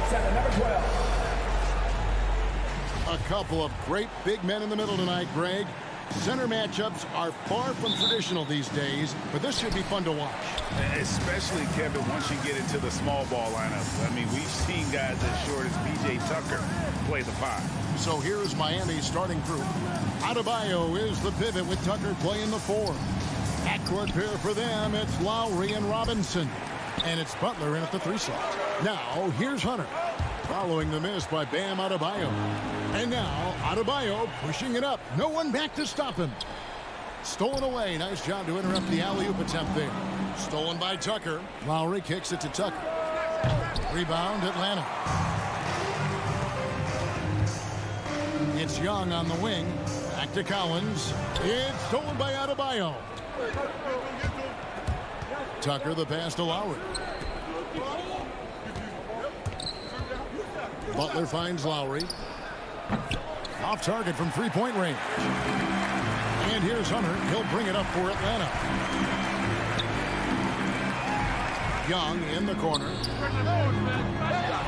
6'7", number 12. A couple of great big men in the middle tonight, Greg. Center matchups are far from traditional these days, but this should be fun to watch. Especially, Kevin, once you get into the small ball lineup. I mean, we've seen guys as short as P.J. Tucker play the 5. So here's Miami's starting group. Adebayo is the pivot with Tucker playing the 4. Backcourt pair for them, it's Lowry and Robinson. And it's Butler in at the 3 slot. Now, here's Hunter. Following the miss by Bam Adebayo. And now, Adebayo pushing it up. No one back to stop him. Stolen away. Nice job to interrupt the alley-oop attempt there. Stolen by Tucker. Lowry kicks it to Tucker. Rebound, Atlanta. It's Young on the wing. Back to Collins. It's stolen by Adebayo. Tucker the pass to Lowry. Butler finds Lowry. Off target from three-point range. And here's Hunter. He'll bring it up for Atlanta. Young in the corner.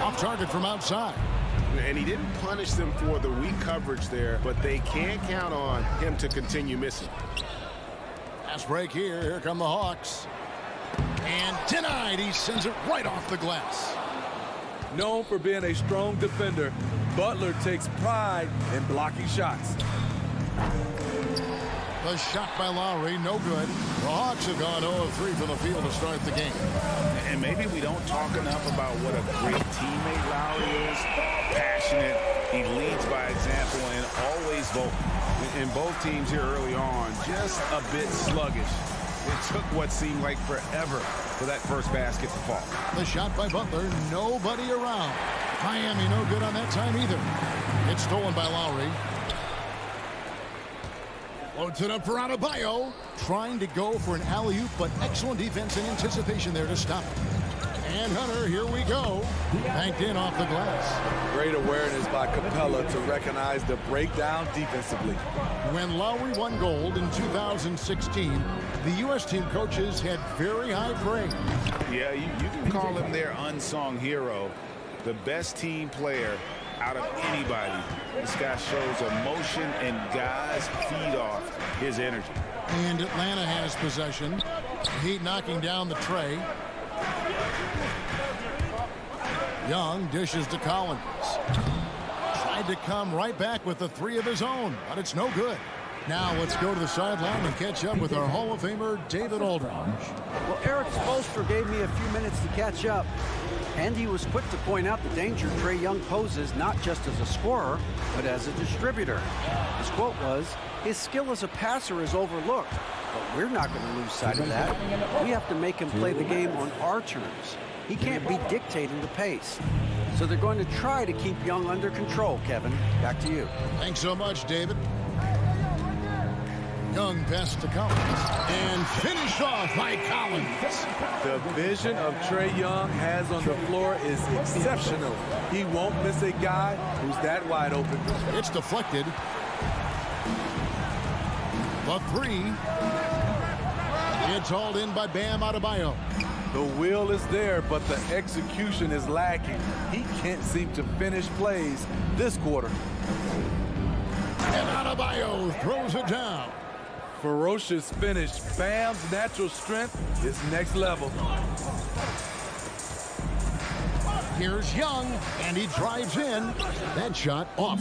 Off target from outside. And he didn't punish them for the weak coverage there, but they can't count on him to continue missing. Fast break here. Here come the Hawks. And denied. He sends it right off the glass. Known for being a strong defender, Butler takes pride in blocking shots. The shot by Lowry, no good. The Hawks have gone 0 of 3 from the field to start the game. And maybe we don't talk enough about what a great teammate Lowry is. Passionate, he leads by example, and always vocal. In both teams here early on, just a bit sluggish. It took what seemed like forever for that first basket to fall. The shot by Butler, nobody around. Miami no good on that time either. It's stolen by Lowry. Loads it up for Adebayo. Trying to go for an alley-oop, but excellent defense and anticipation there to stop it. And Hunter, here we go. Banked in off the glass. Great awareness by Capella to recognize the breakdown defensively. When Lowry won gold in 2016, the U.S. team coaches had very high praise. Yeah, you can call him their unsung hero. The best team player out of anybody. This guy shows emotion, and guys feed off his energy. And Atlanta has possession. Heat knocking down the tray. Young dishes to Collins. Tried to come right back with the 3 of his own, but it's no good. Now let's go to the sideline and catch up with our Hall of Famer, David Aldridge. Well, Eric Spoelstra gave me a few minutes to catch up, and he was quick to point out the danger Trae Young poses not just as a scorer, but as a distributor. His quote was, "His skill as a passer is overlooked, but we're not going to lose sight of that. We have to make him play the game on our terms. He can't be dictating the pace." So they're going to try to keep Young under control, Kevin. Back to you. Thanks so much, David. Young pass to Collins. And finished off by Collins. The vision of Trae Young has on the floor is exceptional. He won't miss a guy who's that wide open. It's deflected. The 3. It's hauled in by Bam Adebayo. The will is there, but the execution is lacking. He can't seem to finish plays this quarter. And Adebayo throws it down. Ferocious finish. Bam's natural strength is next level. Here's Young, and he drives in. That shot off.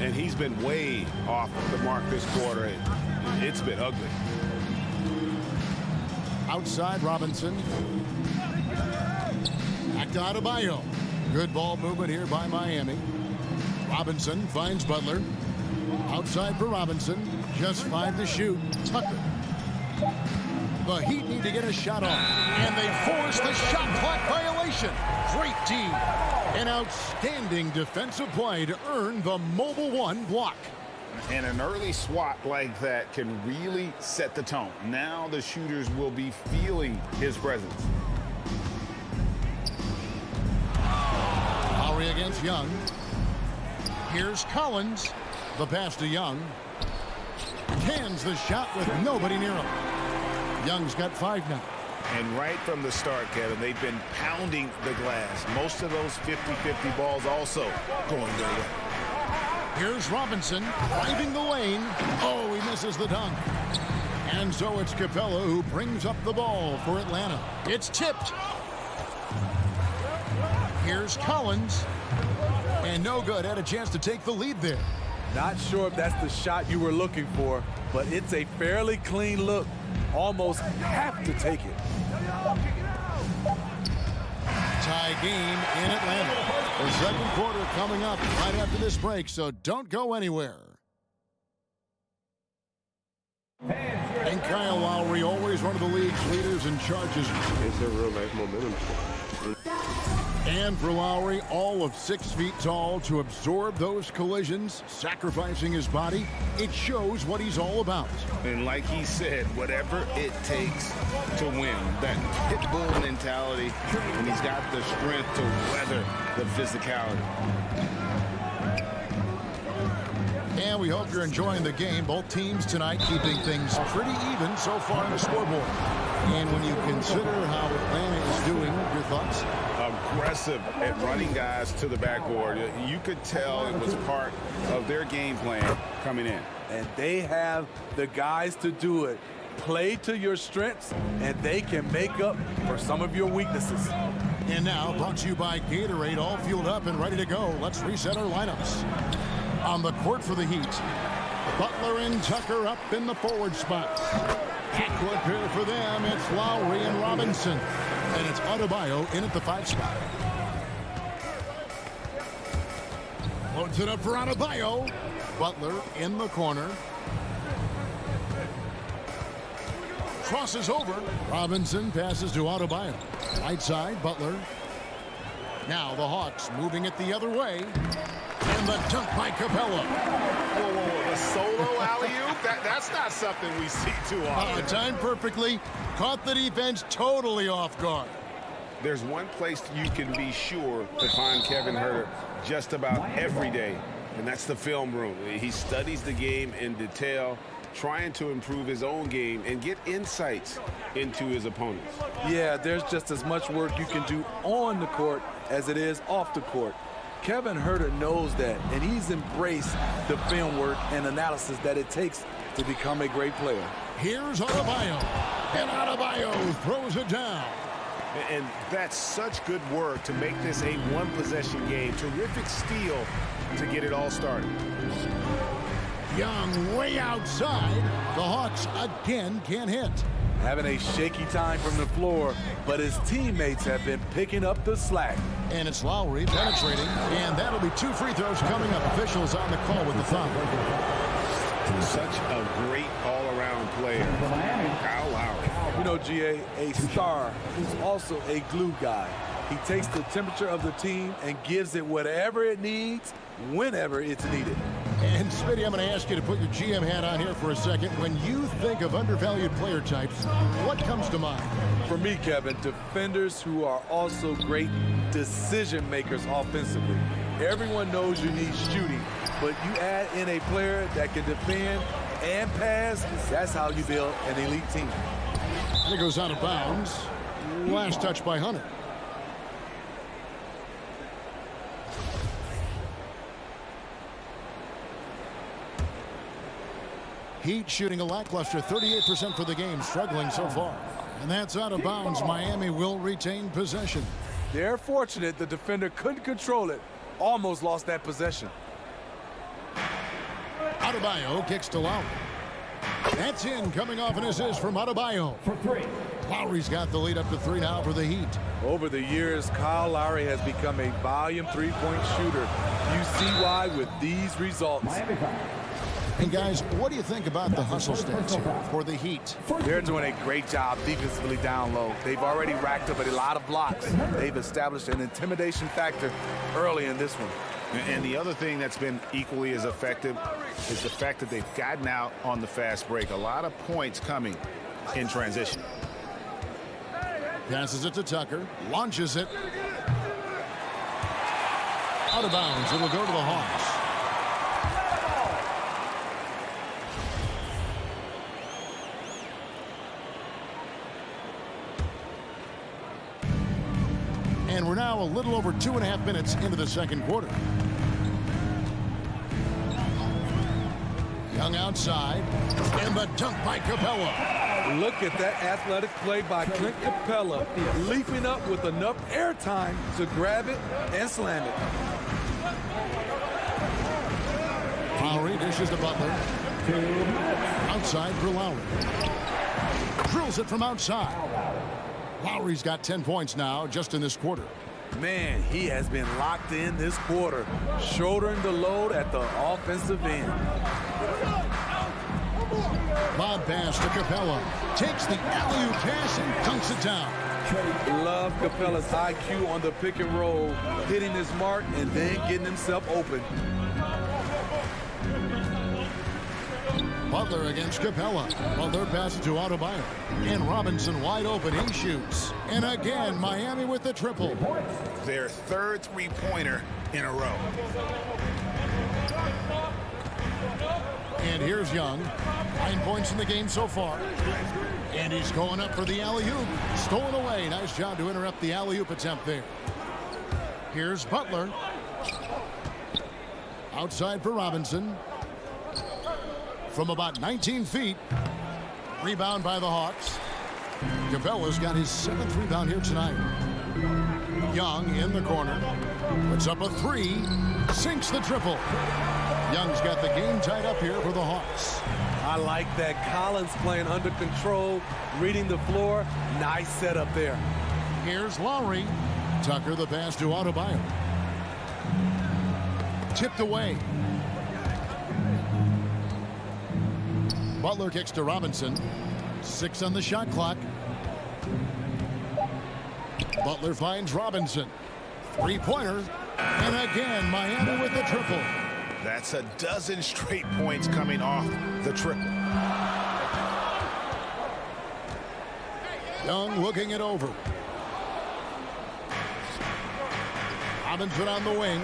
And he's been way off the mark this quarter. It's been ugly. Outside Robinson. Back to Adebayo. Good ball movement here by Miami. Robinson finds Butler. Outside for Robinson. Just 5 to shoot. Tucker. The Heat need to get a shot off. And they force the shot clock violation. Great team. An outstanding defensive play to earn the Mobile 1 block. And an early swat like that can really set the tone. Now the shooters will be feeling his presence. Lowry against Young. Here's Collins. The pass to Young. Cans the shot with nobody near him. Young's got 5 now. And right from the start, Kevin, they've been pounding the glass. Most of those 50-50 balls also going their way. Here's Robinson driving the lane. Oh, he misses the dunk. And so it's Capella who brings up the ball for Atlanta. It's tipped. Here's Collins. And no good. Had a chance to take the lead there. Not sure if that's the shot you were looking for, but it's a fairly clean look. Almost have to take it. Tie game in Atlanta. The second quarter coming up right after this break, so don't go anywhere. And Kyle Lowry, always one of the league's leaders in charges. It's a real nice momentum. And for Lowry, all of 6 feet tall, to absorb those collisions, sacrificing his body, it shows what he's all about. And like he said, whatever it takes to win, that pit bull mentality, and he's got the strength to weather the physicality. And we hope you're enjoying the game. Both teams tonight keeping things pretty even so far on the scoreboard. And when you consider how Atlanta is doing, your thoughts? Aggressive at running guys to the backboard. You could tell it was part of their game plan coming in. And they have the guys to do it. Play to your strengths, and they can make up for some of your weaknesses. And now, brought to you by Gatorade, all fueled up and ready to go. Let's reset our lineups. On the court for the Heat, Butler and Tucker up in the forward spot. Backcourt pair for them, it's Lowry and Robinson. And it's Adebayo in at the 5 spot. Loads it up for Adebayo. Butler in the corner. Crosses over. Robinson passes to Adebayo. Right side, Butler. Now the Hawks moving it the other way. And the dunk by Capella. Whoa, a solo alley-oop? That's not something we see too often. Timed perfectly. Caught the defense totally off guard. There's one place you can be sure to find Kevin Huerter just about every day, and that's the film room. He studies the game in detail, trying to improve his own game and get insights into his opponents. Yeah, there's just as much work you can do on the court as it is off the court. Kevin Huerter knows that, and he's embraced the film work and analysis that it takes to become a great player. Here's Adebayo, and Adebayo throws it down. And that's such good work to make this a one-possession game. Terrific steal to get it all started. Young way outside. The Hawks again can't hit. Having a shaky time from the floor, but his teammates have been picking up the slack. And it's Lowry penetrating, and that'll be 2 free throws coming up. Officials on the call with the foul. Such a great all-around player, Kyle Lowry. You know, GA, a star is also a glue guy. He takes the temperature of the team and gives it whatever it needs, whenever it's needed. And Smitty, I'm going to ask you to put your GM hat on here for a second. When you think of undervalued player types, what comes to mind? For me, Kevin, defenders who are also great decision makers offensively. Everyone knows you need shooting, but you add in a player that can defend and pass, that's how you build an elite team. And it goes out of bounds. Last touch by Hunter. Heat shooting a lackluster 38% for the game, struggling so far. And that's out of bounds. Miami will retain possession. They're fortunate the defender couldn't control it. Almost lost that possession. Adebayo kicks to Lowry. That's in, coming off an assist from Adebayo. For 3. Lowry's got the lead up to 3 now for the Heat. Over the years, Kyle Lowry has become a volume three-point shooter. You see why with these results. And guys, what do you think about the hustle stats here for the Heat? They're doing a great job defensively down low. They've already racked up a lot of blocks. They've established an intimidation factor early in this one. And the other thing that's been equally as effective is the fact that they've gotten out on the fast break. A lot of points coming in transition. Passes it to Tucker, launches it. Out of bounds, it'll go to the Hawks. And we're now a little over 2.5 minutes into the second quarter. Young outside, and the dunk by Capella. Look at that athletic play by Clint Capella, leaping up with enough airtime to grab it and slam it. Lowry dishes to Butler. Outside for Lowry. Drills it from outside. Lowry's got 10 points now just in this quarter. Man, he has been locked in this quarter, shouldering the load at the offensive end. Lob pass to Capella. Takes the alley-oop pass and dunks it down. Love Capella's IQ on the pick and roll, hitting his mark and then getting himself open. Butler against Capella. Butler passes to Adebayo. And Robinson wide open. He shoots. And again, Miami with the triple. Their third three-pointer in a row. And here's Young. 9 points in the game so far. And he's going up for the alley-oop. Stolen away. Nice job to interrupt the alley-oop attempt there. Here's Butler. Outside for Robinson. From about 19 feet. Rebound by the Hawks. Capella's got his 7th rebound here tonight. Young in the corner. Puts up a three. Sinks the triple. Young's got the game tied up here for the Hawks. I like that. Collins playing under control, reading the floor. Nice setup there. Here's Lowry. Tucker the pass to Adebayo. Tipped away. Butler kicks to Robinson. 6 on the shot clock. Butler finds Robinson. Three-pointer. And again, Miami with the triple. That's a dozen straight points coming off the triple. Young looking it over. Robinson on the wing.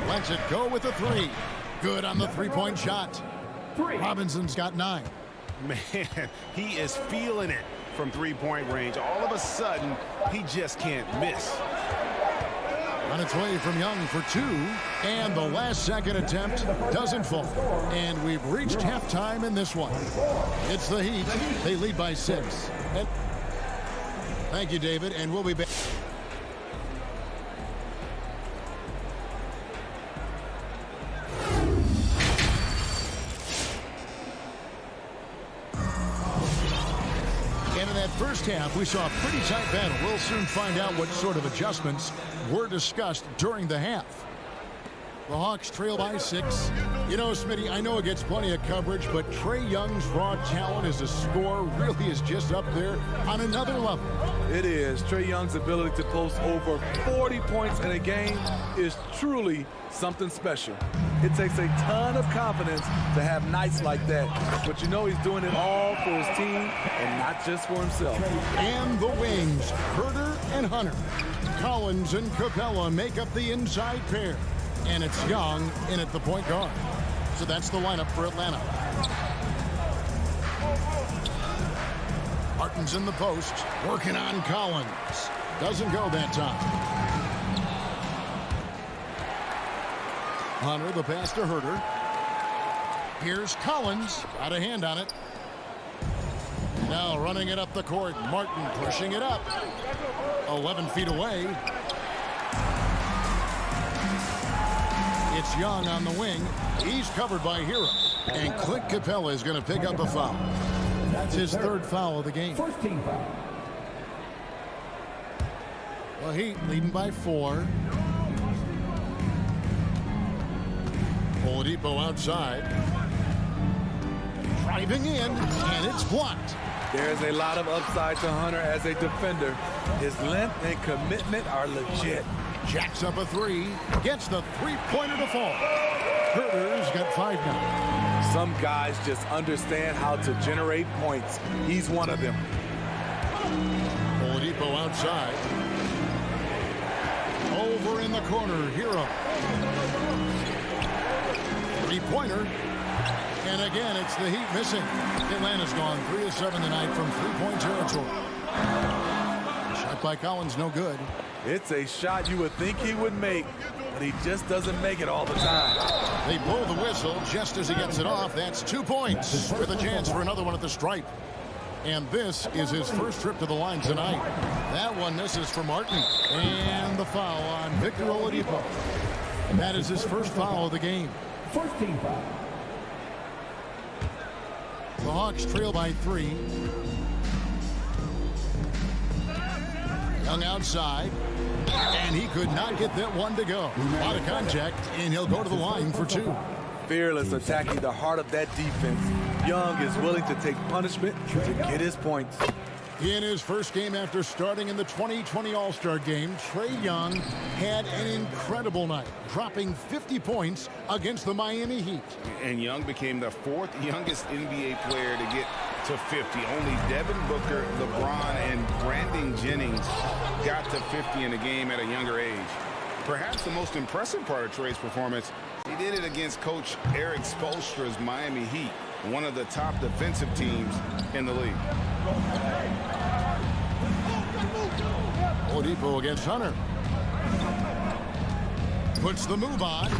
Lets it go with the three. Good on the three-point shot. Robinson's got 9. Man, he is feeling it from three-point range. All of a sudden, he just can't miss. On its way from Young for 2. And the last second attempt doesn't fall. And we've reached halftime in this one. It's the Heat. They lead by 6. And thank you, David, and we'll be back. And in that first half, we saw a pretty tight battle. We'll soon find out what sort of adjustments were discussed during the half. The Hawks trail by 6. You know, Smitty, I know it gets plenty of coverage, but Trae Young's raw talent as a scorer really is just up there on another level. It is. Trae Young's ability to post over 40 points in a game is truly something special. It takes a ton of confidence to have nights like that. But you know he's doing it all for his team and not just for himself. And the wings, Herter and Hunter. Collins and Capella make up the inside pair. And it's Young in at the point guard. So that's the lineup for Atlanta. Martin's in the post, working on Collins. Doesn't go that time. Hunter, the pass to Herter. Here's Collins, got a hand on it. Now running it up the court, Martin pushing it up. 11 feet away. It's Young on the wing. He's covered by Hero. And Clint Capella is going to pick up a foul. That's his 3rd foul of the game. The Heat leading by 4. Oladipo outside. Driving in, and it's blocked. There's a lot of upside to Hunter as a defender. His length and commitment are legit. Jacks up a 3, gets the three-pointer to fall. Herter's got 5 now. Some guys just understand how to generate points. He's one of them. Oladipo outside. Over in the corner, Hero. Three-pointer. And again, it's the Heat missing. Atlanta's gone 3 of 7 tonight from three-point territory. Shot by Collins, no good. It's a shot you would think he would make, but he just doesn't make it all the time. They blow the whistle just as he gets it off. That's 2 points with a chance for another one at the stripe. And this is his first trip to the line tonight. That one misses for Martin. And the foul on Victor Oladipo. And that is his first foul of the game. First team foul. The Hawks trail by 3. Young outside. And he could not get that one to go. A lot of contact, and he'll go to the line for 2. Fearless attacking the heart of that defense. Young is willing to take punishment to get his points. In his first game after starting in the 2020 All-Star Game, Trae Young had an incredible night, dropping 50 points against the Miami Heat. And Young became the 4th youngest NBA player to get to 50. Only Devin Booker, LeBron, and Brandon Jennings got to 50 in a game at a younger age. Perhaps the most impressive part of Trae's performance, he did it against Coach Eric Spoelstra's Miami Heat, one of the top defensive teams in the league. Oladipo against Hunter. Puts the move on.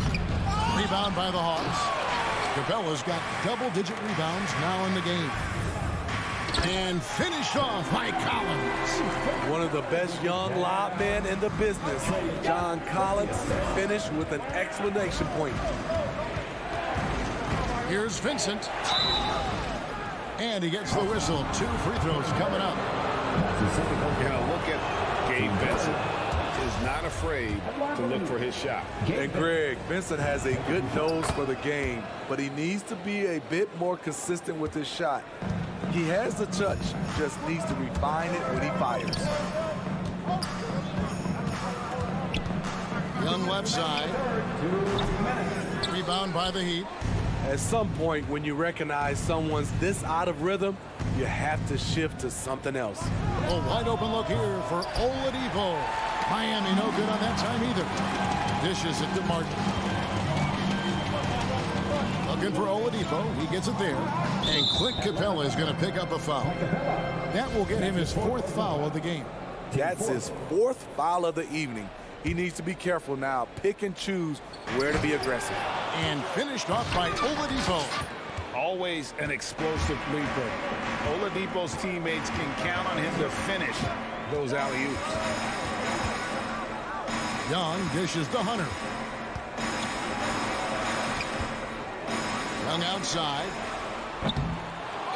Rebound by the Hawks. Capella's got double-digit rebounds now in the game. And finished off by Collins. One of the best young lob men in the business. John Collins finished with an exclamation point. Here's Vincent. And he gets the whistle. 2 free throws coming up. Look at Gabe Vincent. Is not afraid to look for his shot. And Greg, Vincent has a good nose for the game, but he needs to be a bit more consistent with his shot. He has the touch, just needs to refine it when he fires. Young left side. Rebound by the Heat. At some point, when you recognize someone's this out of rhythm, you have to shift to something else. A wide open look here for Oladipo. Miami no good on that time either. Dishes it to Martin. Looking for Oladipo. He gets it there. And Clint Capella is going to pick up a foul. That will get him his 4th foul of the game. That's his 4th foul of the evening. He needs to be careful now. Pick and choose where to be aggressive. And finished off by Oladipo. Always an explosive leaper. Oladipo's teammates can count on him to finish those alley-oops. Young dishes to Hunter. Young outside.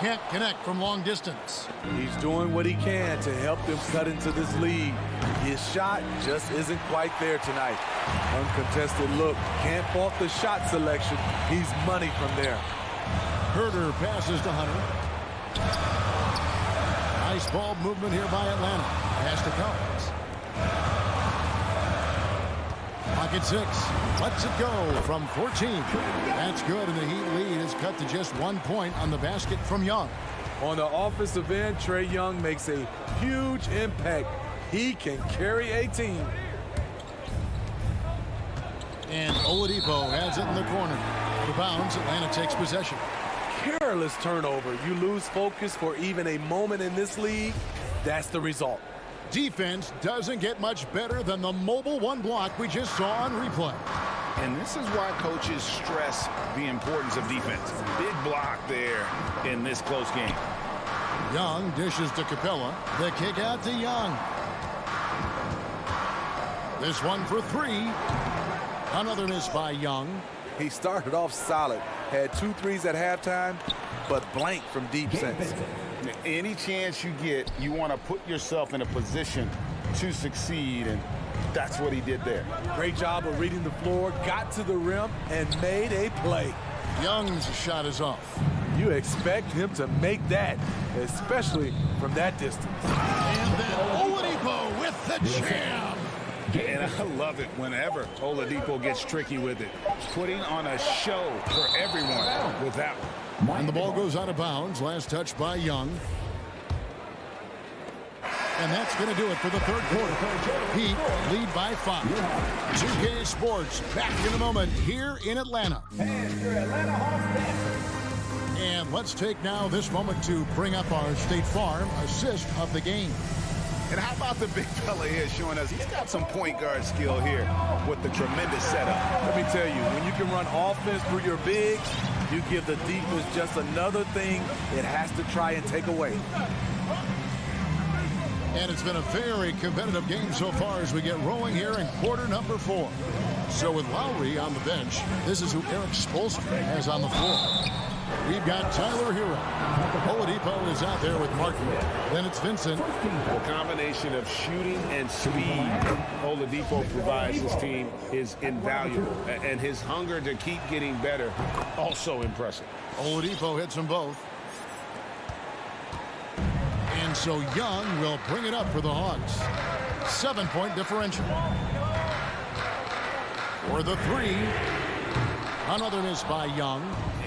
Can't connect from long distance. He's doing what he can to help them cut into this lead. His shot just isn't quite there tonight. Uncontested look. Can't fault the shot selection. He's money from there. Herter passes to Hunter. Nice ball movement here by Atlanta. Pass to Collins. Pocket 6. Lets it go from 14. That's good, and the Heat lead is cut to just 1 point on the basket from Young. On the offensive end, Trae Young makes a huge impact. He can carry a team. And Oladipo has it in the corner. Out of bounds, Atlanta takes possession. Careless turnover. You lose focus for even a moment in this league. That's the result. Defense doesn't get much better than the mobile 1 block we just saw on replay. And this is why coaches stress the importance of defense. Big block there in this close game. Young dishes to Capella. The kick out to Young. This one for 3. Another miss by Young. He started off solid. Had 2 threes at halftime, but blank from deep sense. Any chance you get, you want to put yourself in a position to succeed, and that's what he did there. Great job of reading the floor, got to the rim, and made a play. Young's shot is off. You expect him to make that, especially from that distance. And then Oladipo with the jam. And I love it whenever Oladipo gets tricky with it. Putting on a show for everyone with that one. And the ball goes out of bounds. Last touch by Young. And that's going to do it for the 3rd quarter. Heat lead by 5. 2K Sports back in a moment here in Atlanta. And let's take now this moment to bring up our State Farm assist of the game. And how about the big fella here showing us he's got some point guard skill here with the tremendous setup. Let me tell you, when you can run offense through your bigs, you give the defense just another thing it has to try and take away. And it's been a very competitive game so far as we get rolling here in quarter number 4. So with Lowry on the bench, this is who Eric Spoelstra has on the floor. We've got Tyler Hero. Oladipo is out there with Martin. Then it's Vincent. The combination of shooting and speed Oladipo provides this team is invaluable. And his hunger to keep getting better, also impressive. Oladipo hits them both. And so Young will bring it up for the Hawks. 7-point differential. For the 3. Another miss by Young.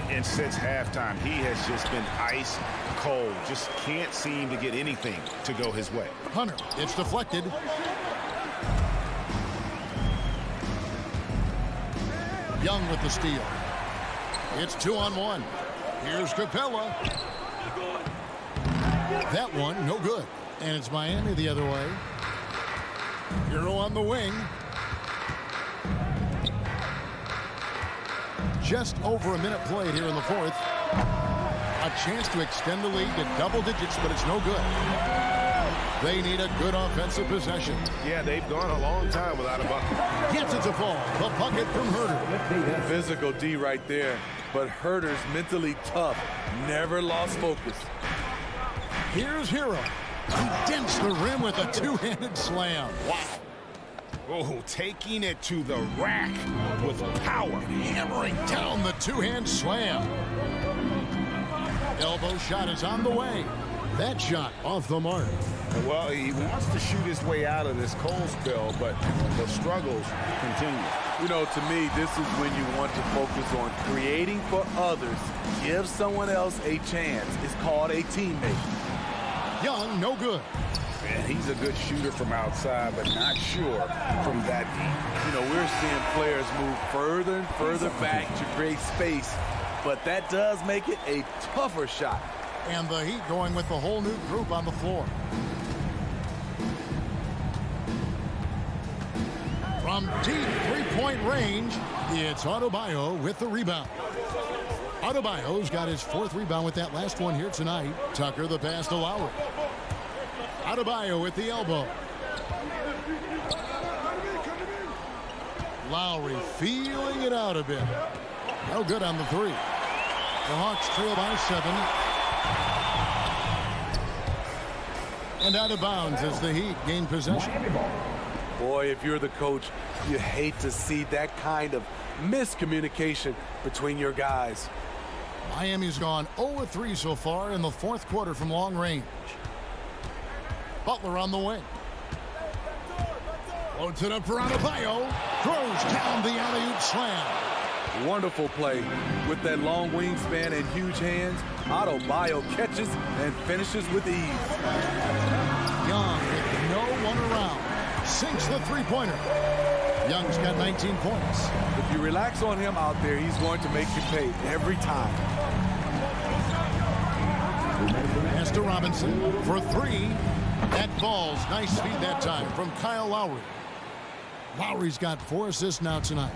And since halftime, he has just been ice cold. Just can't seem to get anything to go his way. Hunter, it's deflected. Young with the steal. It's 2-on-1. Here's Capella. That one, no good. And it's Miami the other way. Hero on the wing. Just over a minute played here in the 4th. A chance to extend the lead to double digits, but it's no good. They need a good offensive possession. Yeah, they've gone a long time without a bucket. Gets it to fall. The bucket from Herter. Physical D right there, but Herter's mentally tough. Never lost focus. Here's Hero. He dents the rim with a two-handed slam. Wow. Oh, taking it to the rack with power. Hammering down the two-hand slam. Elbow shot is on the way. That shot off the mark. Well, he wants to shoot his way out of this cold spell, but the struggles continue. You know, to me, this is when you want to focus on creating for others. Give someone else a chance. It's called a teammate. Young, no good. Man, he's a good shooter from outside, but not sure from that deep. You know, we're seeing players move further and further back to create space, but that does make it a tougher shot. And the Heat going with the whole new group on the floor. From deep three-point range, it's Adebayo with the rebound. Adebayo's got his 4th rebound with that last one here tonight. Tucker the pass to Lowry. Adebayo with the elbow. Lowry feeling it out a bit. No good on the 3. The Hawks trail by 7. And out of bounds as the Heat gain possession. Boy, if you're the coach, you hate to see that kind of miscommunication between your guys. Miami's gone 0-3 so far in the 4th quarter from long range. Butler on the wing. Loads it up for Adebayo. Throws down the alley-oop slam. Wonderful play. With that long wingspan and huge hands, Adebayo catches and finishes with ease. Young with no one around. Sinks the three-pointer. Young's got 19 points. If you relax on him out there, he's going to make you pay every time. Pass to Robinson for 3. That falls. Nice feed that time from Kyle Lowry. Lowry's got 4 assists now tonight.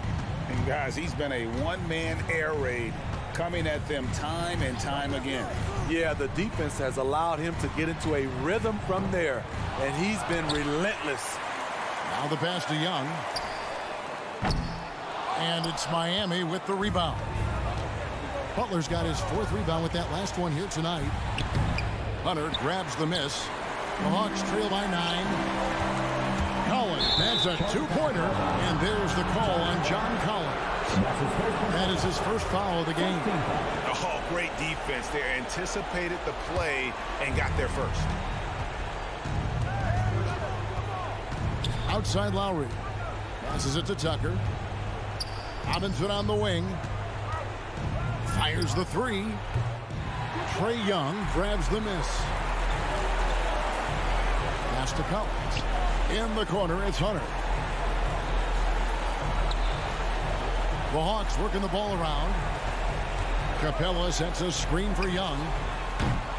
And guys, he's been a one-man air raid coming at them time and time again. Yeah, the defense has allowed him to get into a rhythm from there, and he's been relentless. Now the pass to Young. And it's Miami with the rebound. Butler's got his 4th rebound with that last one here tonight. Hunter grabs the miss. The Hawks trail by 9. Collins, that's a 2-pointer, and there's the call on John Collins. That is his first foul of the game. Oh, great defense there. Anticipated the play and got there first. Outside Lowry. Passes it to Tucker. Robinson on the wing. Fires the 3. Trae Young grabs the miss. Pass to Collins. In the corner, it's Hunter. The Hawks working the ball around. Capella sets a screen for Young.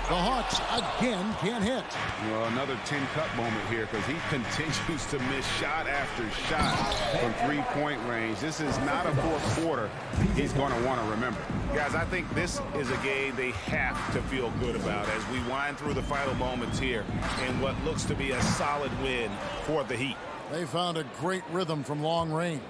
The Hawks again can't hit. Well, another tin cup moment here because he continues to miss shot after shot from three-point range. This is not a fourth quarter he's going to want to remember. Guys, I think this is a game they have to feel good about as we wind through the final moments here in what looks to be a solid win for the Heat. They found a great rhythm from long range.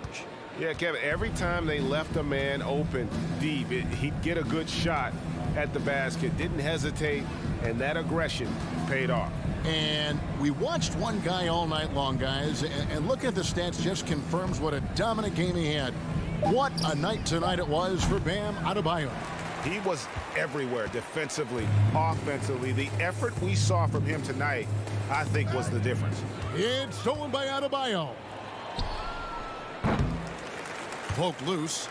Yeah, Kevin, every time they left a man open deep, he'd get a good shot at the basket. Didn't hesitate, and that aggression paid off. And we watched one guy all night long, guys, and look at the stats just confirms what a dominant game he had. What a night tonight it was for Bam Adebayo. He was everywhere defensively, offensively. The effort we saw from him tonight, I think, was the difference. It's stolen by Adebayo. Poked loose.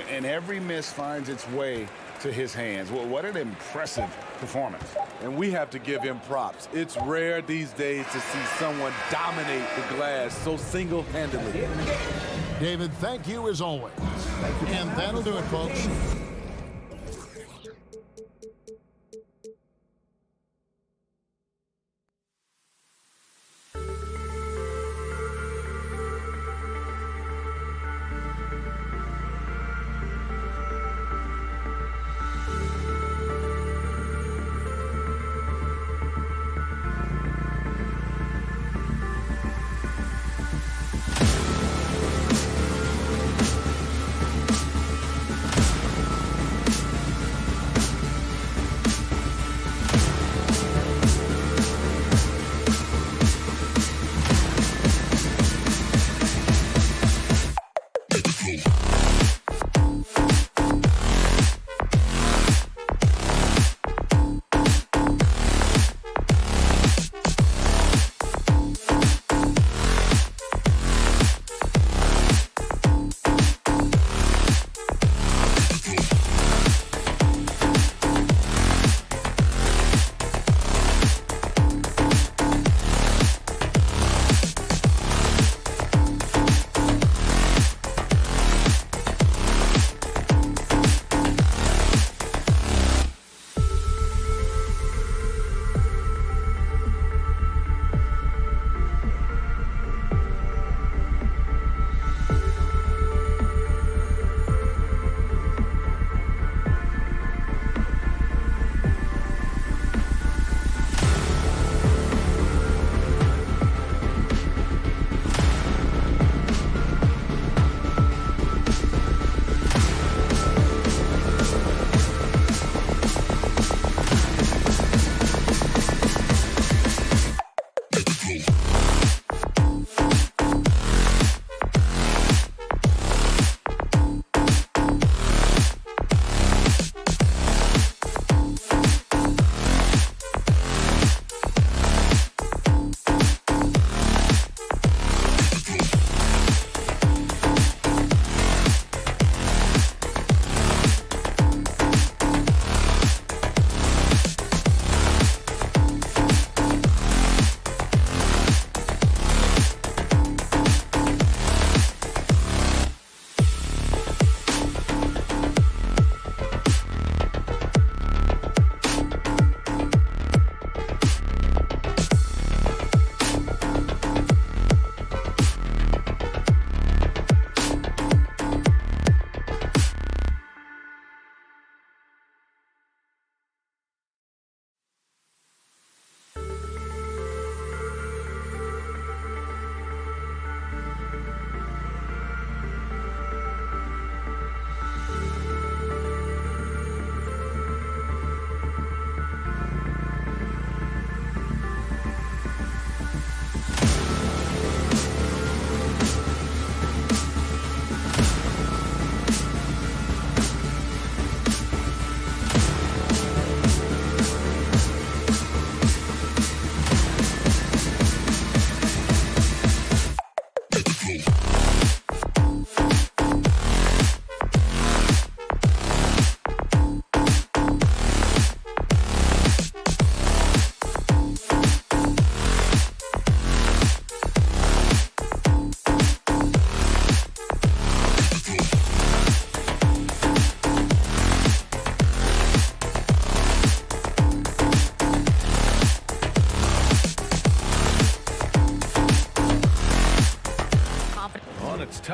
And every miss finds its way to his hands. Well, what an impressive performance. And we have to give him props. It's rare these days to see someone dominate the glass so single-handedly. David, thank you as always. And that'll do it, folks.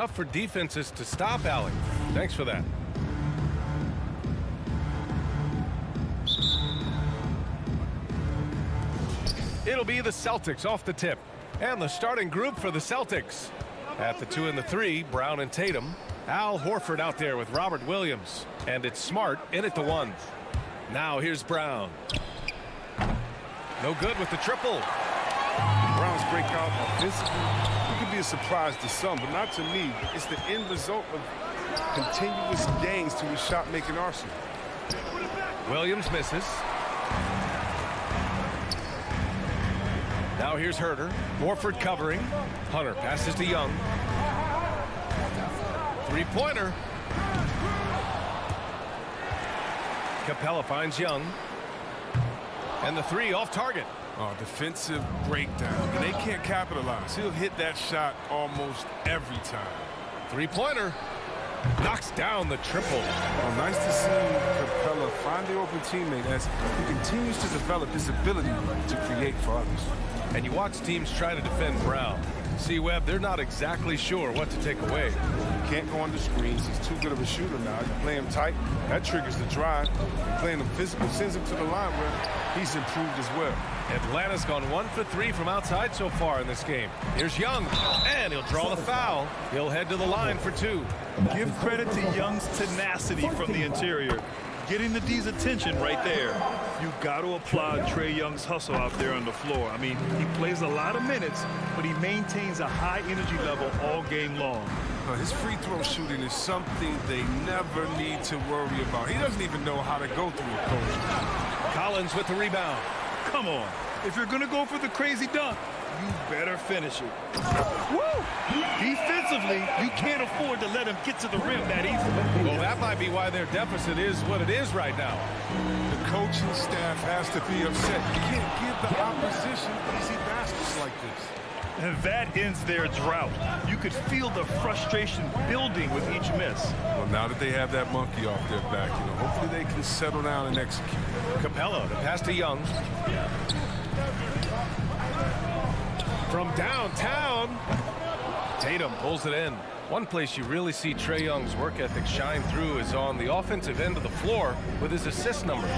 tough for defenses to stop, Alec. Thanks for that. It'll be the Celtics off the tip. And the starting group for the Celtics. At the 2 and the 3, Brown and Tatum. Al Horford out there with Robert Williams. And it's Smart in at the 1. Now here's Brown. No good with the triple. Brown's breakout offensively, it could be a surprise to some, but not to me. It's the end result of continuous gains to his shot-making arsenal. Williams misses. Now here's Herter. Horford covering. Hunter passes to Young. Three-pointer. Capella finds Young. And the 3 off target. Oh, defensive breakdown. And they can't capitalize. He'll hit that shot almost every time. Three-pointer. Knocks down the triple. Oh, nice to see Capella find the open teammate as he continues to develop his ability to create for others. And you watch teams try to defend Brown. See, Webb, they're not exactly sure what to take away. You can't go under screens. He's too good of a shooter now. You play him tight, that triggers the drive. You playing him physical, sends him to the line where he's improved as well. Atlanta's gone 1 for 3 from outside so far in this game. Here's Young, and he'll draw the foul. He'll head to the line for 2. Give credit to Young's tenacity from the interior. Getting the D's attention right there. You got to applaud Trae Young's hustle out there on the floor. I mean, he plays a lot of minutes, but he maintains a high energy level all game long. His free throw shooting is something they never need to worry about. He doesn't even know how to go through a coach. Collins with the rebound. Come on. If you're going to go for the crazy dunk, you better finish it. Woo! Defensively, you can't afford to let him get to the rim that easily. Well, that might be why their deficit is what it is right now. The coaching staff has to be upset. You can't give the opposition easy baskets like this. And that ends their drought. You could feel the frustration building with each miss. Well, now that they have that monkey off their back, hopefully they can settle down and execute. Capella to pass to Young. From downtown, Tatum pulls it in. One place you really see Trae Young's work ethic shine through is on the offensive end of the floor with his assist numbers.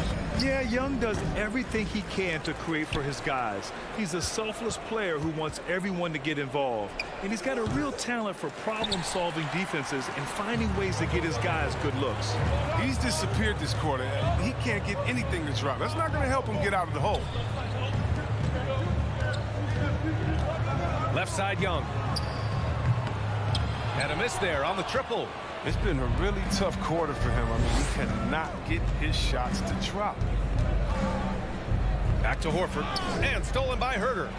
Yeah, Young does everything he can to create for his guys. He's a selfless player who wants everyone to get involved. And he's got a real talent for problem-solving defenses and finding ways to get his guys good looks. He's disappeared this quarter. He can't get anything to drop. That's not going to help him get out of the hole. Left side, Young. And a miss there on the triple. It's been a really tough quarter for him. I mean, he cannot get his shots to drop. Back to Horford. And stolen by Herter.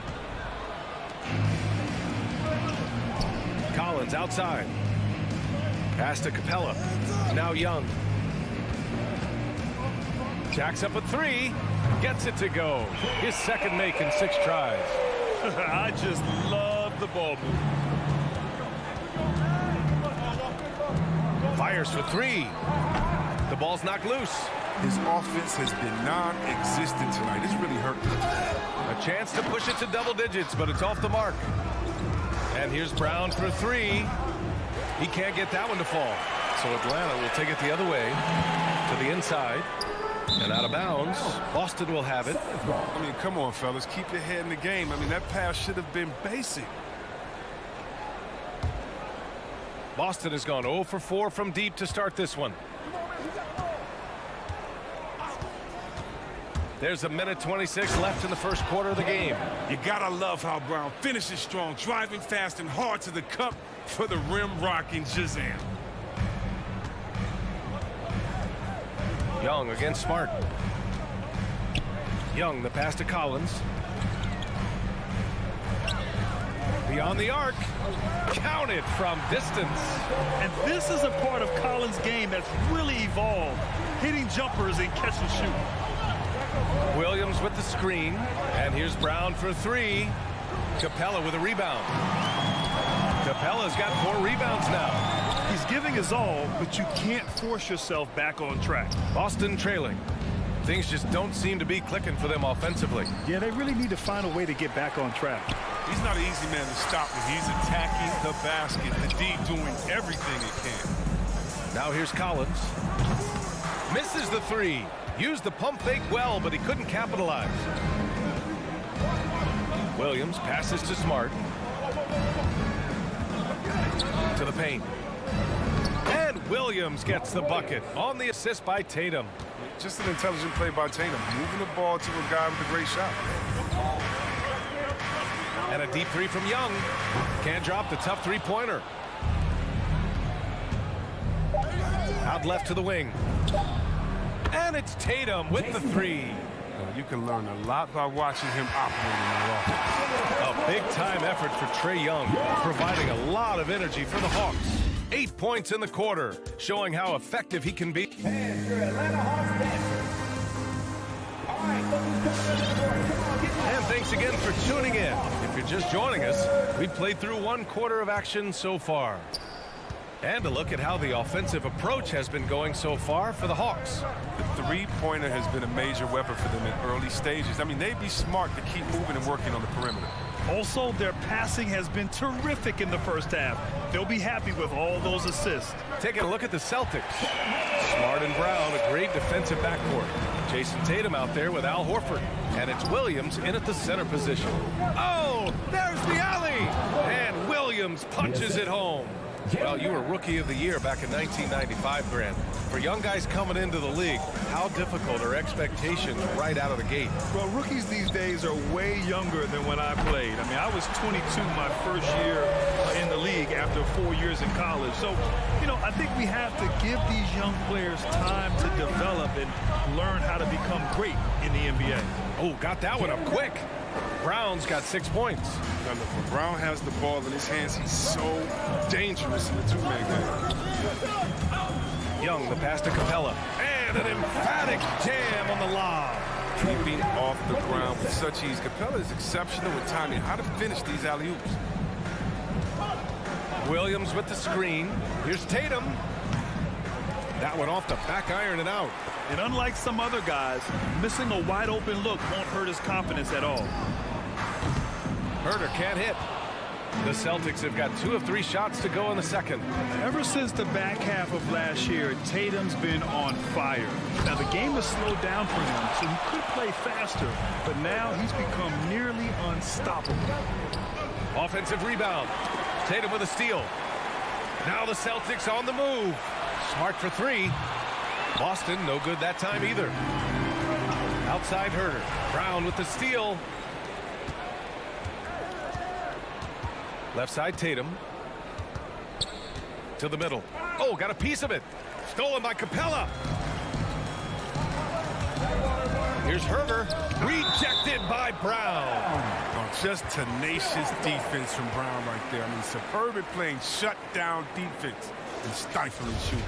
Collins outside. Pass to Capella. Now Young. Jacks up a 3. Gets it to go. His second make in 6 tries. I just love the ball movement. Fires for 3. The ball's knocked loose. His offense has been non-existent tonight. It's really hurt. A chance to push it to double digits, but it's off the mark. And here's Brown for 3. He can't get that one to fall. So Atlanta will take it the other way to the inside. And out of bounds. Boston will have it. I mean, come on, fellas. Keep your head in the game. I mean, that pass should have been basic. Boston has gone 0 for 4 from deep to start this one. There's a minute 26 left in the first quarter of the game. You gotta love how Brown finishes strong, driving fast and hard to the cup for the rim-rocking Shazam. Young against Smart. Young, the pass to Collins. Beyond the arc. Counted from distance. And this is a part of Collins' game that's really evolved. Hitting jumpers and catch and shoot. Williams with the screen. And here's Brown for 3. Capella with a rebound. Capella's got 4 rebounds now. He's giving his all, but you can't force yourself back on track. Boston trailing. Things just don't seem to be clicking for them offensively. Yeah, they really need to find a way to get back on track. He's not an easy man to stop when he's attacking the basket. The D doing everything it can. Now here's Collins. Misses the three. Used the pump fake well, but he couldn't capitalize. Williams passes to Smart. To the paint. And Williams gets the bucket on the assist by Tatum. Just an intelligent play by Tatum, moving the ball to a guy with a great shot. And a deep three from Young. Can't drop the tough three-pointer. Out left to the wing. And it's Tatum with the three. You can learn a lot by watching him operate in the offense. A big-time effort for Trae Young, providing a lot of energy for the Hawks. 8 points in the quarter, showing how effective he can be. And thanks again for tuning in. If you're just joining us, we played through 1 quarter of action so far. And a look at how the offensive approach has been going so far for the Hawks. The three-pointer has been a major weapon for them in early stages. I mean, they'd be smart to keep moving and working on the perimeter. Also, their passing has been terrific in the first half. They'll be happy with all those assists. Taking a look at the Celtics. Smart and Brown, a great defensive backcourt. Jason Tatum out there with Al Horford. And it's Williams in at the center position. Oh, there's the alley! And Williams punches it home. Well, you were Rookie of the Year back in 1995, Grant. For young guys coming into the league, how difficult are expectations right out of the gate? Well, rookies these days are way younger than when I played. I mean, I was 22 my first year in the league after 4 years in college. So, you know, I think we have to give these young players time to develop and learn how to become great in the NBA. Oh, got that one up quick. Brown's got 6 points. Now, look, when Brown has the ball in his hands, he's so dangerous in the two-man game. Young, the pass to Capella. And an emphatic jam on the lob. Keeping off the ground with such ease. Capella is exceptional with timing. How to finish these alley-oops. Williams with the screen. Here's Tatum. That one off the back iron and out. And unlike some other guys, missing a wide-open look won't hurt his confidence at all. Herter can't hit. The Celtics have got 2 of 3 shots to go in the second. Ever since the back half of last year, Tatum's been on fire. Now, the game has slowed down for him, so he could play faster, but now he's become nearly unstoppable. Offensive rebound. Tatum with a steal. Now the Celtics on the move. Smart for 3. Boston, no good that time either. Outside Herter. Brown with the steal. Left side Tatum. To the middle. Oh, got a piece of it. Stolen by Capella. Here's Herter. Rejected by Brown. Oh, just tenacious defense from Brown right there. I mean, superb at playing shut-down defense and stifling shooting.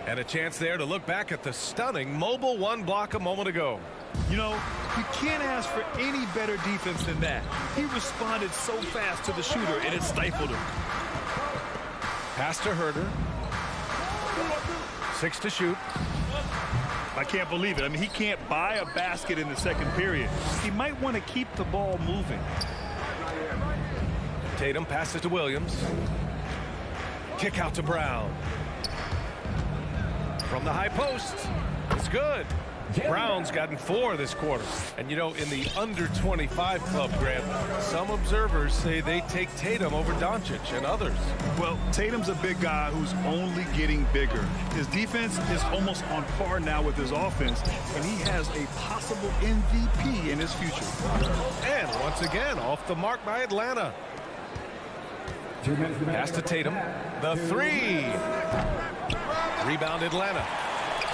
And a chance there to look back at the stunning mobile 1 block a moment ago. You know, you can't ask for any better defense than that. He responded so fast to the shooter, and it stifled him. Pass to Herter. 6 to shoot. I can't believe it. I mean, he can't buy a basket in the second period. He might want to keep the ball moving. Tatum passes to Williams. Kick out to Brown. From the high post. It's good. Brown's gotten 4 this quarter. And, you know, in the under-25 club, Grant, some observers say they take Tatum over Doncic and others. Well, Tatum's a big guy who's only getting bigger. His defense is almost on par now with his offense, and he has a possible MVP in his future. And once again, off the mark by Atlanta. Pass to Tatum. The 3. Rebound Atlanta.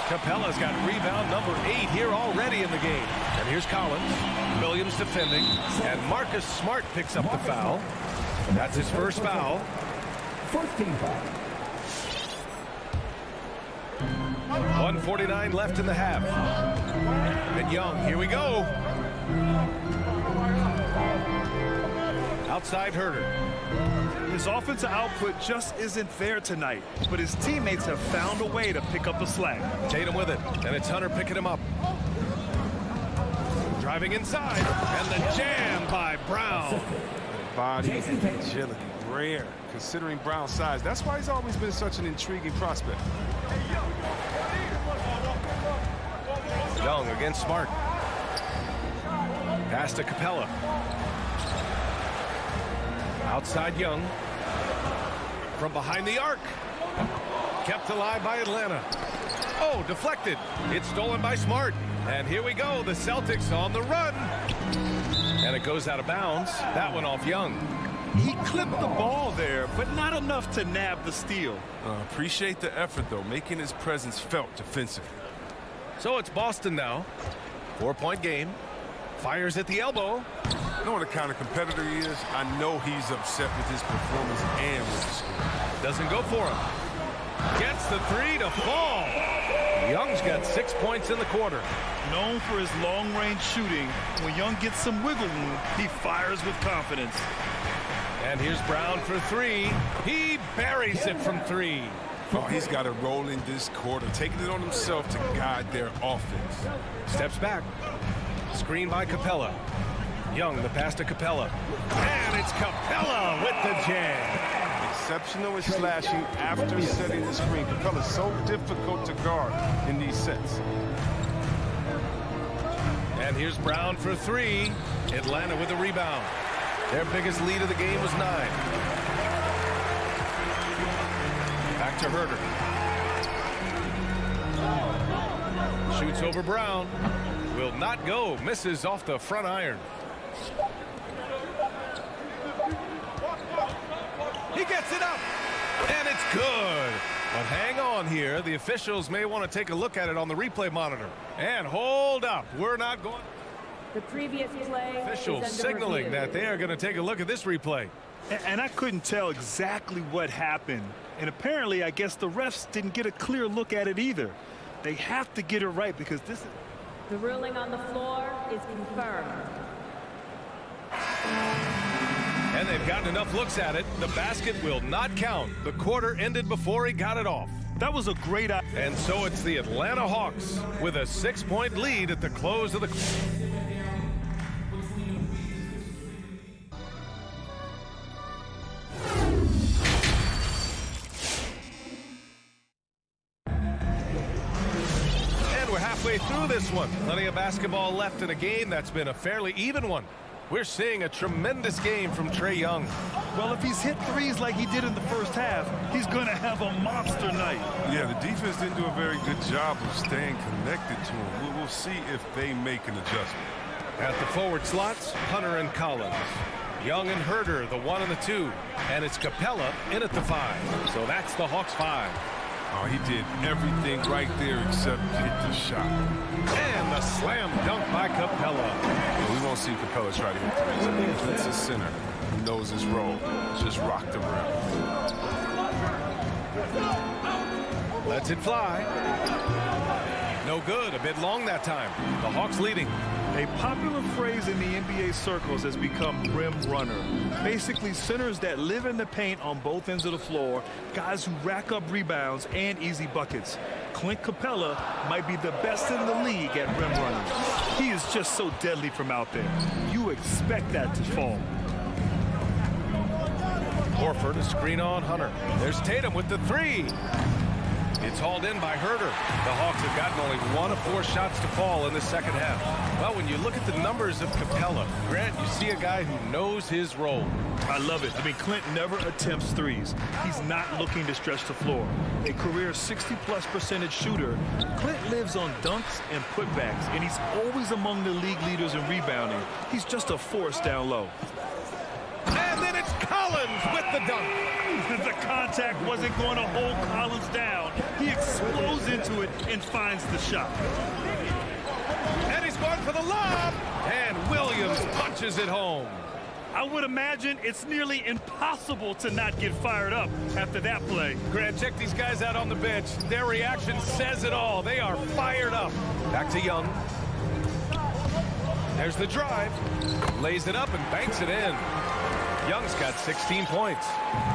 Capella's got rebound number 8 here already in the game. And here's Collins. Williams defending. And Marcus Smart picks up the foul. That's his first foul. 1:49 left in the half. And Young, here we go. Outside Herter. His offensive output just isn't there tonight, but his teammates have found a way to pick up the slack. Tatum with it, and it's Hunter picking him up. Driving inside, and the jam by Brown. Body and agility, rare considering Brown's size. That's why he's always been such an intriguing prospect. Young against Smart. Pass to Capella. Outside Young. From behind the arc. Kept alive by Atlanta. Oh, deflected. It's stolen by Smart. And here we go. The Celtics on the run. And it goes out of bounds. That one off Young. He clipped the ball there, but not enough to nab the steal. Appreciate the effort, though, making his presence felt defensively. So it's Boston now. 4-point game. Fires at the elbow. You know what the kind of competitor he is? I know he's upset with his performance and with the score. Doesn't go for him. Gets the three to fall. Young's got 6 points in the quarter. Known for his long-range shooting, when Young gets some wiggle room, he fires with confidence. And here's Brown for three. He buries it from three. Oh, he's got it rolling this quarter, taking it on himself to guide their offense. Steps back. Screen by Capella. Young, the pass to Capella. And it's Capella with the jam. Exceptional in slashing after setting the screen. Capella's so difficult to guard in these sets. And here's Brown for three. Atlanta with the rebound. Their biggest lead of the game was 9. Back to Herder. Shoots over Brown. Will not go. Misses off the front iron. He gets it up. And it's good. But hang on here. The officials may want to take a look at it on the replay monitor. And hold up. We're not going. The previous play. Officials signaling that they are going to take a look at this replay. And I couldn't tell exactly what happened. And apparently, I guess the refs didn't get a clear look at it either. They have to get it right because this is... The ruling on the floor is confirmed. And they've gotten enough looks at it. The basket will not count. The quarter ended before he got it off. That was a great... And so it's the Atlanta Hawks with a 6-point lead at the close of the... Halfway through this one. Plenty of basketball left in a game that's been a fairly even one. We're seeing a tremendous game from Trae Young. Well, if he's hit threes like he did in the first half, he's going to have a monster night. Yeah, the defense didn't do a very good job of staying connected to him. We'll see if they make an adjustment. At the forward slots, Hunter and Collins. Young and Herder, the 1 and the 2. And it's Capella in at the 5. So that's the Hawks 5. Oh, he did everything right there except hit the shot. And the slam dunk by Capella. We won't see Capella try to hit threes. I think that's a center who knows his role. Just rocked him around. Lets it fly. No good. A bit long that time. The Hawks leading. A popular phrase in the NBA circles has become rim runner. Basically, centers that live in the paint on both ends of the floor, guys who rack up rebounds and easy buckets. Clint Capella might be the best in the league at rim running. He is just so deadly from out there. You expect that to fall. Horford a screen on Hunter. There's Tatum with the 3. It's hauled in by Herder. The Hawks have gotten only 1 of 4 shots to fall in the second half. Well, when you look at the numbers of Capella, Grant, you see a guy who knows his role. I love it. I mean, Clint never attempts threes. He's not looking to stretch the floor. A career 60+% shooter, Clint lives on dunks and putbacks, and he's always among the league leaders in rebounding. He's just a force down low. And then it's Collins with the dunk. The contact wasn't going to hold Collins down. He explodes into it and finds the shot. And he's going for the lob. And Williams punches it home. I would imagine it's nearly impossible to not get fired up after that play. Grant, check these guys out on the bench. Their reaction says it all. They are fired up. Back to Young. There's the drive. Lays it up and banks it in. Young's got 16 points.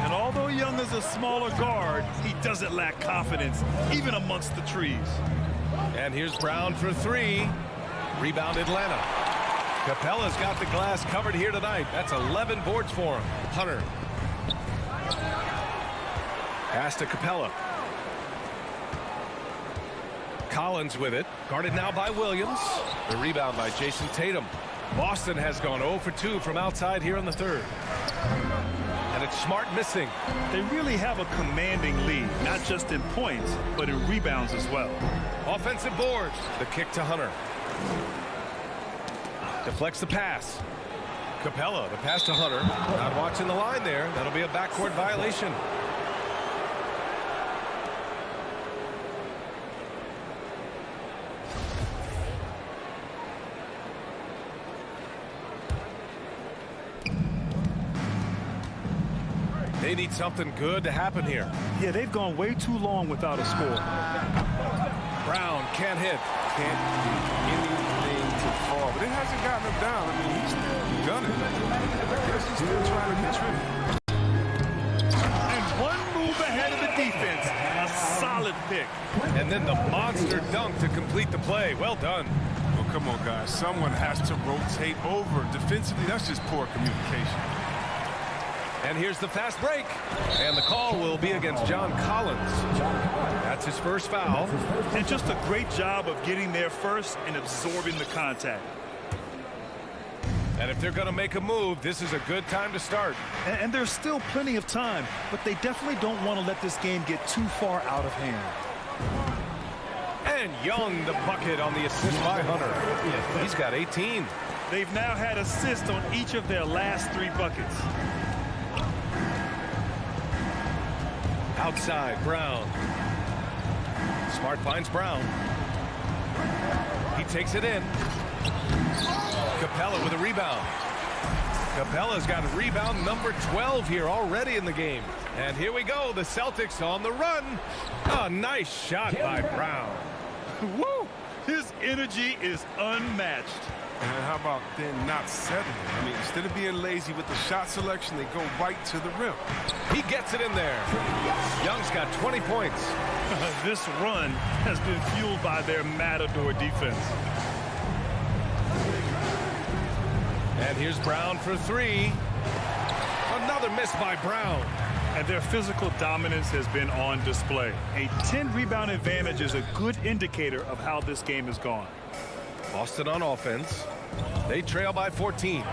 And although Young is a smaller guard, he doesn't lack confidence, even amongst the trees. And here's Brown for 3. Rebound Atlanta. Capella's got the glass covered here tonight. That's 11 boards for him. Hunter. Pass to Capella. Collins with it. Guarded now by Williams. The rebound by Jason Tatum. Boston has gone 0 for 2 from outside here in the third. And it's Smart missing. They really have a commanding lead, not just in points, but in rebounds as well. Offensive board. The kick to Hunter. Deflects the pass. Capella, the pass to Hunter. Not watching the line there. That'll be a backcourt violation. They need something good to happen here. Yeah, they've gone way too long without a score. Brown can't hit. Can't do anything to fall. But it hasn't gotten him down. I mean, he's still gunning. I guess he's still trying to contribute. And one move ahead of the defense. A solid pick. And then the monster dunk to complete the play. Well done. Well, come on, guys. Someone has to rotate over. Defensively, that's just poor communication. And here's the fast break. And the call will be against John Collins. That's his first foul. And just a great job of getting there first and absorbing the contact. And if they're going to make a move, this is a good time to start. And there's still plenty of time, but they definitely don't want to let this game get too far out of hand. And Young, the bucket on the assist by Hunter. He's got 18. They've now had assists on each of their last 3 buckets. Outside, Brown. Smart finds Brown. He takes it in. Capella with a rebound. Capella's got a rebound number 12 here already in the game. And here we go, the Celtics on the run. A nice shot by Brown. Woo! His energy is unmatched. And how about then not settling? I mean, instead of being lazy with the shot selection, they go right to the rim. He gets it in there. Young's got 20 points. This run has been fueled by their Matador defense. And here's Brown for 3. Another miss by Brown. And their physical dominance has been on display. A 10-rebound advantage is a good indicator of how this game has gone. Boston on offense. They trail by 14.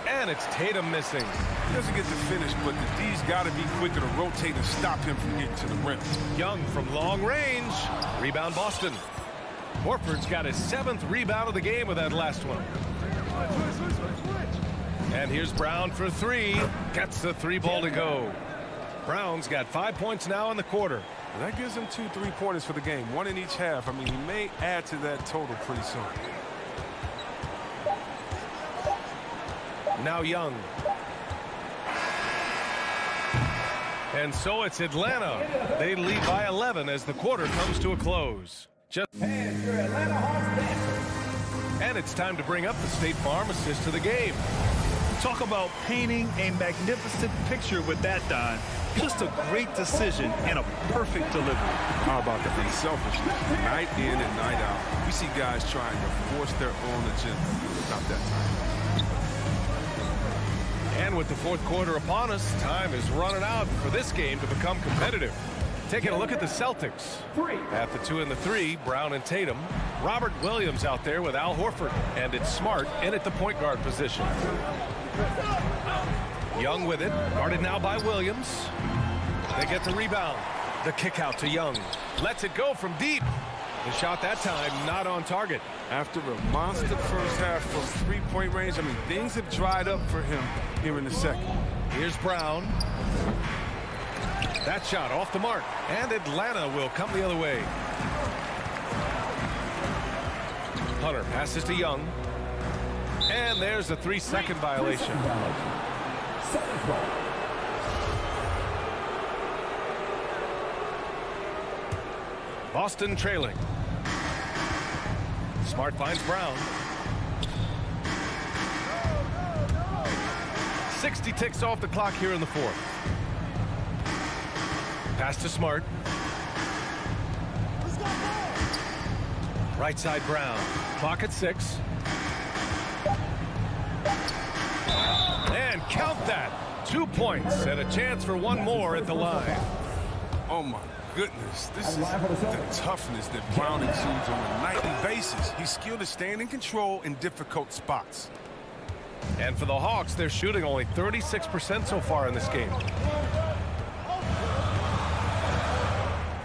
And it's Tatum missing. He doesn't get to finish, but the D's got to be quicker to rotate and stop him from getting to the rim. Young from long range. Rebound Boston. Horford's got his 7th rebound of the game with that last one. And here's Brown for 3. Gets the 3-ball to go. Brown's got 5 points now in the quarter. That gives him 2 3-pointers for the game, 1 in each half. I mean, he may add to that total pretty soon. Now Young. And so it's Atlanta. They lead by 11 as the quarter comes to a close. And it's time to bring up the State Farm assist to the game. Talk about painting a magnificent picture with that, Don. Just a great decision and a perfect delivery. How about that? Selfishness. Night in and night out. We see guys trying to force their own agenda. Not that time. And with the fourth quarter upon us, time is running out for this game to become competitive. Taking a look at the Celtics. At the 2 and the 3, Brown and Tatum. Robert Williams out there with Al Horford. And it's Smart in at the point guard position. Young with it. Guarded now by Williams. They get the rebound. The kick out to Young. Lets it go from deep. The shot that time not on target. After a monster first half from 3-point range, I mean, things have dried up for him here in the second. Here's Brown. That shot off the mark. And Atlanta will come the other way. Hunter passes to Young. And there's a 3-second violation. Boston trailing. Smart finds Brown. 60 ticks off the clock here in the fourth. Pass to Smart. Right side Brown. Clock at 6. And count that. 2 points and a chance for one more at the line. Oh, my goodness. This is the toughness that Brown exudes on a nightly basis. He's skilled at staying in control in difficult spots. And for the Hawks, they're shooting only 36% so far in this game.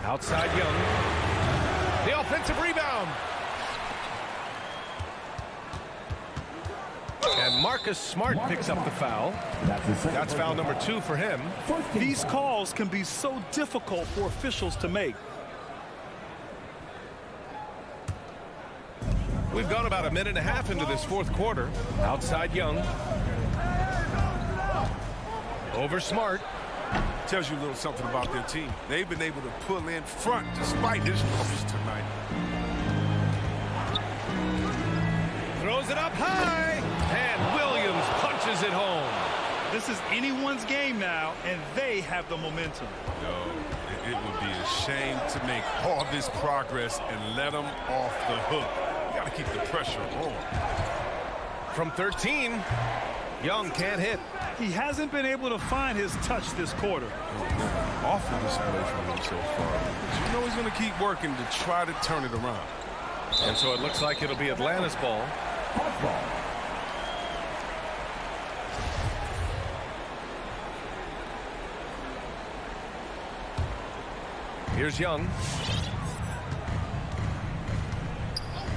Outside Young. The offensive rebound. And Marcus Smart picks up the foul. That's foul number 2 for him. These calls can be so difficult for officials to make. We've gone about a minute and a half into this fourth quarter. Outside Young. Over Smart. Tells you a little something about their team. They've been able to pull in front despite his troubles tonight. Throws it up high. And Williams punches it home. This is anyone's game now, and they have the momentum. It would be a shame to make all this progress and let them off the hook. You got to keep the pressure on. From 13, Young can't hit. He hasn't been able to find his touch this quarter. Awful display from him so far. But you know he's going to keep working to try to turn it around. And so it looks like it'll be Atlanta's ball. Here's Young.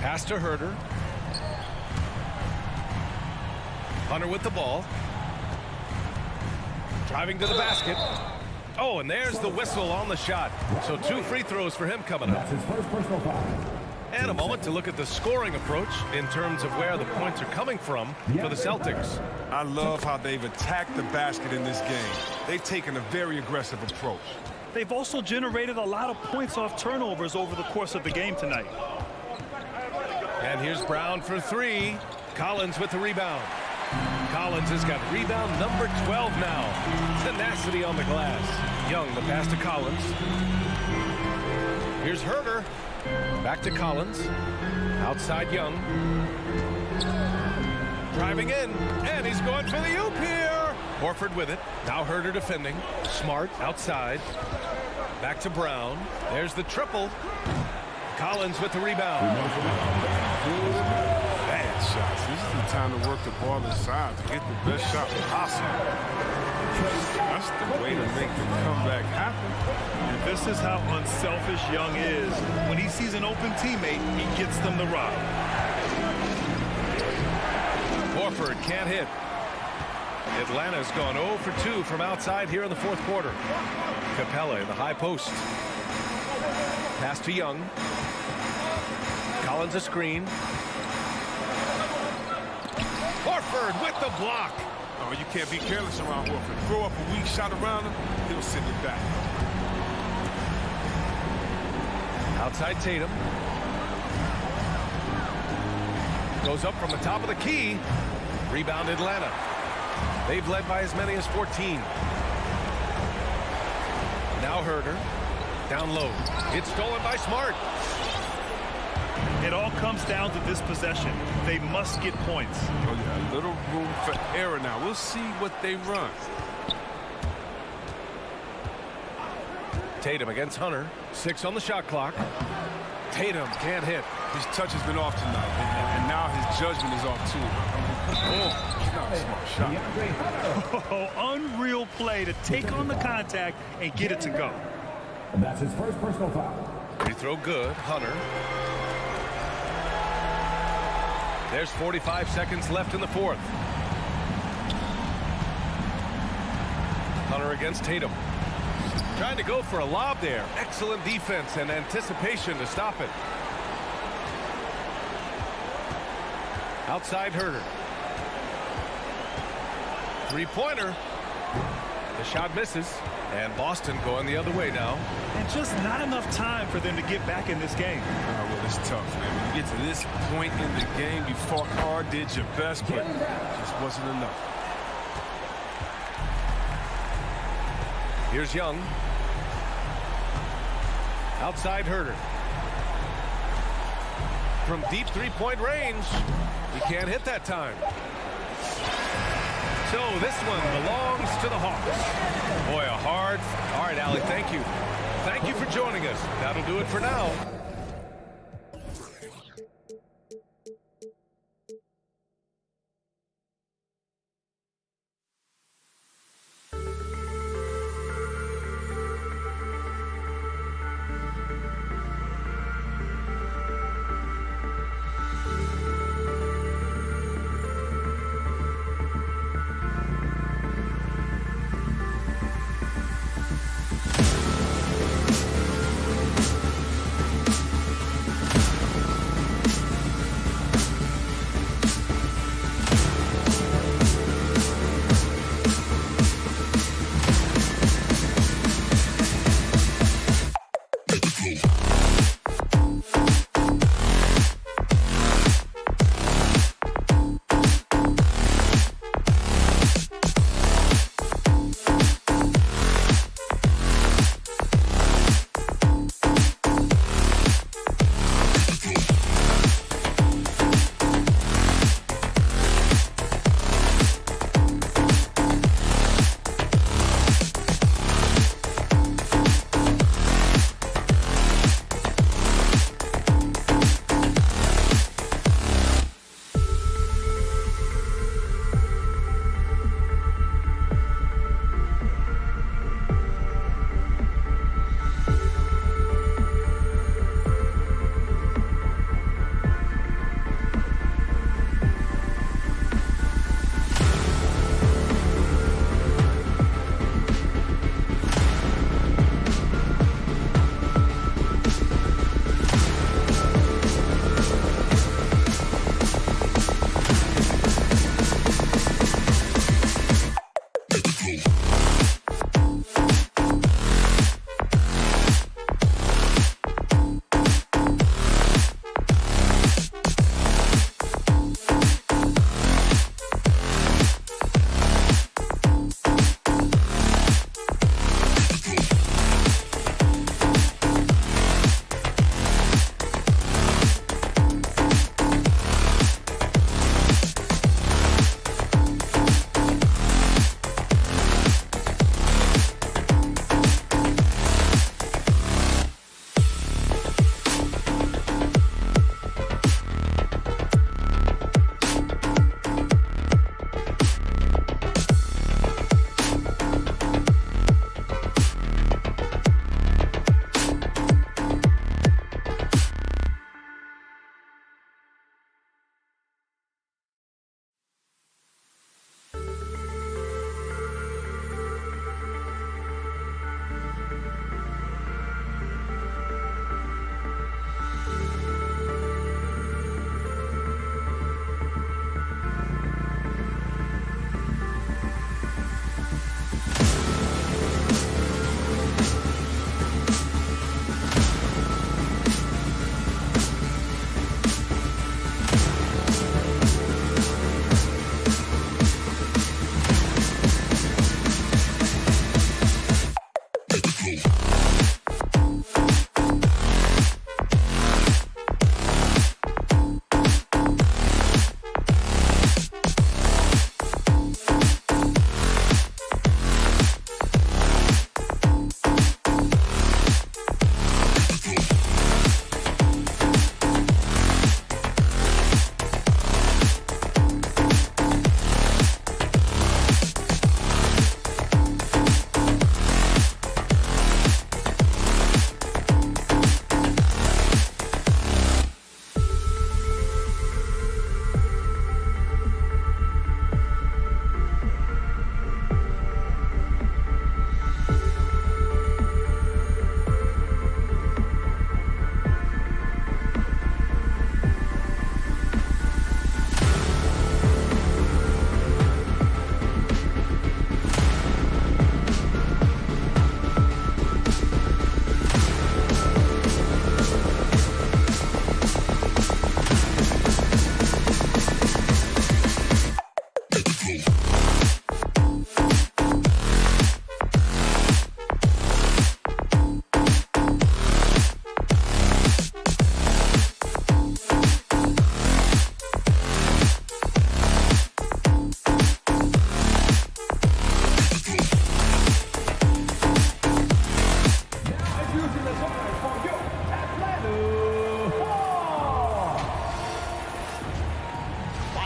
Pass to Herter. Hunter with the ball. Driving to the basket. Oh, and there's the whistle on the shot. So 2 free throws for him coming up. And a moment to look at the scoring approach in terms of where the points are coming from for the Celtics. I love how they've attacked the basket in this game. They've taken a very aggressive approach. They've also generated a lot of points off turnovers over the course of the game tonight. And here's Brown for 3. Collins with the rebound. Collins has got rebound number 12 now. Tenacity on the glass. Young, the pass to Collins. Here's Herter. Back to Collins. Outside Young. Driving in. And he's going for the oop here. Horford with it. Now Herter defending. Smart outside. Back to Brown. There's the triple. Collins with the rebound. Bad shots. This is the time to work the ball inside to get the best shot possible. That's the way to make the comeback happen. And this is how unselfish Young is. When he sees an open teammate, he gets them the rock. Horford can't hit. Atlanta's gone 0 for 2 from outside here in the fourth quarter. Capella in the high post. Pass to Young. Collins a screen. Horford with the block. Oh, you can't be careless around Horford. Throw up a weak shot around him, he'll send it back. Outside Tatum. Goes up from the top of the key. Rebound Atlanta. They've led by as many as 14. Now Herter. Down low. It's stolen by Smart. It all comes down to this possession. They must get points. Oh, yeah, a little room for error now. We'll see what they run. Tatum against Hunter. 6 on the shot clock. Tatum can't hit. His touch has been off tonight, and now his judgment is off too. Oh, it's not a smart shot. Oh, unreal play to take on the contact and get it to go. That's his first personal foul. Free throw good. Hunter. There's 45 seconds left in the fourth. Hunter against Tatum. Trying to go for a lob there. Excellent defense and anticipation to stop it. Outside Herter. Three-pointer. The shot misses. And Boston going the other way now. And just not enough time for them to get back in this game. Well, it's tough, man. When you get to this point in the game, you fought hard, did your best, but it just wasn't enough. Here's Young. Outside Herter. From deep three-point range. He can't hit that time. So this one belongs to the Hawks. Boy, a hard. All right, Allie, thank you. Thank you for joining us. That'll do it for now.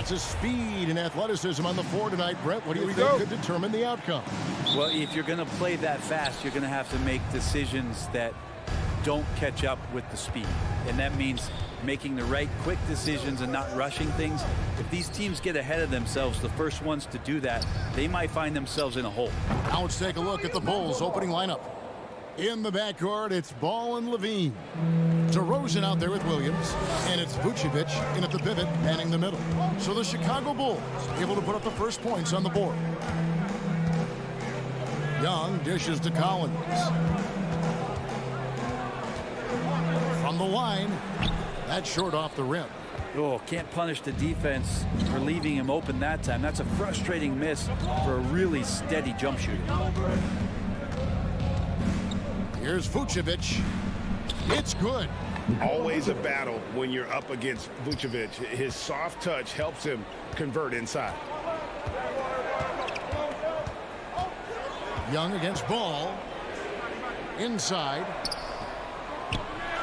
Lots of speed and athleticism on the floor tonight. Brett, what do you think could determine the outcome? Well, if you're going to play that fast, you're going to have to make decisions that don't catch up with the speed. And that means making the right quick decisions and not rushing things. If these teams get ahead of themselves, the first ones to do that, they might find themselves in a hole. Now let's take a look at the Bulls opening lineup. In the backcourt, it's Ball and Levine. DeRozan out there with Williams, and it's Vucevic in at the pivot, manning the middle. So the Chicago Bulls able to put up the first points on the board. Young dishes to Collins. From the line, that's short off the rim. Oh, can't punish the defense for leaving him open that time. That's a frustrating miss for a really steady jump shooter. Here's Vucevic. It's good. Always a battle when you're up against Vucevic. His soft touch helps him convert inside. Young against Ball. Inside.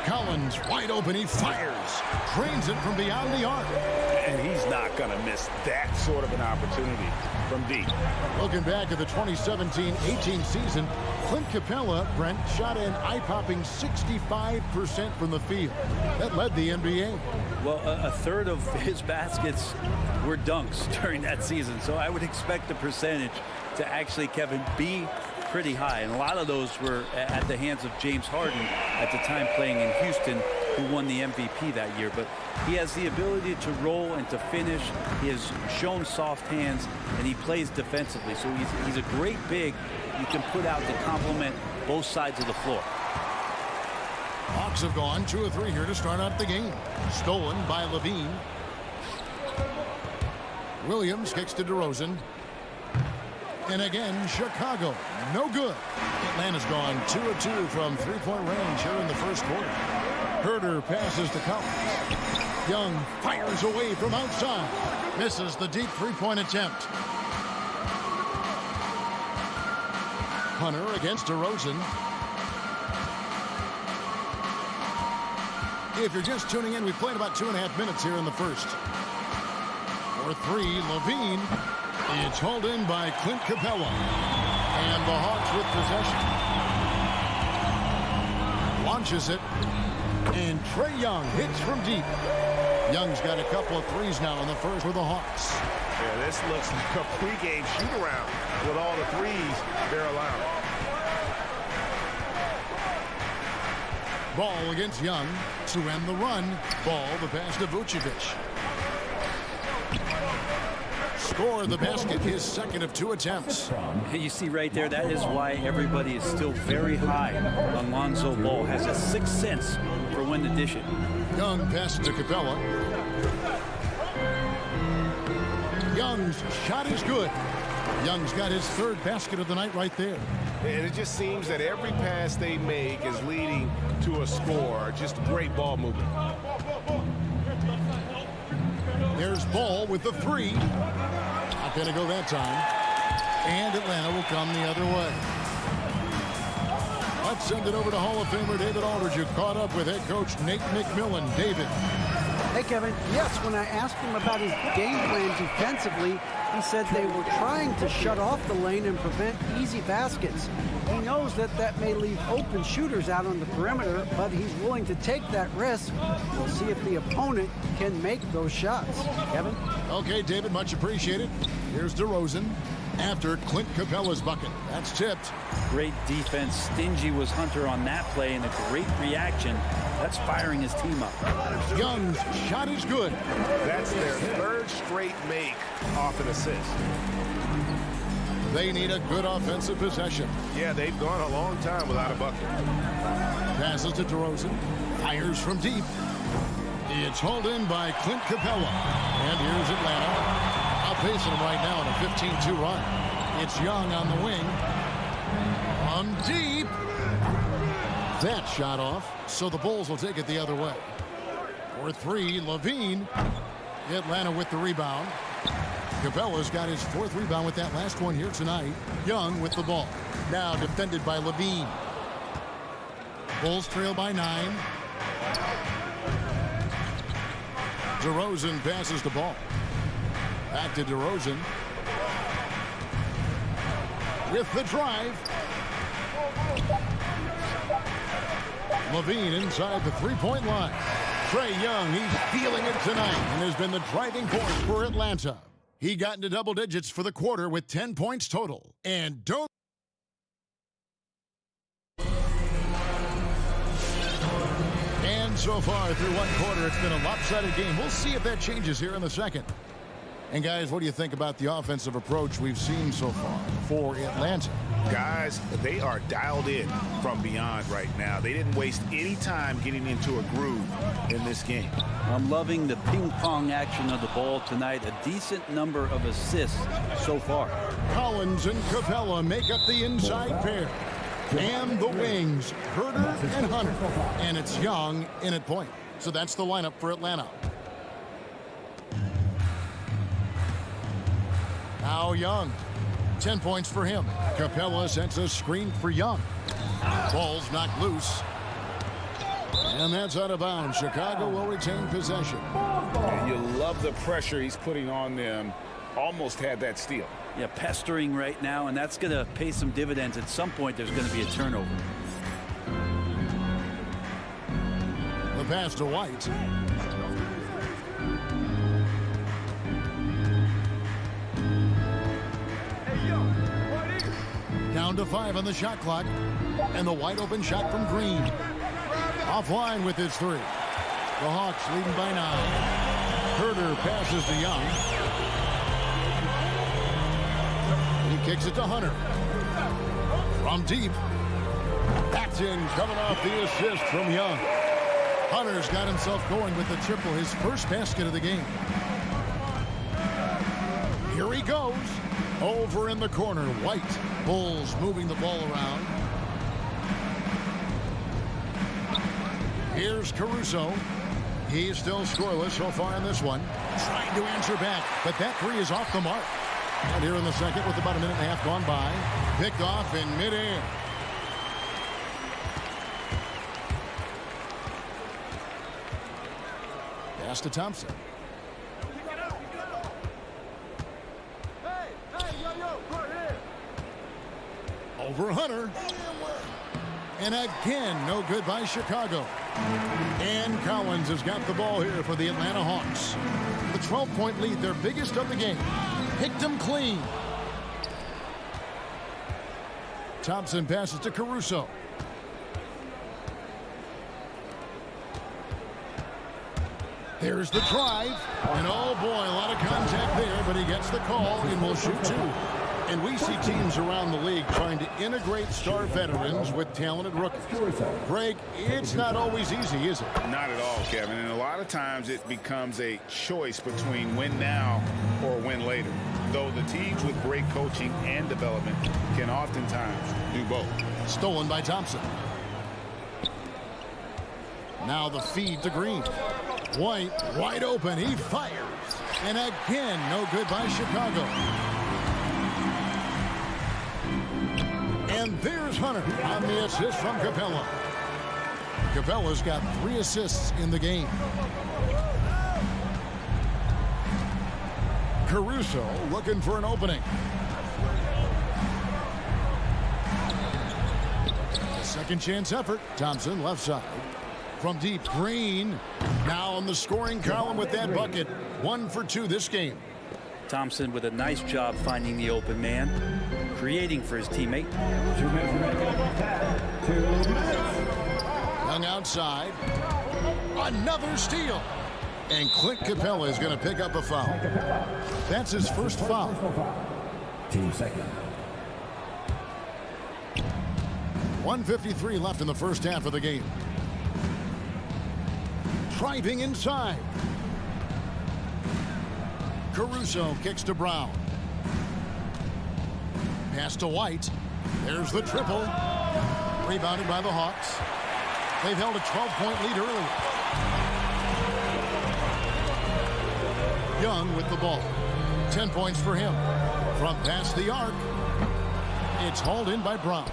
Collins wide open. He fires. Drains it from beyond the arc. And he's not going to miss that sort of an opportunity from deep. Looking back at the 2017-18 season, Clint Capella, Brent, shot an eye-popping 65% from the field. That led the NBA. Well, a third of his baskets were dunks during that season. So I would expect the percentage to actually, Kevin, be pretty high. And a lot of those were at the hands of James Harden at the time playing in Houston, who won the MVP that year. But he has the ability to roll and to finish. He has shown soft hands, and he plays defensively. So he's a great big you can put out to complement both sides of the floor. Hawks have gone 2 of 3 here to start out the game. Stolen by Levine. Williams kicks to DeRozan. And again, Chicago, no good. Atlanta's gone 2 of 2 from three-point range here in the first quarter. Herter passes to Collins. Young fires away from outside. Misses the deep three-point attempt. Hunter against DeRozan. If you're just tuning in, we played about 2.5 minutes here in the first. For 3, Levine. It's hauled in by Clint Capella. And the Hawks with possession. Launches it. And Trae Young hits from deep. Young's got a couple of threes now in the first for the Hawks. Yeah, this looks like a pregame shoot-around with all the threes they're allowing. Ball against Young to end the run. Ball, the pass to Vucevic. Score the basket, his second of 2 attempts. You see right there, that is why everybody is still very high on Lonzo Ball. Has a sixth sense for when to dish it. Young passes to Capella. Young's shot is good. Young's got his 3rd basket of the night right there. And it just seems that every pass they make is leading to a score. Just great ball movement. There's Ball with the 3. Not going to go that time. And Atlanta will come the other way. Let's send it over to Hall of Famer David Aldridge, who caught up with head coach Nate McMillan. David. Hey, Kevin. Yes, when I asked him about his game plan defensively, he said they were trying to shut off the lane and prevent easy baskets. He knows that that may leave open shooters out on the perimeter, but he's willing to take that risk. We'll see if the opponent can make those shots. Kevin? Okay, David, much appreciated. Here's DeRozan after Clint Capella's bucket. That's tipped. Great defense. Stingy was Hunter on that play, and a great reaction. That's firing his team up. Young's shot is good. That's their 3rd straight make off an assist. They need a good offensive possession. Yeah, they've gone a long time without a bucket. Passes to DeRozan. Fires from deep. It's hauled in by Clint Capella. And here's Atlanta. Outpacing them right now in a 15-2 run. It's Young on the wing. From deep. That shot off. So the Bulls will take it the other way. For 3, Levine. Atlanta with the rebound. Capella's got his 4th rebound with that last one here tonight. Young with the ball. Now defended by Levine. Bulls trail by 9. DeRozan passes the ball. Back to DeRozan. With the drive. Levine inside the three-point line. Trae Young, he's feeling it tonight and has been the driving force for Atlanta. He got into double digits for the quarter with 10 points total. And don't. And so far through one quarter, it's been a lopsided game. We'll see if that changes here in the second. And guys, what do you think about the offensive approach we've seen so far for Atlanta? Guys, they are dialed in from beyond right now. They didn't waste any time getting into a groove in this game. I'm loving the ping-pong action of the ball tonight. A decent number of assists so far. Collins and Capella make up the inside pair. And the wings, Herter and Hunter. And it's Young in at point. So that's the lineup for Atlanta. Now Young. 10 points for him. Capella sets a screen for Young. Ball's knocked loose. And that's out of bounds. Chicago will retain possession. And you love the pressure he's putting on them. Almost had that steal. Yeah, pestering right now, and that's going to pay some dividends. At some point, there's going to be a turnover. The pass to White. Down to 5 on the shot clock. And the wide open shot from Green. Offline with his 3. The Hawks leading by 9. Herter passes to Young. He kicks it to Hunter. From deep. That's in, coming off the assist from Young. Hunter's got himself going with the triple, his first basket of the game. Here he goes. Over in the corner, White. Bulls moving the ball around. Here's Caruso. He's still scoreless so far in this one. Trying to answer back, but that 3 is off the mark. And here in the second with about a minute and a half gone by. Picked off in midair. Pass to Thompson. Over Hunter. And again, no good by Chicago. And Collins has got the ball here for the Atlanta Hawks. The 12-point lead, their biggest of the game. Picked them clean. Thompson passes to Caruso. There's the drive. And oh boy, a lot of contact there, but he gets the call and will shoot 2. And we see teams around the league trying to integrate star veterans with talented rookies. Greg, it's not always easy, is it? Not at all, Kevin. And a lot of times it becomes a choice between win now or win later. Though the teams with great coaching and development can oftentimes do both. Stolen by Thompson. Now the feed to Green. White wide open. He fires. And again, no good by Chicago. And there's Hunter on the assist from Capella. Capella's got 3 assists in the game. Caruso looking for an opening. A second chance effort. Thompson left side. From deep, Green. Now in the scoring column with that bucket. 1 for 2 this game. Thompson with a nice job finding the open man, creating for his teammate. 2 minutes. Young outside. Another steal. And Clint Capella is going to pick up a foul. That's his first foul. Team second. 1:53 left in the first half of the game. Driving inside. Caruso kicks to Brown. Pass to White. There's the triple. Rebounded by the Hawks. They've held a 12-point lead early. Young with the ball. 10 points for him. From past the arc. It's hauled in by Brown.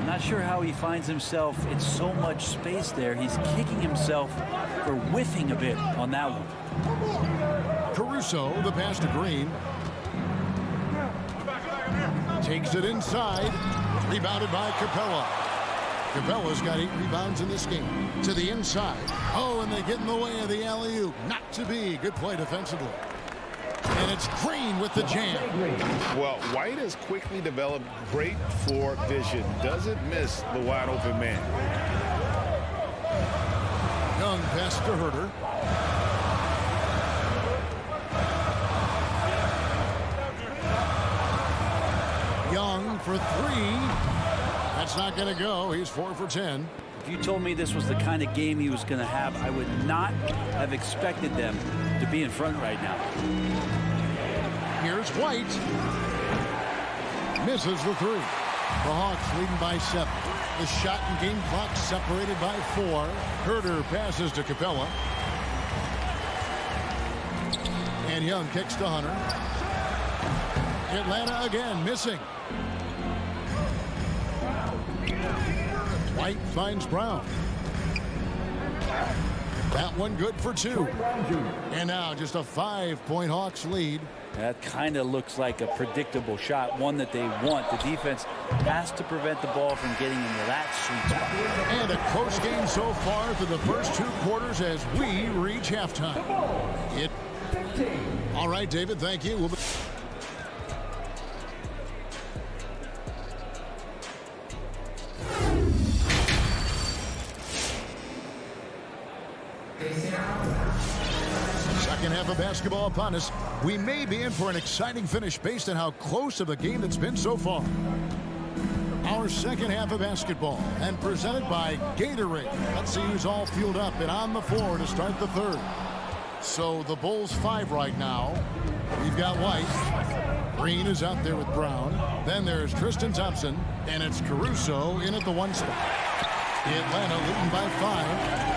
Not sure how he finds himself in so much space there. He's kicking himself for whiffing a bit on that one. Caruso, the pass to Green. Takes it inside. Rebounded by Capella. Capella's got 8 rebounds in this game. To the inside. Oh, and they get in the way of the alley-oop. Not to be. Good play defensively. And it's Green with the jam. Well, White has quickly developed great floor vision. Doesn't miss the wide open man. Young pass to Herter. Young for 3. That's not going to go. He's 4 for 10. If you told me this was the kind of game he was going to have, I would not have expected them to be in front right now. Here's White. Misses the 3. The Hawks leading by 7. The shot and game clock separated by 4. Herter passes to Capella. And Young kicks to Hunter. Atlanta again missing. White finds Brown. That one good for 2. And now just a 5-point Hawks lead. That kind of looks like a predictable shot, one that they want. The defense has to prevent the ball from getting into that sweet spot. And a close game so far through the first 2 quarters as we reach halftime. All right, David, thank you. We'll be second half of basketball upon us. We may be in for an exciting finish based on how close of a game it's been so far. Our second half of basketball and presented by Gatorade. Let's see who's all fueled up and on the floor to start the third. So the Bulls 5 right now. We've got White. Green is out there with Brown. Then there's Tristan Thompson. And it's Caruso in at the 1 spot. Atlanta leading by 5.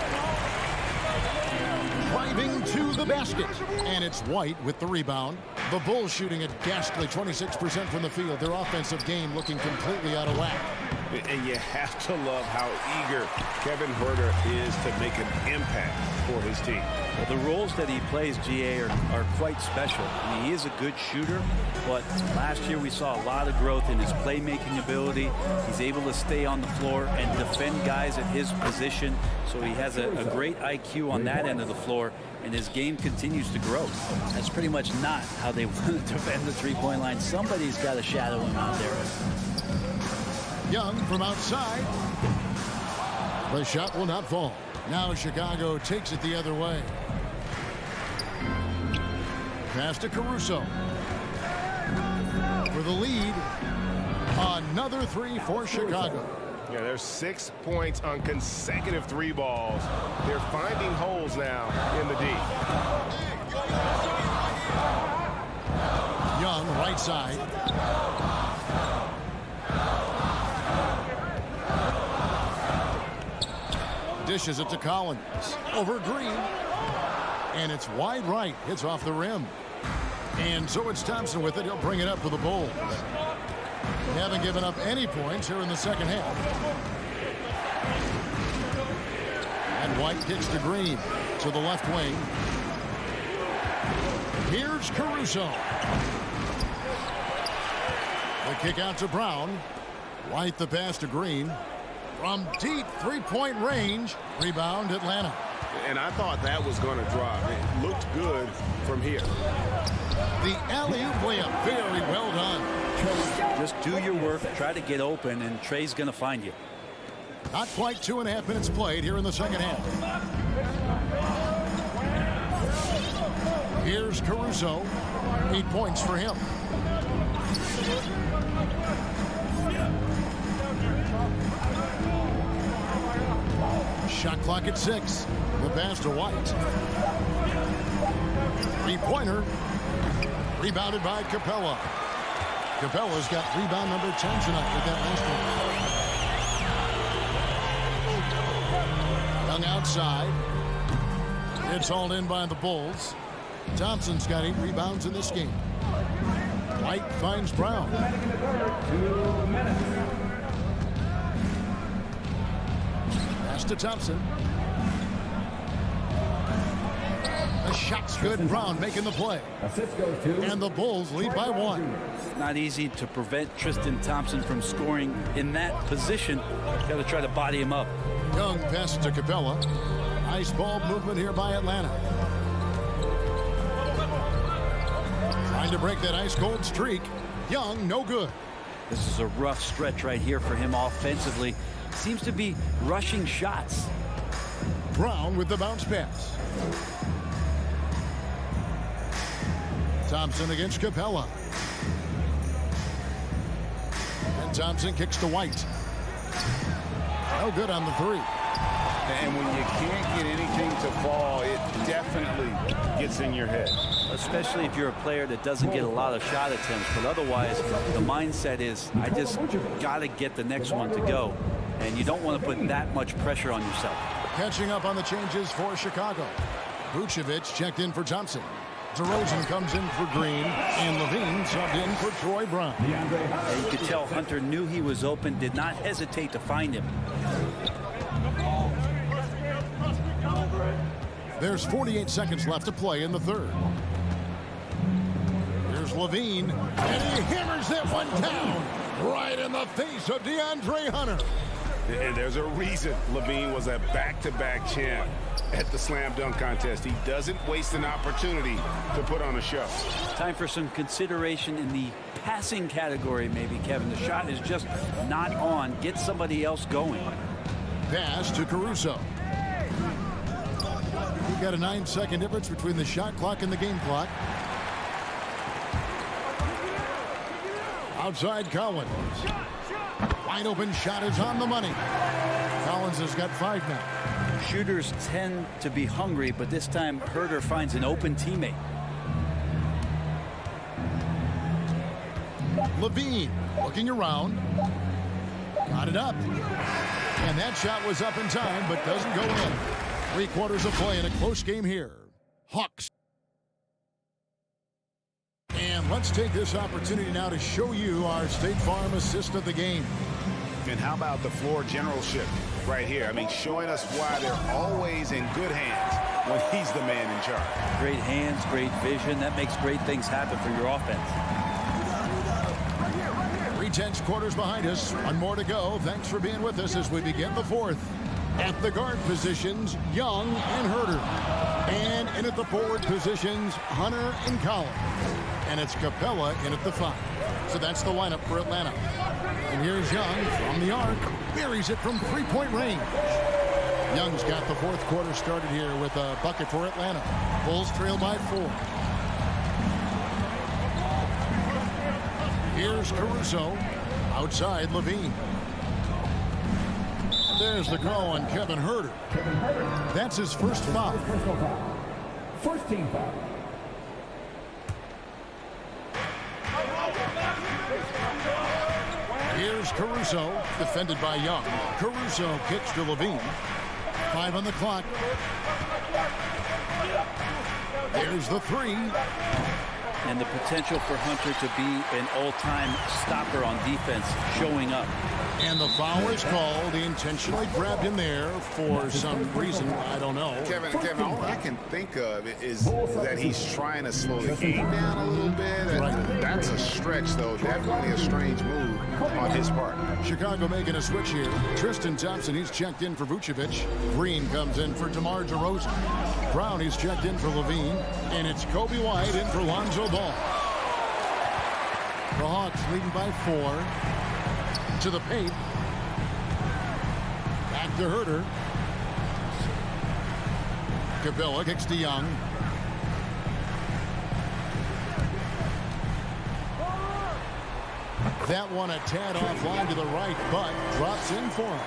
Driving to the basket. And it's White with the rebound. The Bulls shooting a ghastly 26% from the field. Their offensive game looking completely out of whack. And you have to love how eager Kevin Herter is to make an impact for his team. Well, the roles that he plays, GA, are quite special. I mean, he is a good shooter, but last year we saw a lot of growth in his playmaking ability. He's able to stay on the floor and defend guys at his position, so he has a great IQ on that end of the floor, and his game continues to grow. That's pretty much not how they want to defend the three-point line. Somebody's got to shadow him out there. Young from outside. The shot will not fall. Now Chicago takes it the other way. Pass to Caruso. For the lead. Another 3 for Chicago. Yeah, there's 6 points on consecutive 3 balls. They're finding holes now in the D. Young, right side. Dishes it to Collins. Over Green. And it's wide right. Hits off the rim. And so it's Thompson with it. He'll bring it up for the Bulls. They haven't given up any points here in the second half. And White kicks to Green to the left wing. Here's Caruso. The kick out to Brown. White the pass to Green. From deep 3-point range. Rebound Atlanta. And I thought that was going to drop. It looked good from here. The alley-oop layup. Very well done. Just do your work. Try to get open, and Trey's going to find you. Not quite 2.5 minutes played here in the second half. Here's Caruso. 8 points for him. Shot clock at 6. The pass to White. 3-pointer. Rebounded by Capella. Capella's got rebound number 10 tonight with that last one. Young outside. It's hauled in by the Bulls. Thompson's got 8 rebounds in this game. White finds Brown. Pass to Thompson. The shot's good. Brown making the play. Assist goes to. And the Bulls lead by 1. Not easy to prevent Tristan Thompson from scoring in that position. Got to try to body him up. Young passes to Capella. Nice ball movement here by Atlanta. Trying to break that ice-cold streak. Young, no good. This is a rough stretch right here for him offensively. Seems to be rushing shots. Brown with the bounce pass. Thompson against Capella. And Thompson kicks to White. No good on the 3. And when you can't get anything to fall, it definitely gets in your head. Especially if you're a player that doesn't get a lot of shot attempts. But otherwise, the mindset is, I just got to get the next one to go. And you don't want to put that much pressure on yourself. Catching up on the changes for Chicago. Vucevic checked in for Thompson. DeRozan comes in for Green. And Levine subbed in for Troy Brown. And you could tell Hunter knew he was open, did not hesitate to find him. There's 48 seconds left to play in the 3rd. Here's Levine, and he hammers that one down right in the face of DeAndre Hunter. And there's a reason Levine was a back-to-back champ at the slam dunk contest. He doesn't waste an opportunity to put on a show. Time for some consideration in the passing category, maybe, Kevin. The shot is just not on. Get somebody else going. Pass to Caruso. We've got a 9-second difference between the shot clock and the game clock. Outside Collins. Wide open shot is on the money. Collins has got 5 now. Shooters tend to be hungry, but this time Herter finds an open teammate. Levine looking around. Got it up. And that shot was up in time, but doesn't go in. 3 quarters of play in a close game here. Hawks. And let's take this opportunity now to show you our State Farm assist of the game. And how about the floor generalship right here? I mean, showing us why they're always in good hands when he's the man in charge. Great hands, great vision. That makes great things happen for your offense. 3/10 quarters behind us. 1 more to go. Thanks for being with us as we begin the 4th. At the guard positions, Young and Herter. And in at the forward positions, Hunter and Collins. And it's Capella in at the 5. So that's the lineup for Atlanta. And here's Young from the arc. Buries it from 3-point range. Young's got the 4th quarter started here with a bucket for Atlanta. Bulls trail by 4. Here's Caruso. Outside Levine. There's the call on Kevin Herter. That's his first foul. First team foul. Here's Caruso, defended by Young. Caruso kicks to Levine. 5 on the clock. There's the 3. And the potential for Hunter to be an all-time stopper on defense showing up. And the foul is called. He intentionally grabbed him there for some reason. I don't know. Kevin, all I can think of is that he's trying to slow the game down a little bit. That's a stretch, though. Definitely a strange move on his part. Chicago making a switch here. Tristan Thompson, he's checked in for Vucevic. Green comes in for DeMar DeRozan. Brown, he's checked in for Levine. And it's Kobe White in for Lonzo Ball. The Hawks leading by 4. To the paint. Back to Herter. Capella kicks to Young. That one a tad offline to the right, but drops in for him.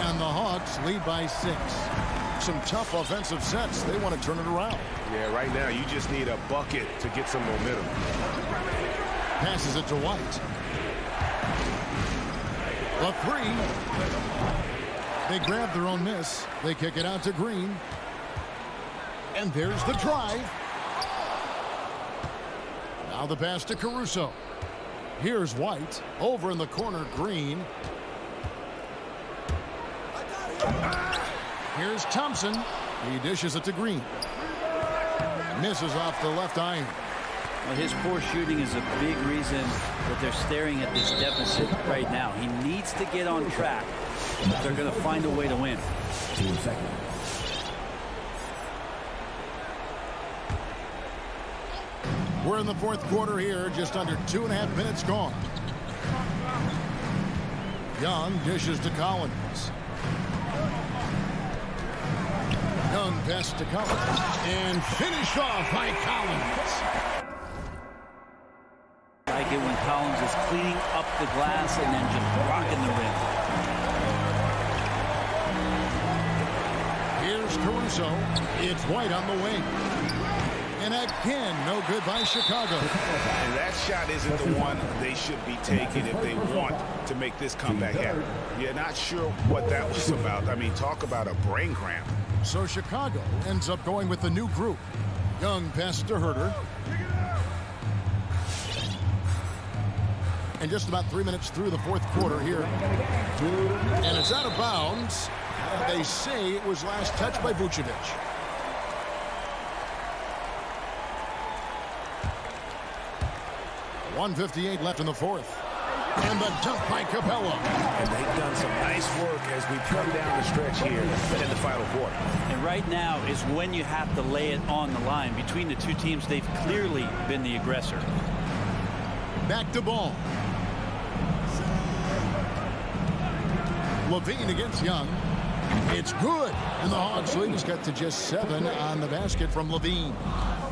And the Hawks lead by 6. Some tough offensive sets. They want to turn it around. Yeah, right now you just need a bucket to get some momentum. Passes it to White. The 3. They grab their own miss. They kick it out to Green. And there's the drive. Now the pass to Caruso. Here's White. Over in the corner, Green. Here's Thompson. He dishes it to Green. Misses off the left iron. Well, his poor shooting is a big reason that they're staring at this deficit right now. He needs to get on track if they're going to find a way to win. 2 seconds. We're in the fourth quarter here, just under 2.5 minutes gone. Young dishes to Collins. Young pass to Collins. And finished off by Collins. I like it when Collins is cleaning up the glass and then just rocking the rim. Here's Caruso. It's White on the wing. And again, no good by Chicago. And that shot isn't the one they should be taking if they want to make this comeback happen. You're not sure what that was about. I mean, talk about a brain cramp. So Chicago ends up going with the new group. Young pass to Herter. And just about 3 minutes through the fourth quarter here. And it's out of bounds. They say it was last touched by Vucevic. .158 left in the fourth. And the dunk by Capella. And they've done some nice work as we come down the stretch here in the final quarter. And right now is when you have to lay it on the line. Between the two teams, they've clearly been the aggressor. Back to Ball. Levine against Young. It's good. And the Hawks lead has got to just 7 on the basket from Levine.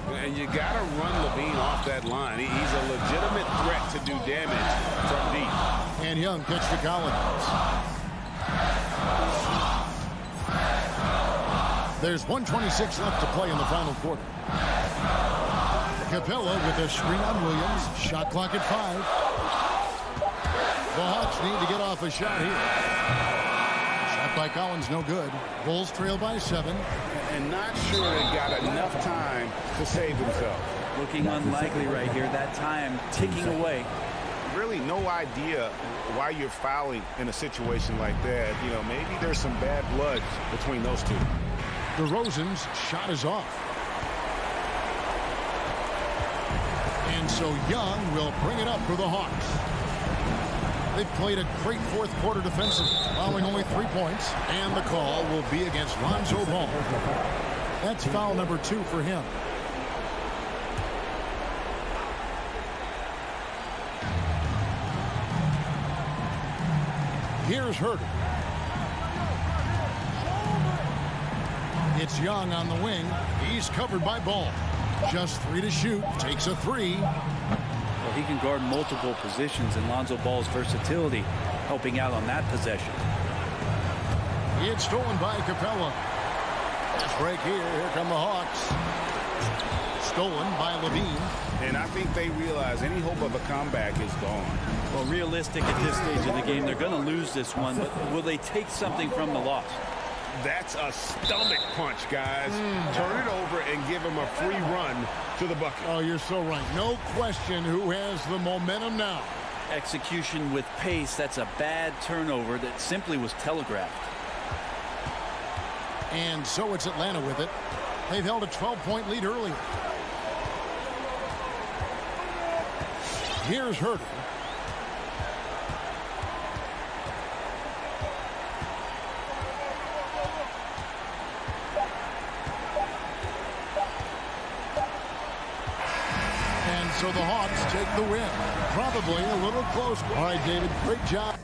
And you got to run Levine off that line. He's a legitimate threat to do damage from deep. And Young pitch to Collins. There's 1:26 left to play in the final quarter. Capella with a screen on Williams. Shot clock at 5. The Hawks need to get off a shot here. Shot by Collins, no good. Bulls trail by 7. And not sure they got enough time to save themselves. Looking unlikely right here. That time ticking away. Really no idea why you're fouling in a situation like that. You know, maybe there's some bad blood between those two. DeRozan's shot is off. And so Young will bring it up for the Hawks. They've played a great fourth quarter defensively, allowing only 3 points. And the call will be against Lonzo Ball. That's foul number 2 for him. Here's Herter. It's Young on the wing. He's covered by Ball. Just 3 to shoot. Takes a 3. Well, he can guard multiple positions, and Lonzo Ball's versatility helping out on that possession. It's stolen by Capella. Fast break here. Here come the Hawks. Stolen by Levine. And I think they realize any hope of a comeback is gone. Well, realistic at this stage of the game, they're going to lose this one, but will they take something from the loss? That's a stomach punch, guys. Turn it over and give him a free run to the bucket. Oh, you're so right. No question who has the momentum now. Execution with pace. That's a bad turnover that simply was telegraphed. And so it's Atlanta with it. They've held a 12-point lead earlier. Here's Herter. And so the Hawks take the win. Probably a little close. All right, David, great job.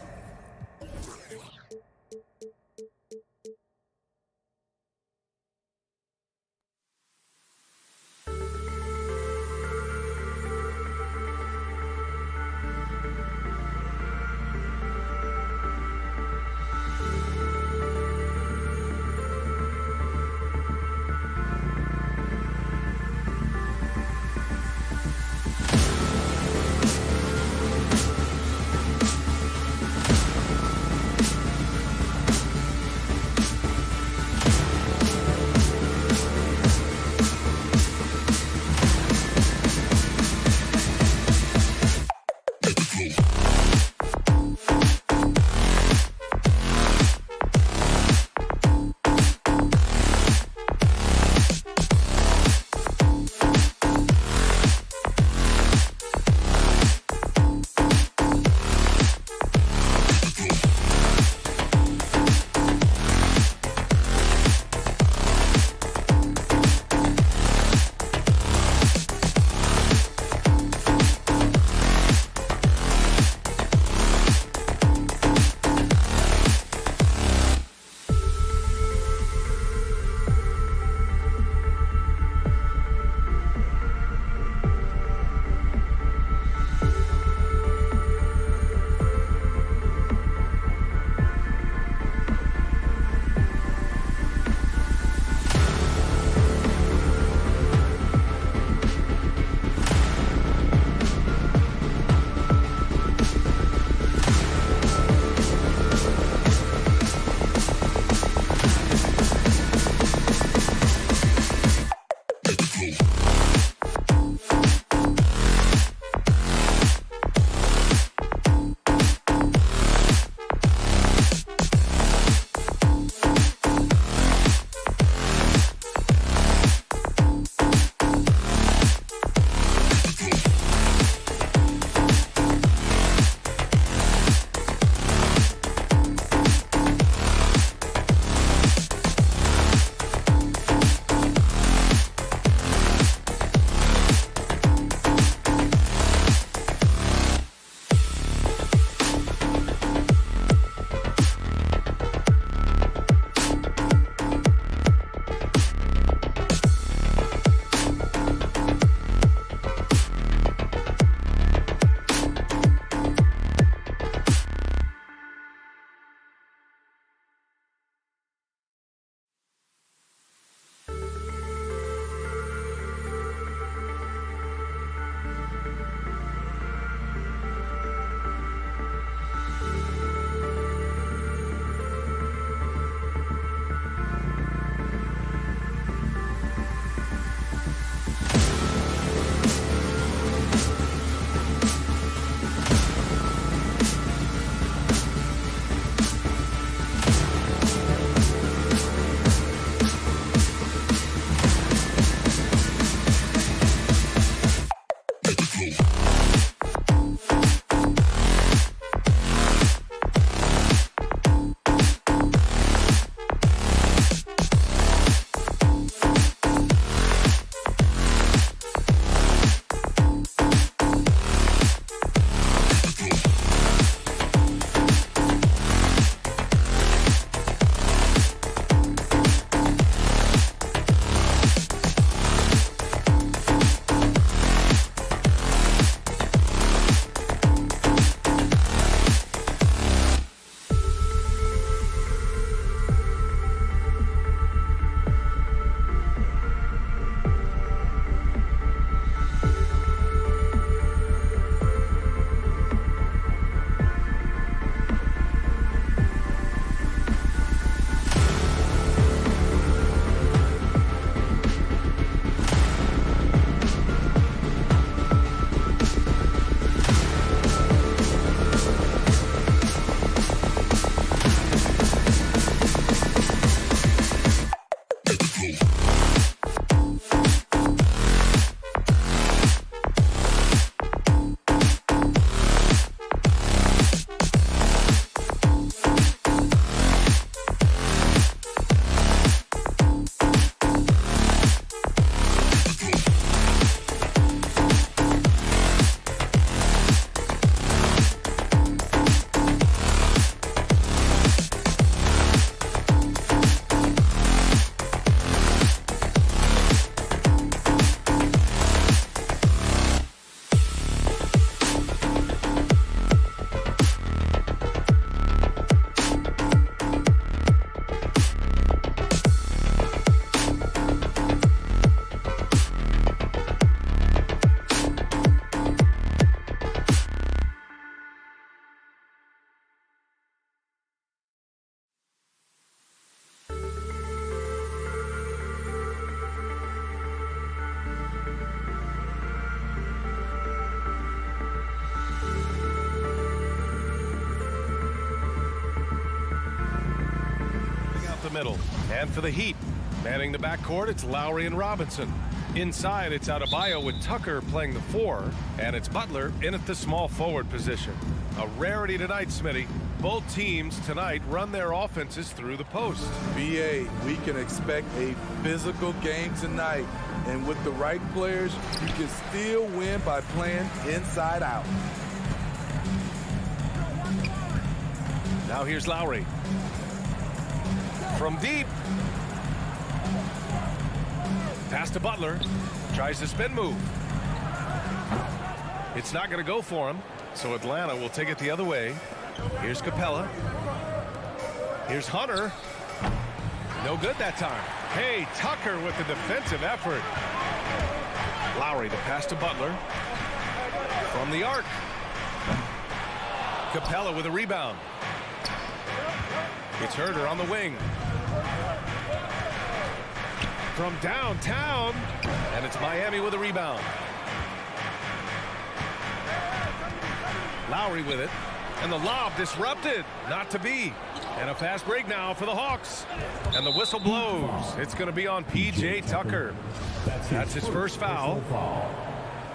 middle. And for the Heat, manning the backcourt, it's Lowry and Robinson. Inside, it's Adebayo with Tucker playing the 4, and it's Butler in at the small forward position. A rarity tonight, Smitty. Both teams tonight run their offenses through the post. BA, we can expect a physical game tonight. And with the right players, you can still win by playing inside out. Now here's Lowry. From deep. Pass to Butler. Tries the spin move. It's not going to go for him, so Atlanta will take it the other way. Here's Capella. Here's Hunter. No good that time. Hey, Tucker with the defensive effort. Lowry, the pass to Butler. From the arc. Capella with a rebound. It's Herter on the wing. From downtown, and it's Miami with a rebound. Lowry with it, and the lob disrupted. Not to be. And a fast break now for the Hawks. And the whistle blows. It's going to be on P.J. Tucker. That's his first foul.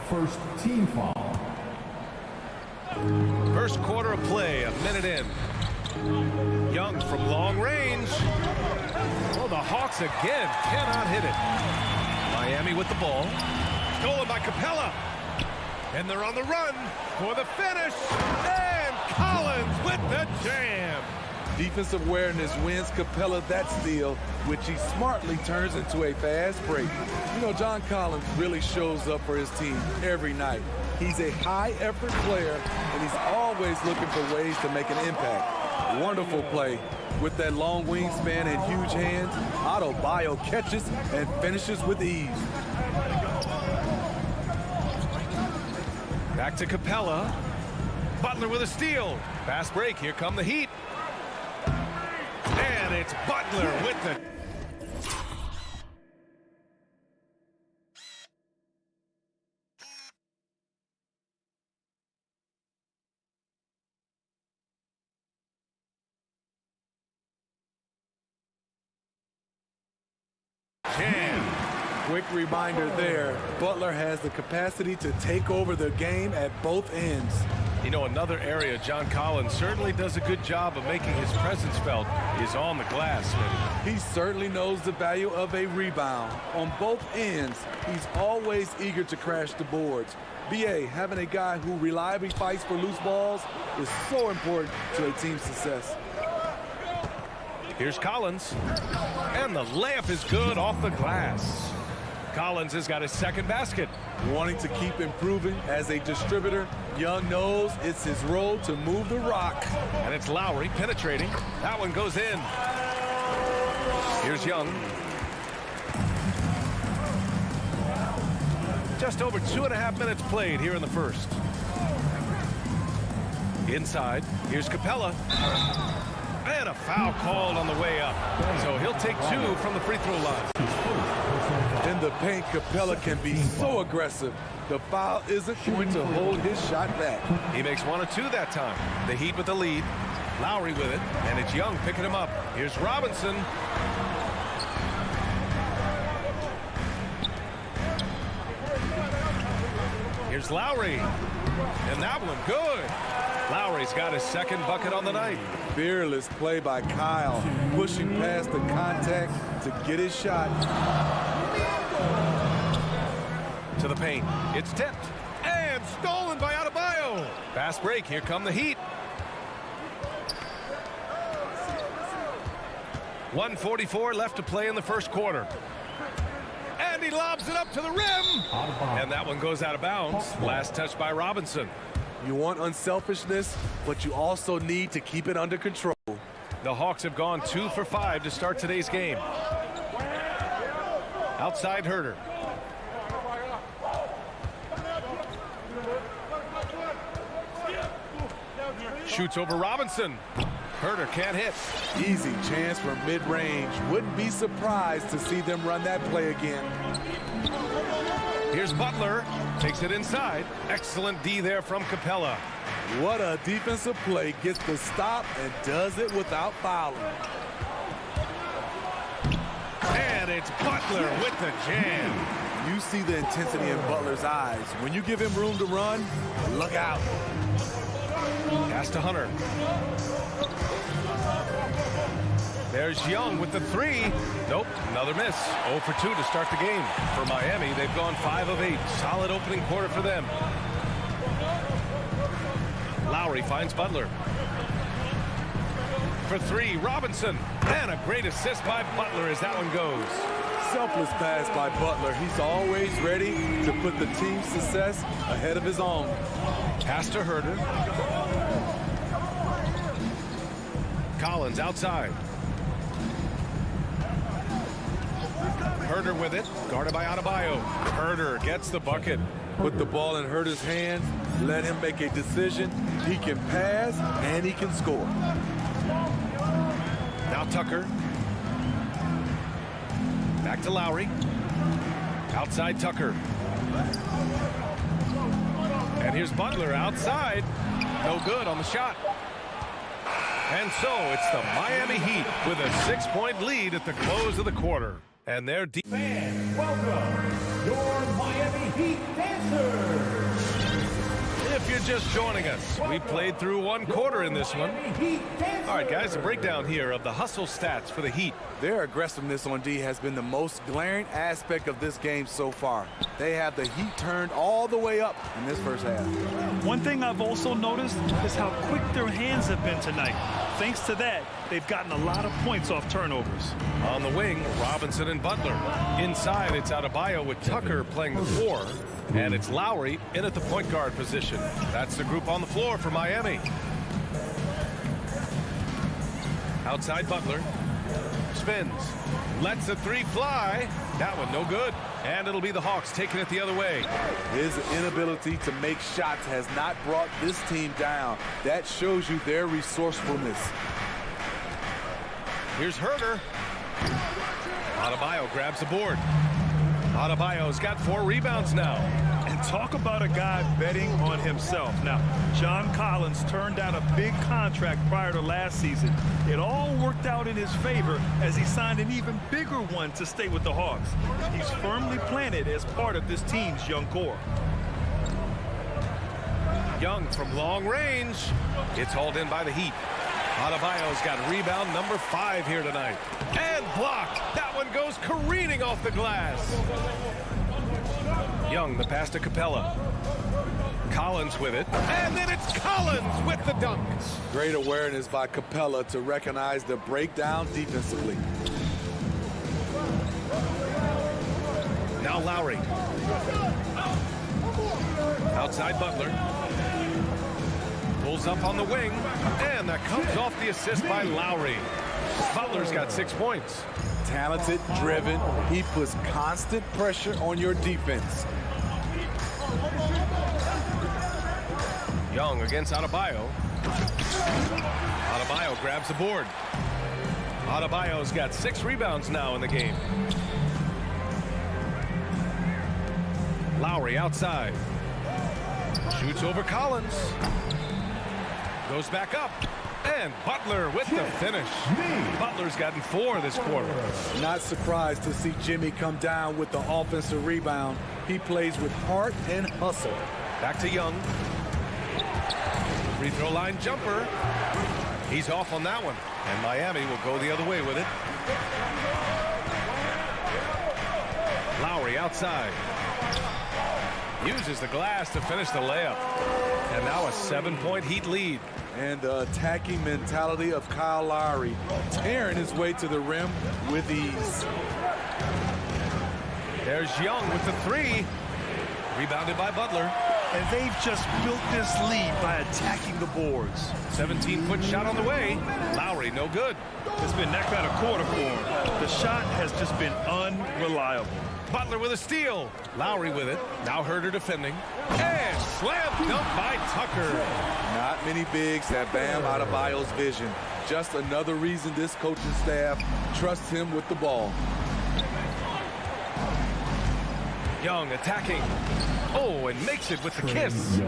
First team foul. First quarter of play, a minute in. Young from long range. Oh, the Hawks again cannot hit it. Miami with the ball. Stolen by Capella. And they're on the run for the finish. And Collins with the jam. Defensive awareness wins Capella that steal, which he smartly turns into a fast break. You know, John Collins really shows up for his team every night. He's a high-effort player, and he's always looking for ways to make an impact. Wonderful play. With that long wingspan and huge hands, Adebayo catches and finishes with ease. Back to Capella. Butler with a steal. Fast break. Here come the Heat. And it's Butler with the... Quick reminder there, Butler has the capacity to take over the game at both ends. You know, another area John Collins certainly does a good job of making his presence felt is on the glass, Smitty. He certainly knows the value of a rebound. On both ends, he's always eager to crash the boards. BA, having a guy who reliably fights for loose balls is so important to a team's success. Here's Collins. And the layup is good off the glass. Collins has got his second basket. Wanting to keep improving as a distributor, Young knows it's his role to move the rock. And it's Lowry penetrating. That one goes in. Here's Young. Just over 2.5 minutes played here in the first. Inside, here's Capella. And a foul called on the way up. So he'll take 2 from the free throw line. In the paint, Capella can be so aggressive. The foul isn't going to hold his shot back. He makes 1 or 2 that time. The Heat with the lead. Lowry with it. And it's Young picking him up. Here's Robinson. Here's Lowry. And that one good. Lowry's got his second bucket on the night. Fearless play by Kyle, pushing past the contact to get his shot. To the paint. It's tipped. And stolen by Adebayo. Fast break. Here come the Heat. 1:44 left to play in the first quarter. And he lobs it up to the rim. And that one goes out of bounds. Last touch by Robinson. You want unselfishness, but you also need to keep it under control. The Hawks have gone 2 for 5 to start today's game. Outside Herter. Shoots over Robinson. Herter can't hit. Easy chance from mid-range. Wouldn't be surprised to see them run that play again. Here's Butler. Takes it inside. Excellent D there from Capella. What a defensive play. Gets the stop and does it without fouling. And it's Butler with the jam. You see the intensity in Butler's eyes. When you give him room to run, look out. Pass to Hunter. There's Young with the three. Nope, another miss. 0 for 2 to start the game. For Miami, they've gone 5 of 8. Solid opening quarter for them. Lowry finds Butler. For 3, Robinson. And a great assist by Butler as that one goes. Selfless pass by Butler. He's always ready to put the team's success ahead of his own. Pass to Herder. Collins outside. Herder with it, guarded by Adebayo. Herder gets the bucket. Put the ball in Herder's hands, let him make a decision. He can pass and he can score. Now Tucker. Back to Lowry. Outside Tucker. And here's Butler outside. No good on the shot. And so it's the Miami Heat with a 6-point lead at the close of the quarter. And their deep. Fans, welcome your Miami Heat dancers. If you're just joining us, we played through 1 quarter in this one. All right, guys, a breakdown here of the hustle stats for the Heat. Their aggressiveness on D has been the most glaring aspect of this game so far. They have the Heat turned all the way up in this first half. One thing I've also noticed is how quick their hands have been tonight. Thanks to that, they've gotten a lot of points off turnovers. On the wing, Robinson and Butler. Inside, it's Adebayo with Tucker playing the 4. And it's Lowry in at the point guard position. That's the group on the floor for Miami. Outside Butler. Spins. Lets the 3 fly. That one no good. And it'll be the Hawks taking it the other way. His inability to make shots has not brought this team down. That shows you their resourcefulness. Here's Herder. Adebayo grabs the board. Adebayo's got 4 rebounds now. And talk about a guy betting on himself. Now, John Collins turned down a big contract prior to last season. It all worked out in his favor as he signed an even bigger one to stay with the Hawks. He's firmly planted as part of this team's young core. Young from long range. It's hauled in by the Heat. Adebayo's got rebound number 5 here tonight. And blocked. That one goes careening off the glass. Young, the pass to Capella. Collins with it. And then it's Collins with the dunk. Great awareness by Capella to recognize the breakdown defensively. Now Lowry. Outside Butler. Pulls up on the wing. And that comes off the assist by Lowry. Butler's got 6 points. Talented, driven. He puts constant pressure on your defense. Young against Adebayo. Adebayo grabs the board. Adebayo's got 6 rebounds now in the game. Lowry outside. Shoots over Collins. Goes back up. And Butler with the finish. Butler's gotten 4 this quarter. Not surprised to see Jimmy come down with the offensive rebound. He plays with heart and hustle. Back to Young. Free throw line jumper. He's off on that one. And Miami will go the other way with it. Lowry outside. Uses the glass to finish the layup. And now a 7-point Heat lead. And the attacking mentality of Kyle Lowry, tearing his way to the rim with ease. There's Young with the 3. Rebounded by Butler. And they've just built this lead by attacking the boards. 17-foot shot on the way. Lowry, no good. It's been that kind of quarter for him. The shot has just been unreliable. Butler with a steal. Lowry with it. Now Herder defending. And slam dunk by Tucker. Not many bigs have Bam Adebayo's vision. Just another reason this coaching staff trusts him with the ball. Young attacking. Oh, and makes it with the kiss.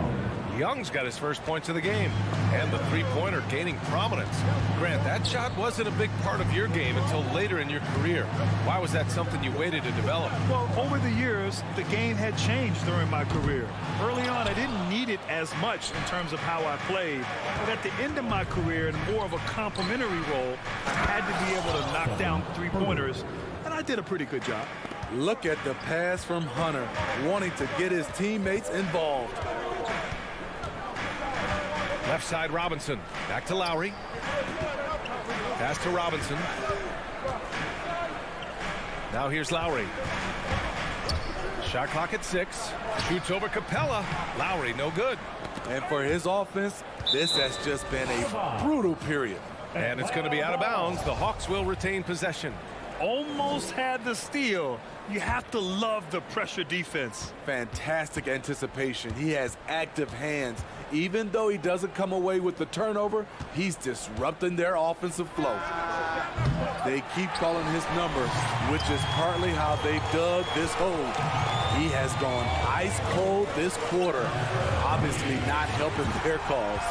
Young's got his first points of the game, and the three-pointer gaining prominence. Grant, that shot wasn't a big part of your game until later in your career. Why was that something you waited to develop? Well, over the years, the game had changed during my career. Early on, I didn't need it as much in terms of how I played. But at the end of my career, in more of a complementary role, I had to be able to knock down three-pointers, and I did a pretty good job. Look at the pass from Hunter, wanting to get his teammates involved. Left side, Robinson. Back to Lowry. Pass to Robinson. Now here's Lowry. Shot clock at 6. Shoots over Capella. Lowry, no good. And for his offense, this has just been a brutal period. And it's going to be out of bounds. The Hawks will retain possession. Almost had the steal. You have to love the pressure defense. Fantastic anticipation. He has active hands. Even though he doesn't come away with the turnover, he's disrupting their offensive flow. They keep calling his number, which is partly how they dug this hole. He has gone ice cold this quarter, obviously not helping their cause.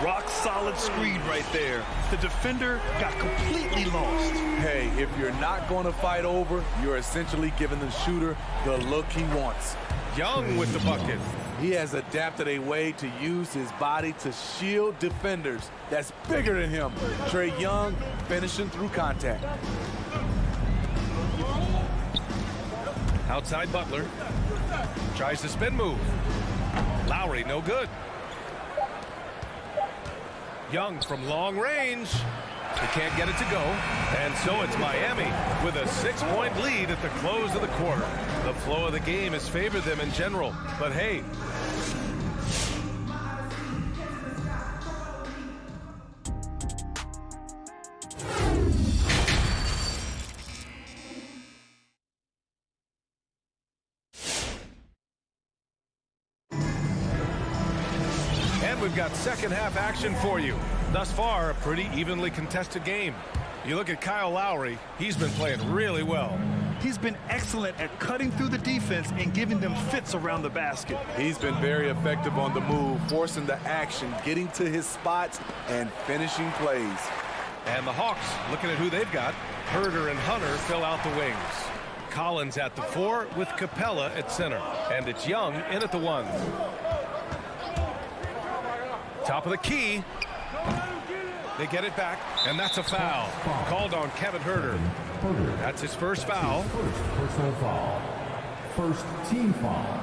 Rock solid screen right there. The defender got completely lost. Hey, if you're not going to fight over, you're essentially giving the shooter the look he wants. Young with the bucket. He has adapted a way to use his body to shield defenders that's bigger than him. Trae Young finishing through contact. Outside Butler. Tries the spin move. Lowry, no good. Young from long range. He can't get it to go. And so it's Miami with a 6-point lead at the close of the quarter. The flow of the game has favored them in general. But hey, we've got second half action for you. Thus far, a pretty evenly contested game. You look at Kyle Lowry, he's been playing really well. He's been excellent at cutting through the defense and giving them fits around the basket. He's been very effective on the move, forcing the action, getting to his spots, and finishing plays. And the Hawks, looking at who they've got, Herter and Hunter fill out the wings. Collins at the 4 with Capella at center. And it's Young in at the 1. Top of the key. They get it back, and that's a foul. Called on Kevin Herter. That's his first foul. Personal foul. First team foul.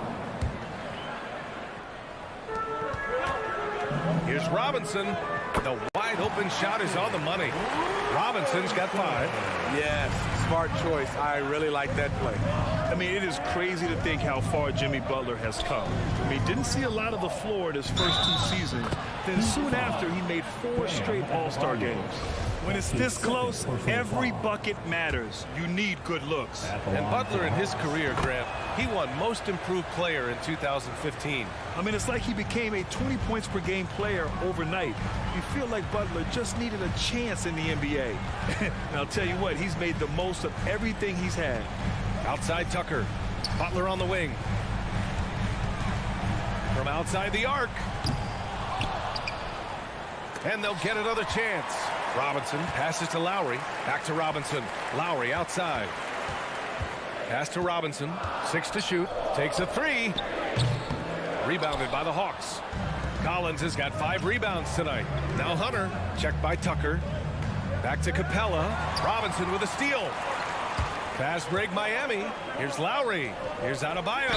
Here's Robinson. The wide open shot is on the money. Robinson's got 5. Yes, smart choice. I really like that play. I mean, it is crazy to think how far Jimmy Butler has come. I mean, didn't see a lot of the floor in his first 2 seasons. Then soon after, he made 4 straight All-Star games. When it's this close, every bucket matters. You need good looks. And Butler in his career, Grant, he won Most Improved Player in 2015. I mean, it's like he became a 20 points per game player overnight. You feel like Butler just needed a chance in the NBA. And I'll tell you what, he's made the most of everything he's had. Outside Tucker. Butler on the wing. From outside the arc. And they'll get another chance. Robinson passes to Lowry. Back to Robinson. Lowry outside. Pass to Robinson. 6 to shoot. Takes a 3. Rebounded by the Hawks. Collins has got 5 rebounds tonight. Now Hunter. Checked by Tucker. Back to Capella. Robinson with a steal. Fast break Miami. Here's Lowry. Here's Adebayo.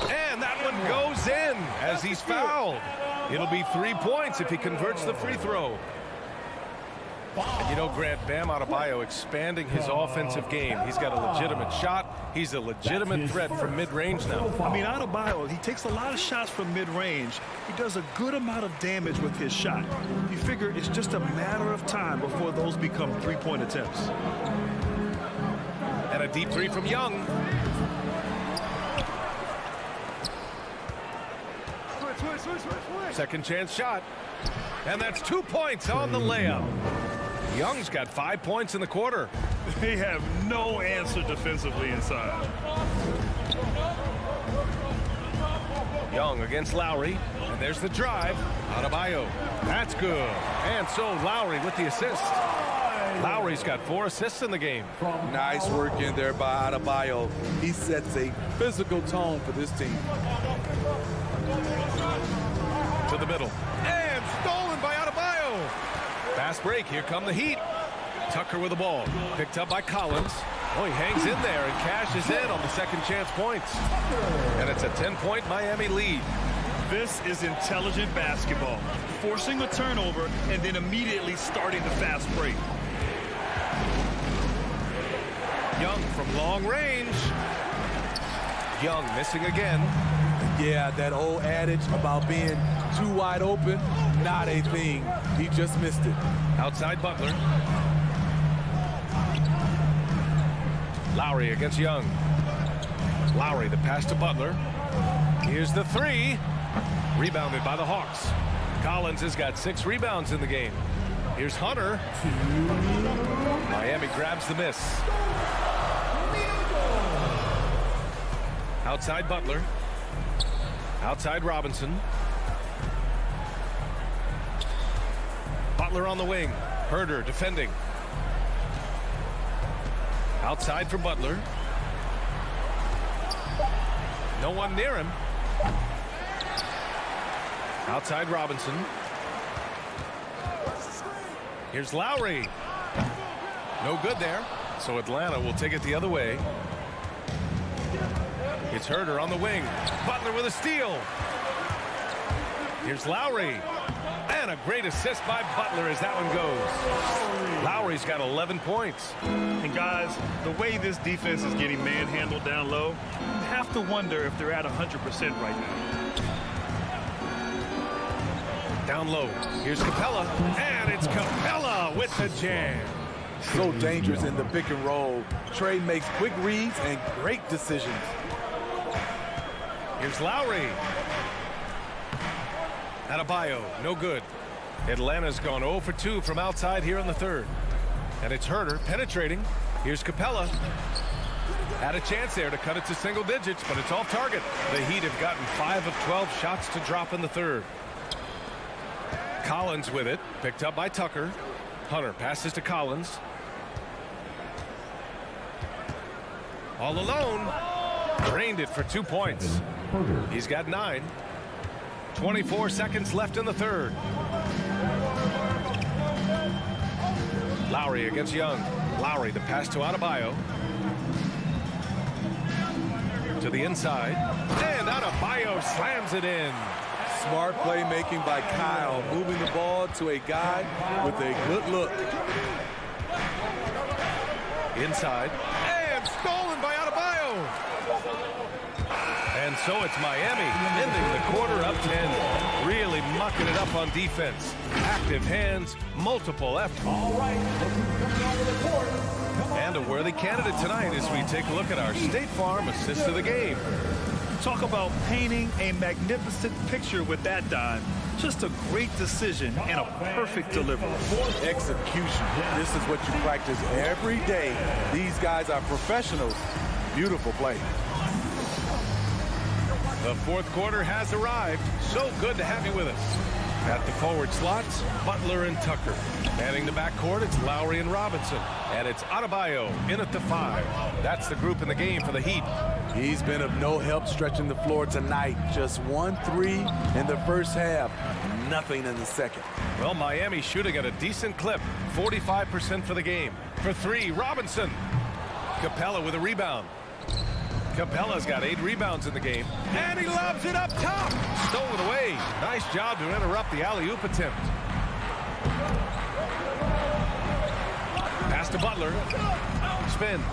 And that one goes in as he's fouled. It'll be 3 points if he converts the free throw. And you know, Grant, Bam Adebayo expanding his offensive game. He's got a legitimate shot. He's a legitimate threat from mid-range now. I mean, Adebayo, he takes a lot of shots from mid-range. He does a good amount of damage with his shot. You figure it's just a matter of time before those become three-point attempts. And a deep 3 from Young. Second chance shot. And that's 2 points on the layup. Young's got 5 points in the quarter. They have no answer defensively inside. Young against Lowry. And there's the drive. Adebayo. That's good. And so Lowry with the assist. Lowry's got 4 assists in the game. Nice work in there by Adebayo. He sets a physical tone for this team. To the middle. And stolen by Adebayo. Fast break. Here come the Heat. Tucker with the ball. Picked up by Collins. Oh, he hangs in there and cashes in on the second chance points. And it's a 10-point Miami lead. This is intelligent basketball. Forcing a turnover and then immediately starting the fast break. Young from long range. Young missing again. Yeah, that old adage about being too wide open, not a thing. He just missed it. Outside Butler. Lowry against Young. Lowry, the pass to Butler. Here's the 3. Rebounded by the Hawks. Collins has got 6 rebounds in the game. Here's Hunter. Miami grabs the miss. Outside Butler. Outside Robinson. Butler on the wing. Herder defending. Outside for Butler. No one near him. Outside Robinson. Here's Lowry. No good there. So Atlanta will take it the other way. It's Herder on the wing. Butler with a steal. Here's Lowry. And a great assist by Butler as that one goes. Lowry's got 11 points. And guys, the way this defense is getting manhandled down low, you have to wonder if they're at 100% right now. Down low. Here's Capella. And it's Capella with the jam. So dangerous in the pick and roll. Trey makes quick reads and great decisions. Here's Lowry. Adebayo, no good. Atlanta's gone 0 for 2 from outside here in the third. And it's Herder penetrating. Here's Capella. Had a chance there to cut it to single digits, but it's off target. The Heat have gotten 5 of 12 shots to drop in the third. Collins with it, picked up by Tucker. Hunter passes to Collins. All alone. Drained it for 2 points. He's got 9. 24 seconds left in the third. Lowry against Young. Lowry, the pass to Adebayo. To the inside. And Adebayo slams it in. Smart playmaking by Kyle, moving the ball to a guy with a good look. Inside. And stolen by Adebayo. And so it's Miami ending the quarter up 10. Really mucking it up on defense. Active hands, multiple efforts. All right, And a worthy candidate tonight as we take a look at our State Farm assist of the game. Talk about painting a magnificent picture with that dime. Just a great decision and a perfect delivery. Execution. This is what you practice every day. These guys are professionals. Beautiful play. The fourth quarter has arrived. So good to have you with us. At the forward slots, Butler and Tucker. Manning the backcourt, it's Lowry and Robinson. And it's Adebayo in at the 5. That's the group in the game for the Heat. He's been of no help stretching the floor tonight. Just 1 3 in the first half. Nothing in the second. Well, Miami shooting at a decent clip. 45% for the game. For 3, Robinson. Capella with a rebound. Capella's got 8 rebounds in the game. And he lobs it up top. Stolen away. Nice job to interrupt the alley-oop attempt. Pass to Butler. Spins.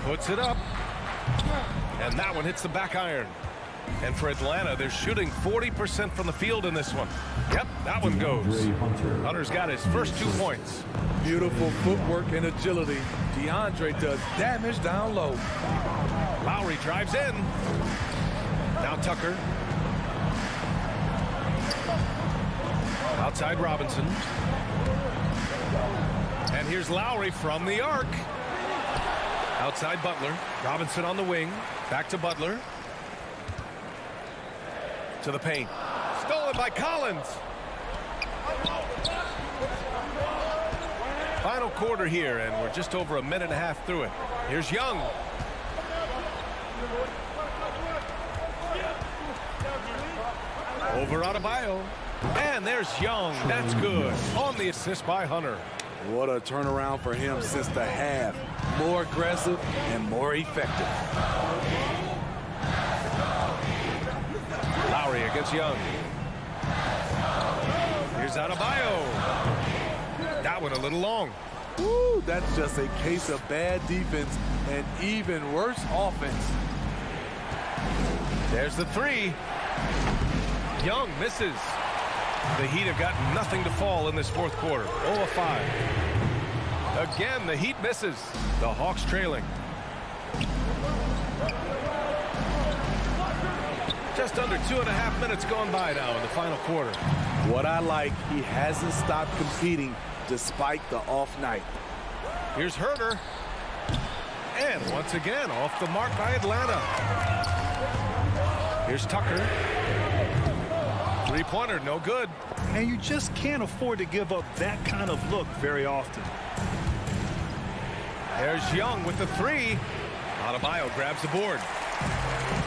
Puts it up. And that one hits the back iron. And for Atlanta, they're shooting 40% from the field in this one. Yep, that one goes. Hunter's got his first 2 points. Beautiful footwork and agility. DeAndre does damage down low. Lowry drives in. Now Tucker. Outside Robinson. And here's Lowry from the arc. Outside Butler. Robinson on the wing. Back to Butler. To the paint. Stolen by Collins. Final quarter here, and we're just over a minute and a half through it. Here's Young. Over Adebayo. And there's Young. That's good. On the assist by Hunter. What a turnaround for him since the half. More aggressive and more effective. Lowry against Young. Here's Adebayo. That one a little long. Woo, that's just a case of bad defense and even worse offense. There's the three. Young misses. The Heat have got nothing to fall in this fourth quarter. 0 of 5. Again, the Heat misses. The Hawks trailing. Just under 2.5 minutes gone by now in the final quarter. What I like, he hasn't stopped competing despite the off night. Here's Herter. And once again, off the mark by Atlanta. Here's Tucker. Three-pointer, no good. And you just can't afford to give up that kind of look very often. There's Young with the three. Adebayo grabs the board.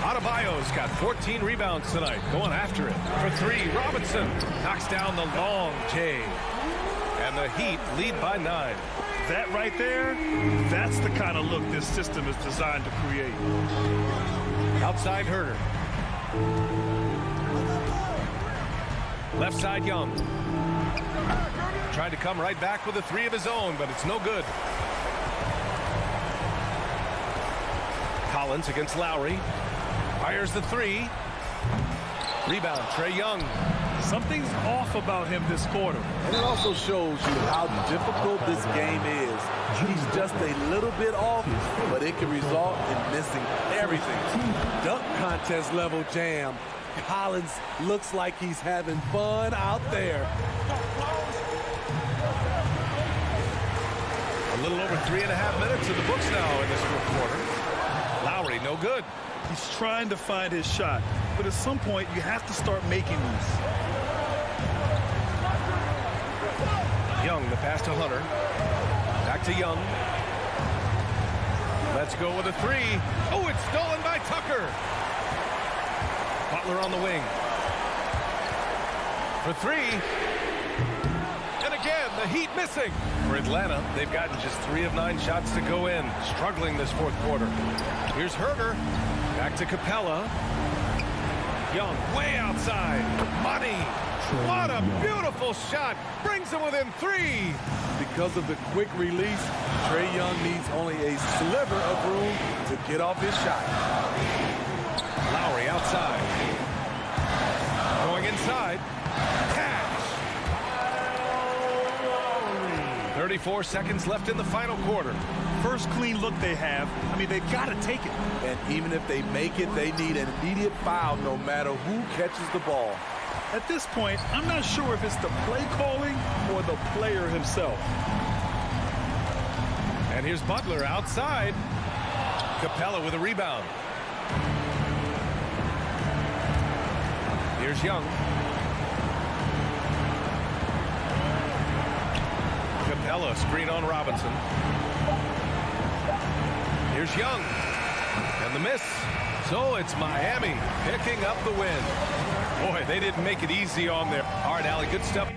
Adebayo's got 14 rebounds tonight, going after it. For three, Robinson knocks down the long J. And the Heat lead by 9. That right there, that's the kind of look this system is designed to create. Outside Herter. Left side Young. Trying to come right back with a three of his own, but it's no good. Collins against Lowry. Fires the three. Rebound, Trae Young. Something's off about him this quarter. And it also shows you how difficult this game is. He's just a little bit off, but it can result in missing everything. Dunk contest level jam. Collins looks like he's having fun out there. A little over 3.5 minutes in the books now in this fourth quarter. Lowry, no good. He's trying to find his shot, but at some point you have to start making these. Young, the pass to Hunter. Back to Young. Let's go with a three. Oh, it's stolen by Tucker. Butler on the wing. For three. And again, the Heat missing. For Atlanta, they've gotten just 3 of 9 shots to go in. Struggling this fourth quarter. Here's Herter. Back to Capella. Young way outside. Money. What a beautiful shot. Brings him within 3. Because of the quick release, Trae Young needs only a sliver of room to get off his shot. Lowry outside. Going inside. Cash. 34 seconds left in the final quarter. First clean look they have. I mean, they've got to take it. And even if they make it, they need an immediate foul no matter who catches the ball. At this point, I'm not sure if it's the play calling or the player himself. And here's Butler outside. Capella with a rebound. Here's Young. Capella, screen on Robinson. Here's Young. And the miss. So it's Miami picking up the win. Boy, they didn't make it easy on there. All right, Allie, good stuff.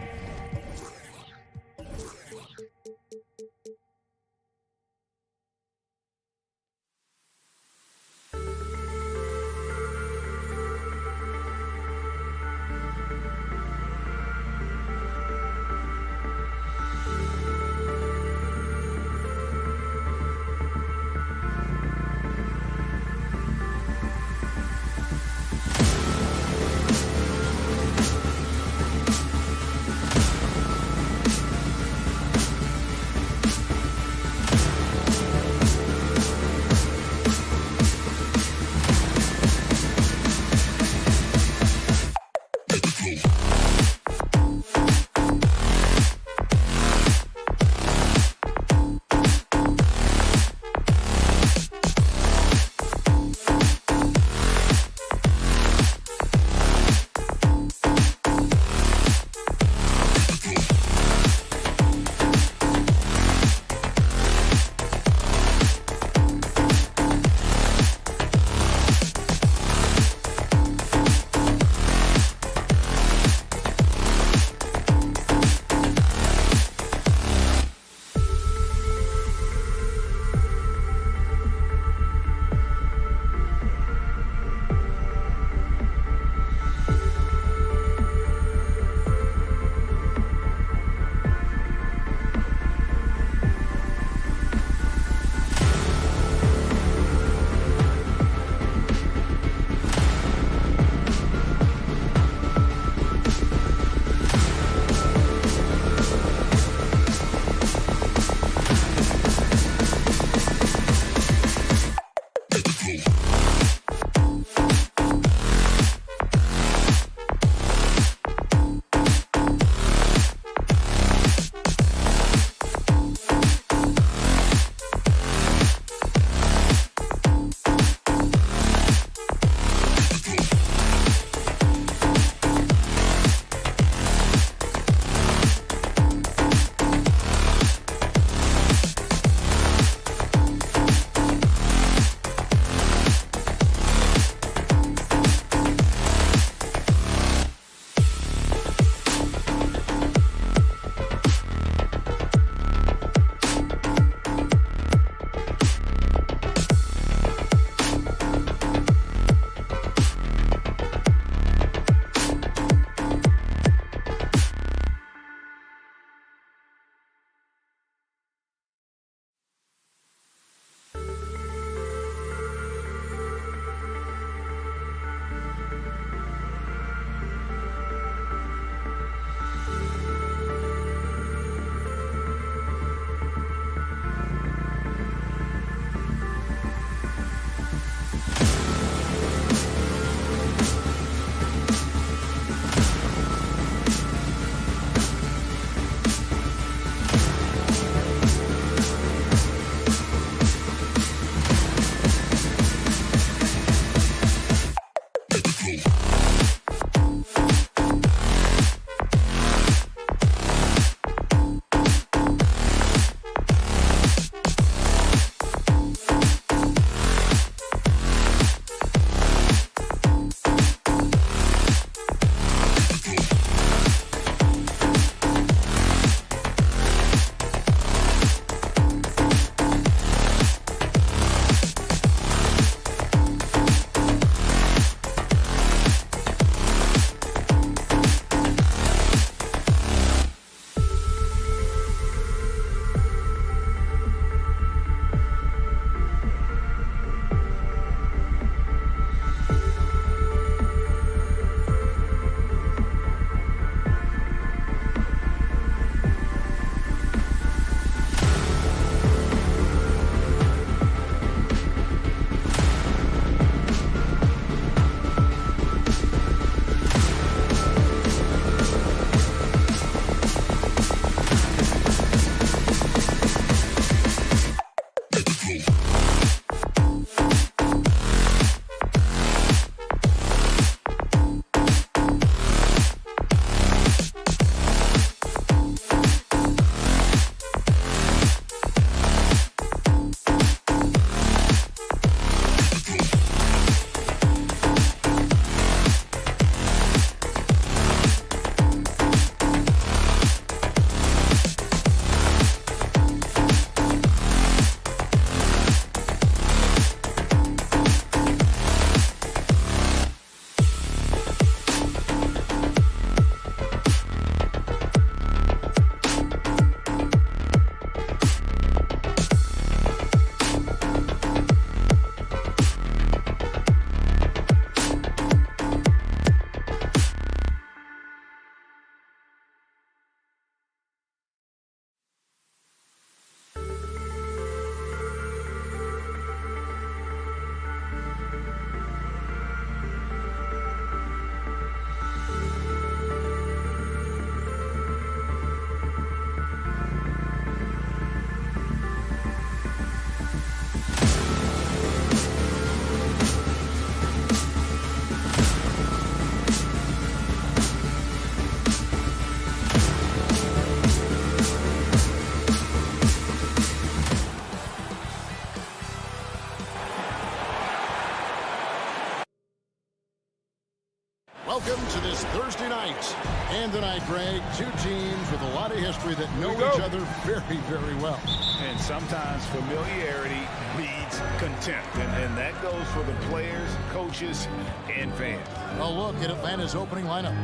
into this Thursday night. And tonight, Greg, two teams with a lot of history that know each other very, very well. And sometimes familiarity breeds contempt. And that goes for the players, coaches, and fans. A look at Atlanta's opening lineup.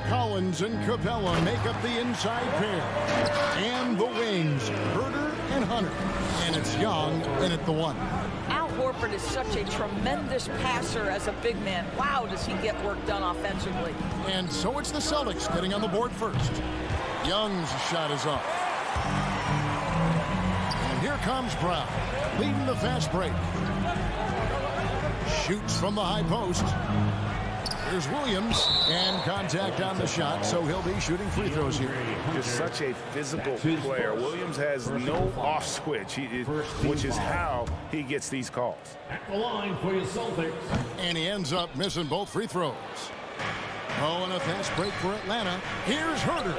Collins and Capella make up the inside pair. And the wings, Herder and Hunter. And it's Young in at the one. Al Horford is such a tremendous passer as a big man. Wow, does he get work done offensively. And so it's the Celtics getting on the board first. Young's shot is off. And here comes Brown, leading the fast break. Shoots from the high post. Here's Williams, and contact on the shot, so he'll be shooting free throws here. Just such a physical player. Williams has no off switch, which is how he gets these calls. At the line for your Celtics. And he ends up missing both free throws. Oh, and a fast break for Atlanta. Here's Herder.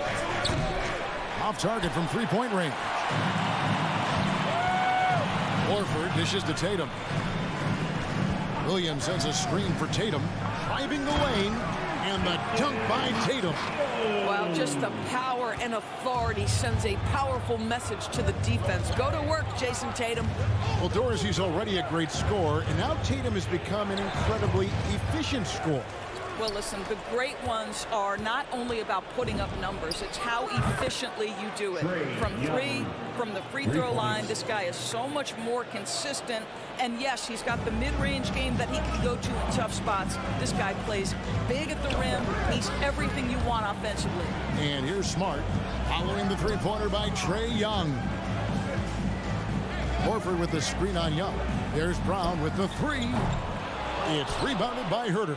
Off target from three-point range. Horford dishes to Tatum. Williams sends a screen for Tatum. Driving the lane, and the dunk by Tatum. Well, just the power and authority sends a powerful message to the defense. Go to work, Jason Tatum. Well, Dorsey's already a great scorer, and now Tatum has become an incredibly efficient scorer. Well, listen, the great ones are not only about putting up numbers, it's how efficiently you do it. From three, from the free throw line, this guy is so much more consistent. And yes, he's got the mid-range game that he can go to in tough spots. This guy plays big at the rim. He's everything you want offensively. And here's Smart, following the three-pointer by Trae Young. Horford with the screen on Young. There's Brown with the three. It's rebounded by Herder.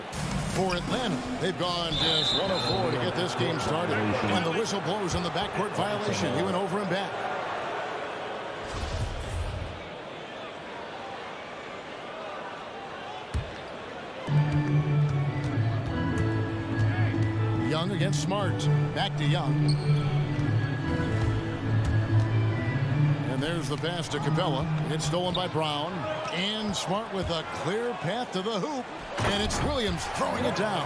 For Atlanta, they've gone just 1 of 4 to get this game started. And the whistle blows on the backcourt violation. He went over and back. Young against Smart. Back to Young. And there's the pass to Capella. It's stolen by Brown. And Smart with a clear path to the hoop. And it's Williams throwing it down.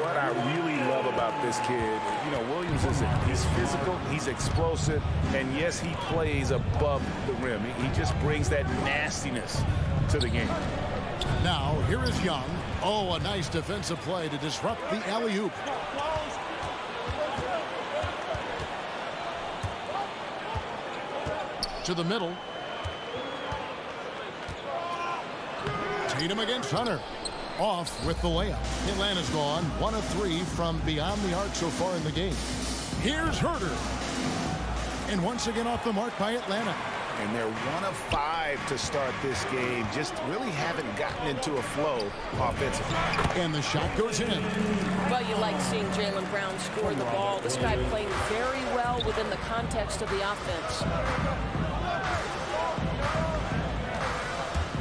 What I really love about this kid, Williams he's physical, he's explosive, and yes, he plays above the rim. He just brings that nastiness to the game. Now, here is Young. Oh, a nice defensive play to disrupt the alley-oop. To the middle. Tatum against Hunter. Off with the layup. Atlanta's gone 1 of 3 from beyond the arc so far in the game. Here's Herder. And once again off the mark by Atlanta. And they're 1 of 5 to start this game. Just really haven't gotten into a flow offensively. And the shot goes in. Well, you like seeing Jaylen Brown score the ball. This guy playing very well within the context of the offense.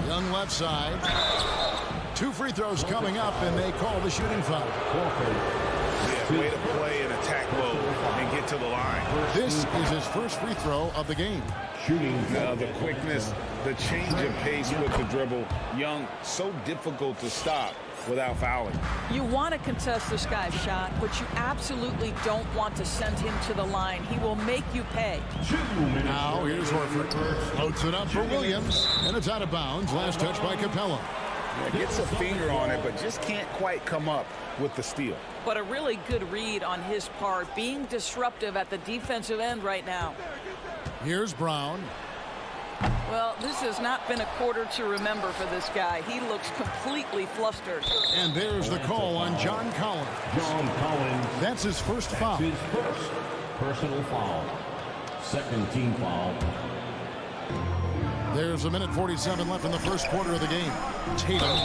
Young left side. 2 free throws coming up, and they call the shooting foul. Yeah, way to play in attack mode and get to the line. This is his first free throw of the game. The quickness, the change of pace with the dribble. Young, so difficult to stop without fouling. You want to contest this guy's shot, but you absolutely don't want to send him to the line. He will make you pay. Now here's Horford. Floats it up for Williams, and it's out of bounds. Last touch by Capella. Yeah, gets a finger on it, but just can't quite come up with the steal. But a really good read on his part, being disruptive at the defensive end right now. Here's Brown. Well, this has not been a quarter to remember for this guy. He looks completely flustered. And there's the call on John Collins. That's his first foul. His first personal foul. Second team foul. There's 1:47 left in the first quarter of the game. Tatum.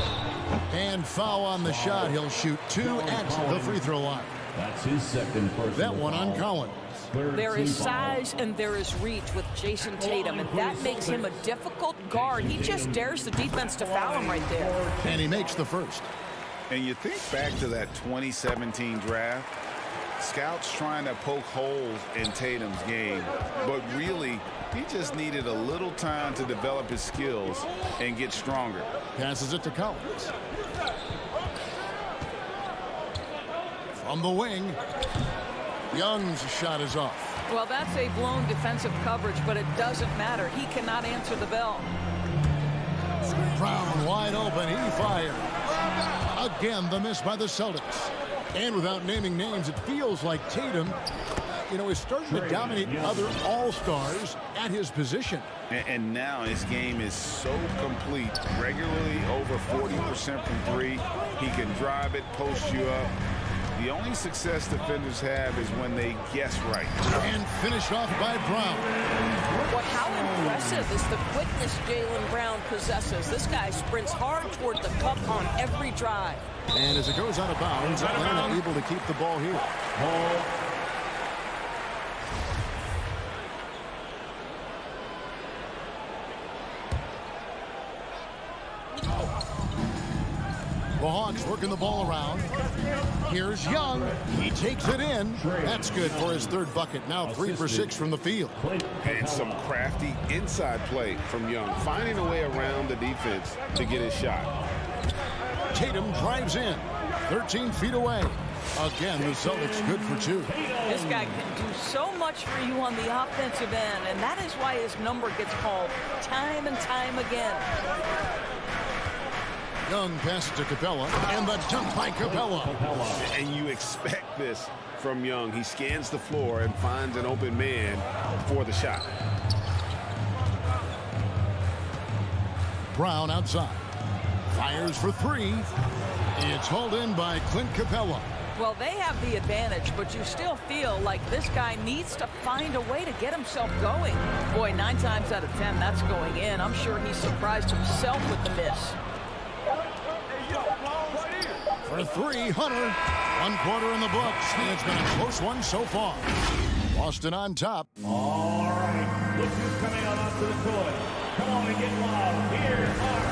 And foul on the shot. He'll shoot 2 at the free throw line. That's his second personal That one on Collins. There is size and there is reach with Jason Tatum, and that makes him a difficult guard. He just dares the defense to foul him right there. And he makes the first. And you think back to that 2017 draft, scouts trying to poke holes in Tatum's game, but really, he just needed a little time to develop his skills and get stronger. Passes it to Collins. From the wing, Young's shot is off. Well, that's a blown defensive coverage, but it doesn't matter. He cannot answer the bell. Brown wide open. He fired. Again, the miss by the Celtics. And without naming names, it feels like Tatum, is starting to dominate other all-stars at his position. And now his game is so complete. Regularly over 40% from three. He can drive it, post you up. The only success defenders have is when they guess right. And finished off by Brown. Boy, how impressive is the quickness Jaylen Brown possesses. This guy sprints hard toward the cup on every drive. And as it goes out of bounds, Atlanta able to keep the ball here. The Hawks working the ball around. Here's Young. He takes it in. That's good for his third bucket. Now 3 for 6 from the field. And some crafty inside play from Young, finding a way around the defense to get his shot. Tatum drives in. 13 feet away. Again, the Celtics good for 2. This guy can do so much for you on the offensive end, and that is why his number gets called time and time again. Young passes to Capella, and the dunk by Capella. And you expect this from Young. He scans the floor and finds an open man for the shot. Brown outside. Fires for 3. It's hauled in by Clint Capella. Well, they have the advantage, but you still feel like this guy needs to find a way to get himself going. Boy, 9 times out of 10, that's going in. I'm sure he surprised himself with the miss. For 3, Hunter. 1 quarter in the books, and it's been a close one so far. Boston on top. All right, look who's coming out onto the court. Come on and get loud. Here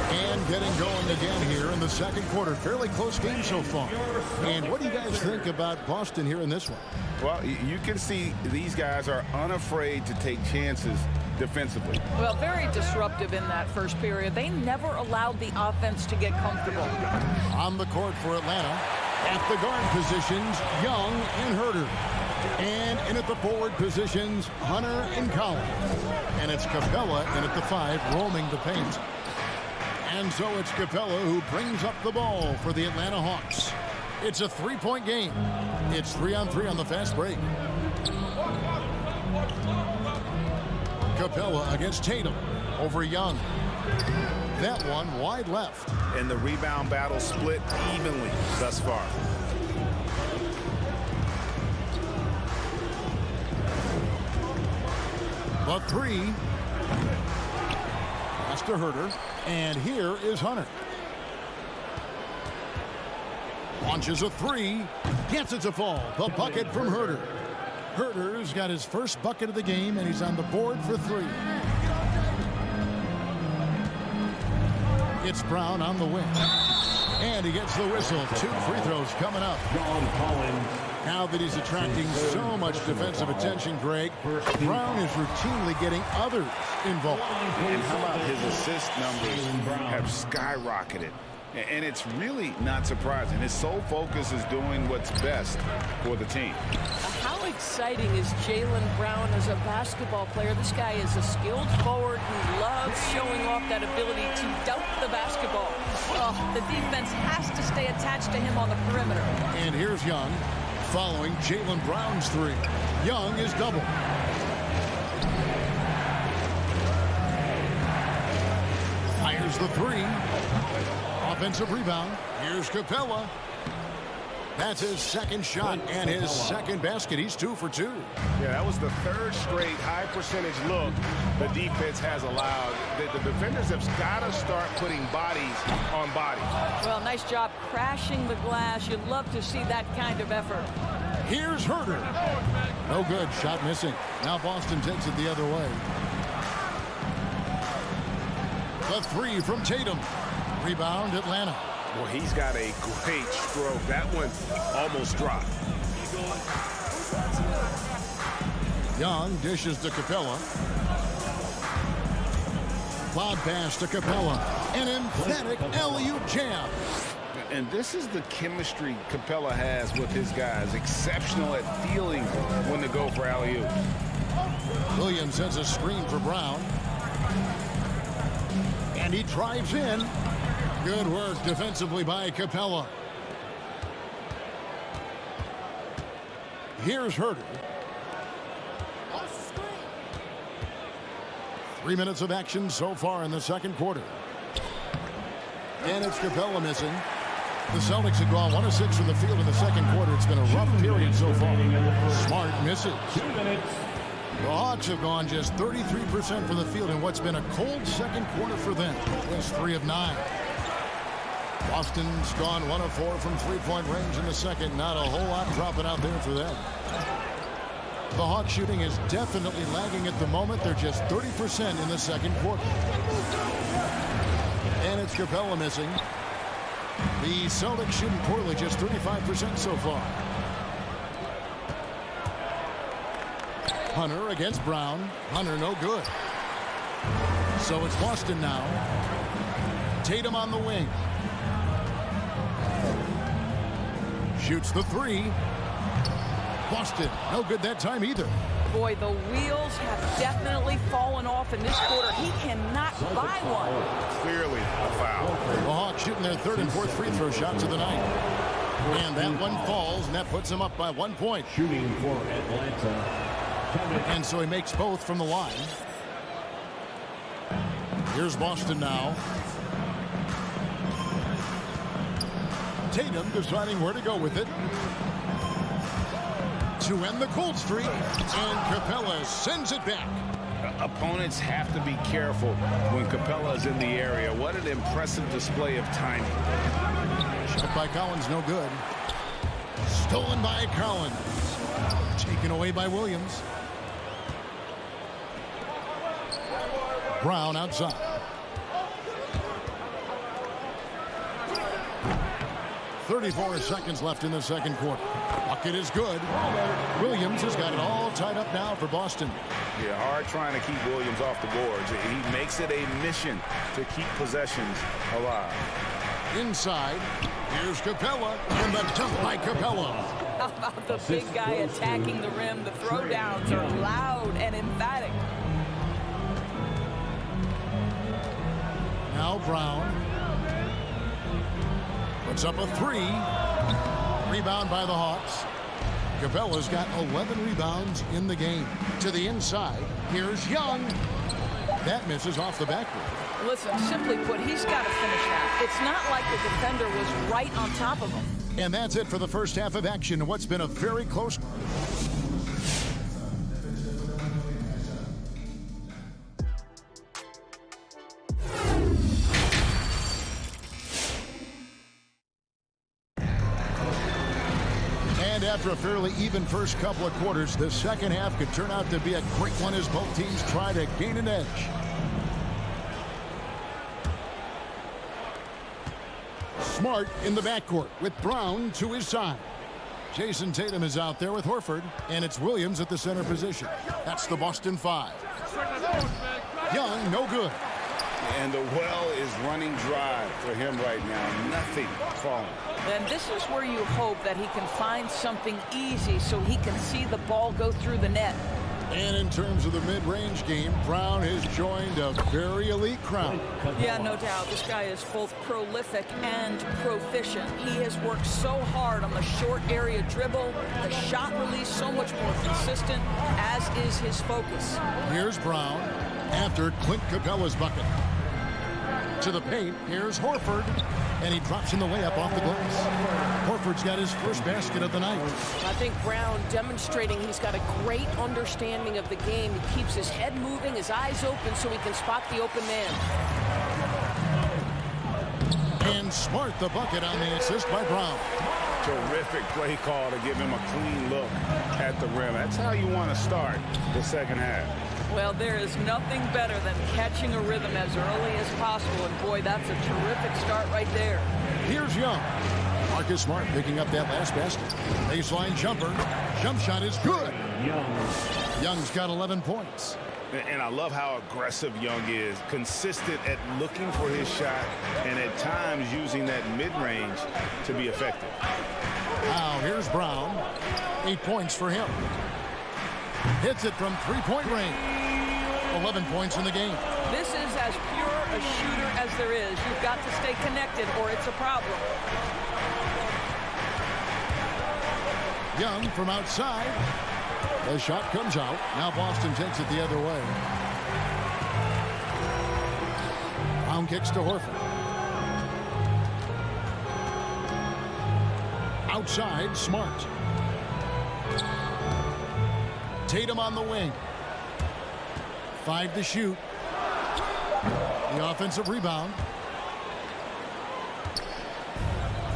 and getting going again here in the second quarter. Fairly close game so far. And what do you guys think about Boston here in this one? Well, you can see these guys are unafraid to take chances defensively. Well, very disruptive in that first period. They never allowed the offense to get comfortable. On the court for Atlanta, at the guard positions, Young and Herter. And in at the forward positions, Hunter and Collins. And it's Capella in at the 5, roaming the paint. And so it's Capella who brings up the ball for the Atlanta Hawks. It's a 3-point game. It's 3-on-3 on the fast break. Capella against Tatum over Young. That one wide left. And the rebound battle split evenly thus far. The 3. Pass to Herter. And here is Hunter. Launches a 3. Gets it to fall. The bucket from Herter. Herter's got his first bucket of the game, and he's on the board for 3. It's Brown on the wing. And he gets the whistle. 2 free throws coming up. Now that he's attracting so much defensive attention, Greg, Brown is routinely getting others involved. And how about his assist numbers have skyrocketed? And it's really not surprising. His sole focus is doing what's best for the team. How exciting is Jaylen Brown as a basketball player? This guy is a skilled forward who loves showing off that ability to dunk the basketball. Well, the defense has to stay attached to him on the perimeter. And here's Young following Jaylen Brown's 3. Young is double. Fires the 3. Offensive rebound. Here's Capella. That's his second shot and his second basket. He's 2 for 2. Yeah, that was the 3rd straight high percentage look the defense has allowed. The defenders have got to start putting bodies on bodies. Well, nice job crashing the glass. You'd love to see that kind of effort. Here's Herter. No good. Shot missing. Now Boston takes it the other way. The 3 from Tatum. Rebound, Atlanta. Well, he's got a great stroke. That one almost dropped. Young dishes to Capella. Cloud pass to Capella. An emphatic alley-oop jam. And this is the chemistry Capella has with his guys. Exceptional at feeling when to go for alley-oop. Williams sends a screen for Brown. And he drives in. Good work defensively by Capella. Here's Herter. 3 minutes of action so far in the second quarter. And it's Capella missing. The Celtics have gone 1 of 6 from the field in the second quarter. It's been a rough period so far. Smart misses. 2 minutes. The Hawks have gone just 33% from the field in what's been a cold second quarter for them. It's 3 of 9. Boston's gone 1 of 4 from three-point range in the second. Not a whole lot dropping out there for them. The Hawks shooting is definitely lagging at the moment. They're just 30% in the second quarter. And it's Capella missing. The Celtics shooting poorly, just 35% so far. Hunter against Brown. Hunter no good. So it's Boston now. Tatum on the wing. Shoots the 3. Boston no good that time either. Boy, the wheels have definitely fallen off in this quarter. He cannot buy one. Clearly a foul. The Hawks shooting their 3rd and 4th free throw shots of the night. And that one falls, and that puts him up by 1 point. Shooting for Atlanta. And so he makes both from the line. Here's Boston now. Tatum deciding where to go with it. To end the cold streak, and Capella sends it back. Opponents have to be careful when Capella is in the area. What an impressive display of timing. Shot by Collins, no good. Stolen by Collins. Taken away by Williams. Brown outside. .34 seconds left in the second quarter. Bucket is good. Williams has got it all tied up now for Boston. Yeah, hard trying to keep Williams off the boards. He makes it a mission to keep possessions alive. Inside, here's Capella, and the dunk by Capella. How about the big guy attacking the rim? The throwdowns are loud and emphatic. Now Brown. Puts up a 3. Rebound by the Hawks. Capella's got 11 rebounds in the game. To the inside. Here's Young. That misses off the backboard. Listen, simply put, he's got to finish that. It's not like the defender was right on top of him. And that's it for the first half of action. What's been a very close. After a fairly even first couple of quarters, the second half could turn out to be a great one as both teams try to gain an edge. Smart in the backcourt with Brown to his side. Jason Tatum is out there with Horford, and it's Williams at the center position. That's the Boston 5. Young, no good. And the well is running dry for him right now. Nothing falling. And this is where you hope that he can find something easy so he can see the ball go through the net. And in terms of the mid-range game, Brown has joined a very elite crowd. Yeah, no doubt. This guy is both prolific and proficient. He has worked so hard on the short area dribble, the shot release so much more consistent, as is his focus. Here's Brown after Clint Capella's bucket. To the paint, here's Horford, and he drops in the layup off the glass. Horford's got his first basket of the night. I think Brown demonstrating he's got a great understanding of the game. He keeps his head moving, his eyes open so he can spot the open man. And Smart the bucket on the assist by Brown. Terrific play call to give him a clean look at the rim. That's how you want to start the second half. Well, there is nothing better than catching a rhythm as early as possible. And boy, that's a terrific start right there. Here's Young. Marcus Smart picking up that last basket. Baseline jumper. Jump shot is good. Young's got 11 points. And I love how aggressive Young is, consistent at looking for his shot and at times using that mid-range to be effective. Now here's Brown. 8 points for him. Hits it from three-point range. 11 points in the game. This is as pure a shooter as there is. You've got to stay connected or it's a problem. Young from outside. The shot comes out. Now Boston takes it the other way. Brown kicks to Horford. Outside, Smart. Tatum on the wing. 5 to shoot. The offensive rebound.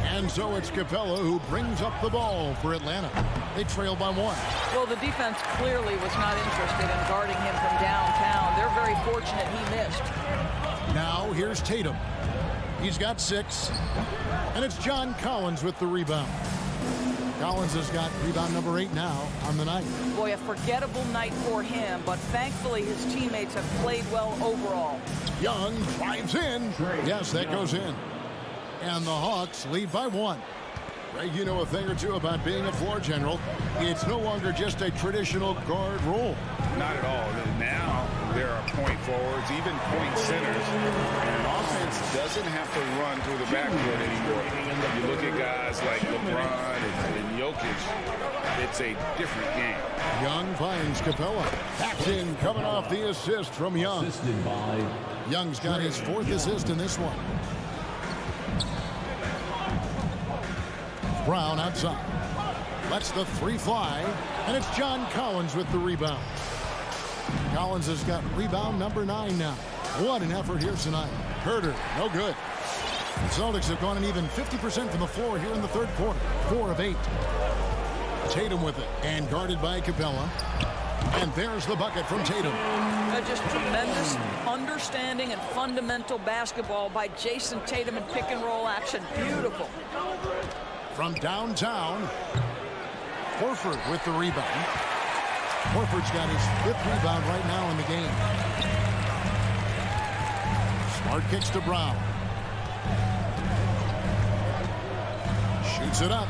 And so it's Capella who brings up the ball for Atlanta. They trail by 1. Well, the defense clearly was not interested in guarding him from downtown. They're very fortunate he missed. Now here's Tatum. He's got 6. And it's John Collins with the rebound. Collins has got rebound number 8 now on the night. Boy, a forgettable night for him, but thankfully his teammates have played well overall. Young drives in. Yes, that goes in. And the Hawks lead by 1. Greg, you know a thing or two about being a floor general. It's no longer just a traditional guard role. Not at all. Now there are point forwards, even point centers. And an offense doesn't have to run through the backcourt anymore. You look at guys like LeBron and Jokic, it's a different game. Young finds Capella. Back in, coming off the assist from Young. Young's got his 4th assist in this one. Brown outside. Lets the 3 fly. And it's John Collins with the rebound. Collins has got rebound number 9 now. What an effort here tonight. Herder, no good. The Celtics have gone an even 50% from the floor here in the third quarter. 4 of 8. Tatum with it. And guarded by Capella. And there's the bucket from Tatum. Just tremendous understanding and fundamental basketball by Jason Tatum in pick and roll action. Beautiful. From downtown, Horford with the rebound. Horford's got his 5th rebound right now in the game. Smart kicks to Brown. Shoots it up.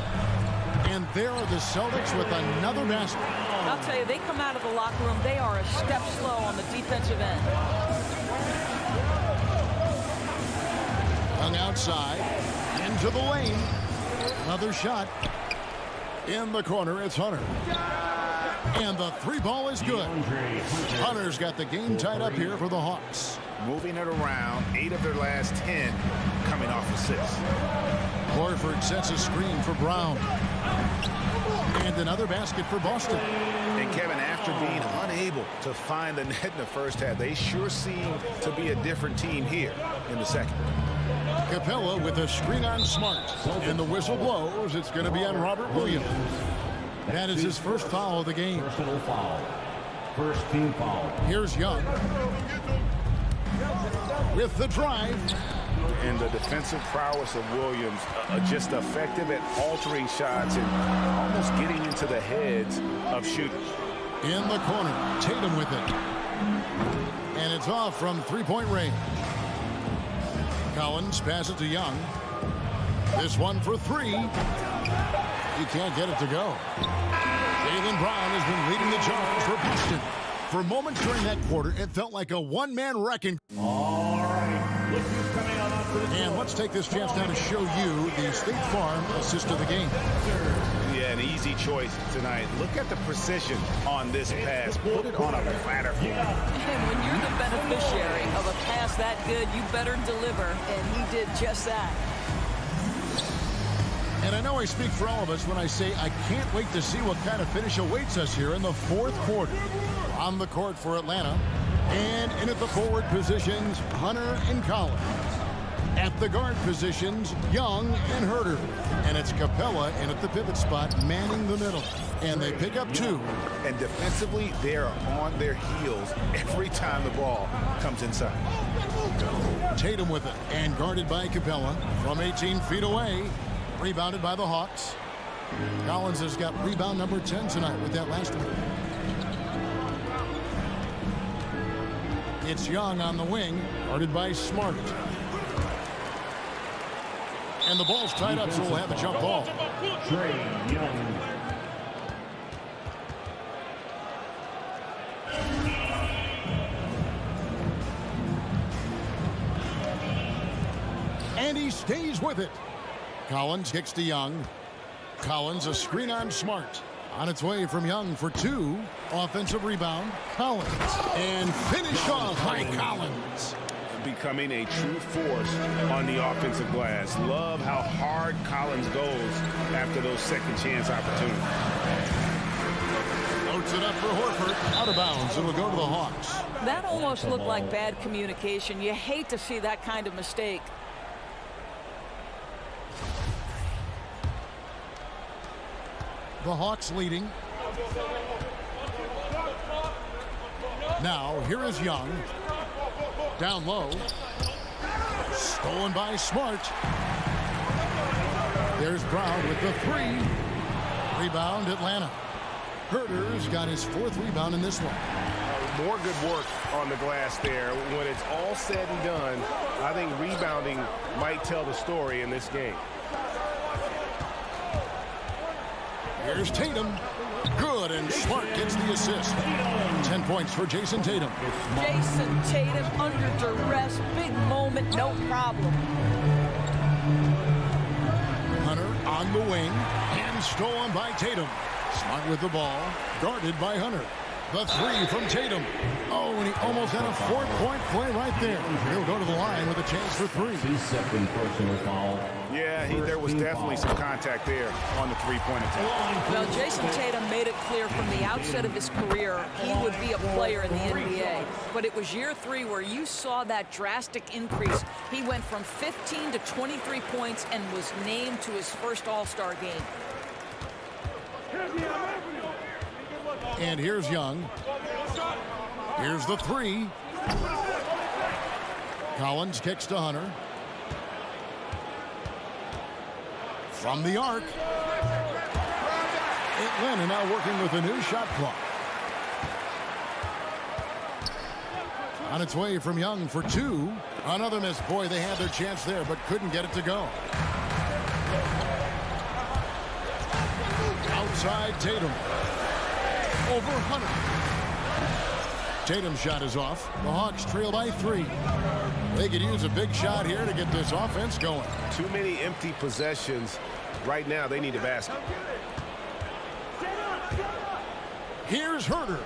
And there are the Celtics with another basket. I'll tell you, they come out of the locker room, they are a step slow on the defensive end. Young outside, into the lane. Another shot. In the corner, it's Hunter. And the 3 ball is good. Hunter's got the game tied up here for the Hawks. Moving it around, 8 of their last 10 coming off assists. Horford sets a screen for Brown. And another basket for Boston. And Kevin, after being unable to find the net in the first half, they sure seem to be a different team here in the second. Capella with a screen on Smart. And the whistle blows. It's going to be on Robert Williams. That is his first foul of the game. Personal foul. First team foul. Here's Young. With the drive. And the defensive prowess of Williams, just effective at altering shots and almost getting into the heads of shooters. In the corner, Tatum with it. And it's off from 3-point range. Collins passes to Young. This one for 3. He can't get it to go. Jaylen Brown has been leading the charge for Boston. For moments during that quarter, it felt like a one-man wrecking. All right, look who's coming on up for the And let's take this chance now to show you the State Farm assist of the game. Yeah, an easy choice tonight. Look at the precision on this pass. Put it on a platter. And when you're the beneficiary of a pass that good, you better deliver, and he did just that. And I know I speak for all of us when I say I can't wait to see what kind of finish awaits us here in the fourth quarter. On the court for Atlanta, and in at the forward positions, Hunter and Collins. At the guard positions, Young and Herder. And it's Capella in at the pivot spot, manning the middle. And they pick up 2. And defensively, they're on their heels every time the ball comes inside. Tatum with it, and guarded by Capella from 18 feet away. Rebounded by the Hawks. Collins has got rebound number 10 tonight with that last one. It's Young on the wing, guarded by Smart. And the ball's tied up, so we'll have a jump ball. Trey Young. And he stays with it. Collins kicks to Young. Collins a screen on Smart. On its way from Young for 2. Offensive rebound. Collins. And finished off by Collins. Becoming a true force on the offensive glass. Love how hard Collins goes after those second chance opportunities. Notes it up for Horford. Out of bounds. It'll go to the Hawks. That almost looked like bad communication. You hate to see that kind of mistake. The Hawks leading. Now, here is Young. Down low. Stolen by Smart. There's Brown with the 3. Rebound, Atlanta. Herter's got his 4th rebound in this one. More good work on the glass there. When it's all said and done, I think rebounding might tell the story in this game. Here's Tatum. Good, and Smart gets the assist. 10 points for Jason Tatum. Jason Tatum under duress. Big moment, no problem. Hunter on the wing. And stolen by Tatum. Smart with the ball. Guarded by Hunter. The 3 from Tatum. Oh, and he almost had a 4-point play right there. He'll go to the line with a chance for 3. Second personal foul. Yeah, there was definitely some contact there on the three-point attempt. Well, Jason Tatum made it clear from the outset of his career he would be a player in the NBA. But it was year 3 where you saw that drastic increase. He went from 15 to 23 points and was named to his first All-Star game. And here's Young. Here's the 3. Collins kicks to Hunter. From the arc. Atlanta now working with a new shot clock. On its way from Young for 2. Another miss. Boy, they had their chance there, but couldn't get it to go. Outside Tatum. Over Hunter. Tatum's shot is off. The Hawks trail by 3. They could use a big shot here to get this offense going. Too many empty possessions. Right now, they need a basket. Here's Herter.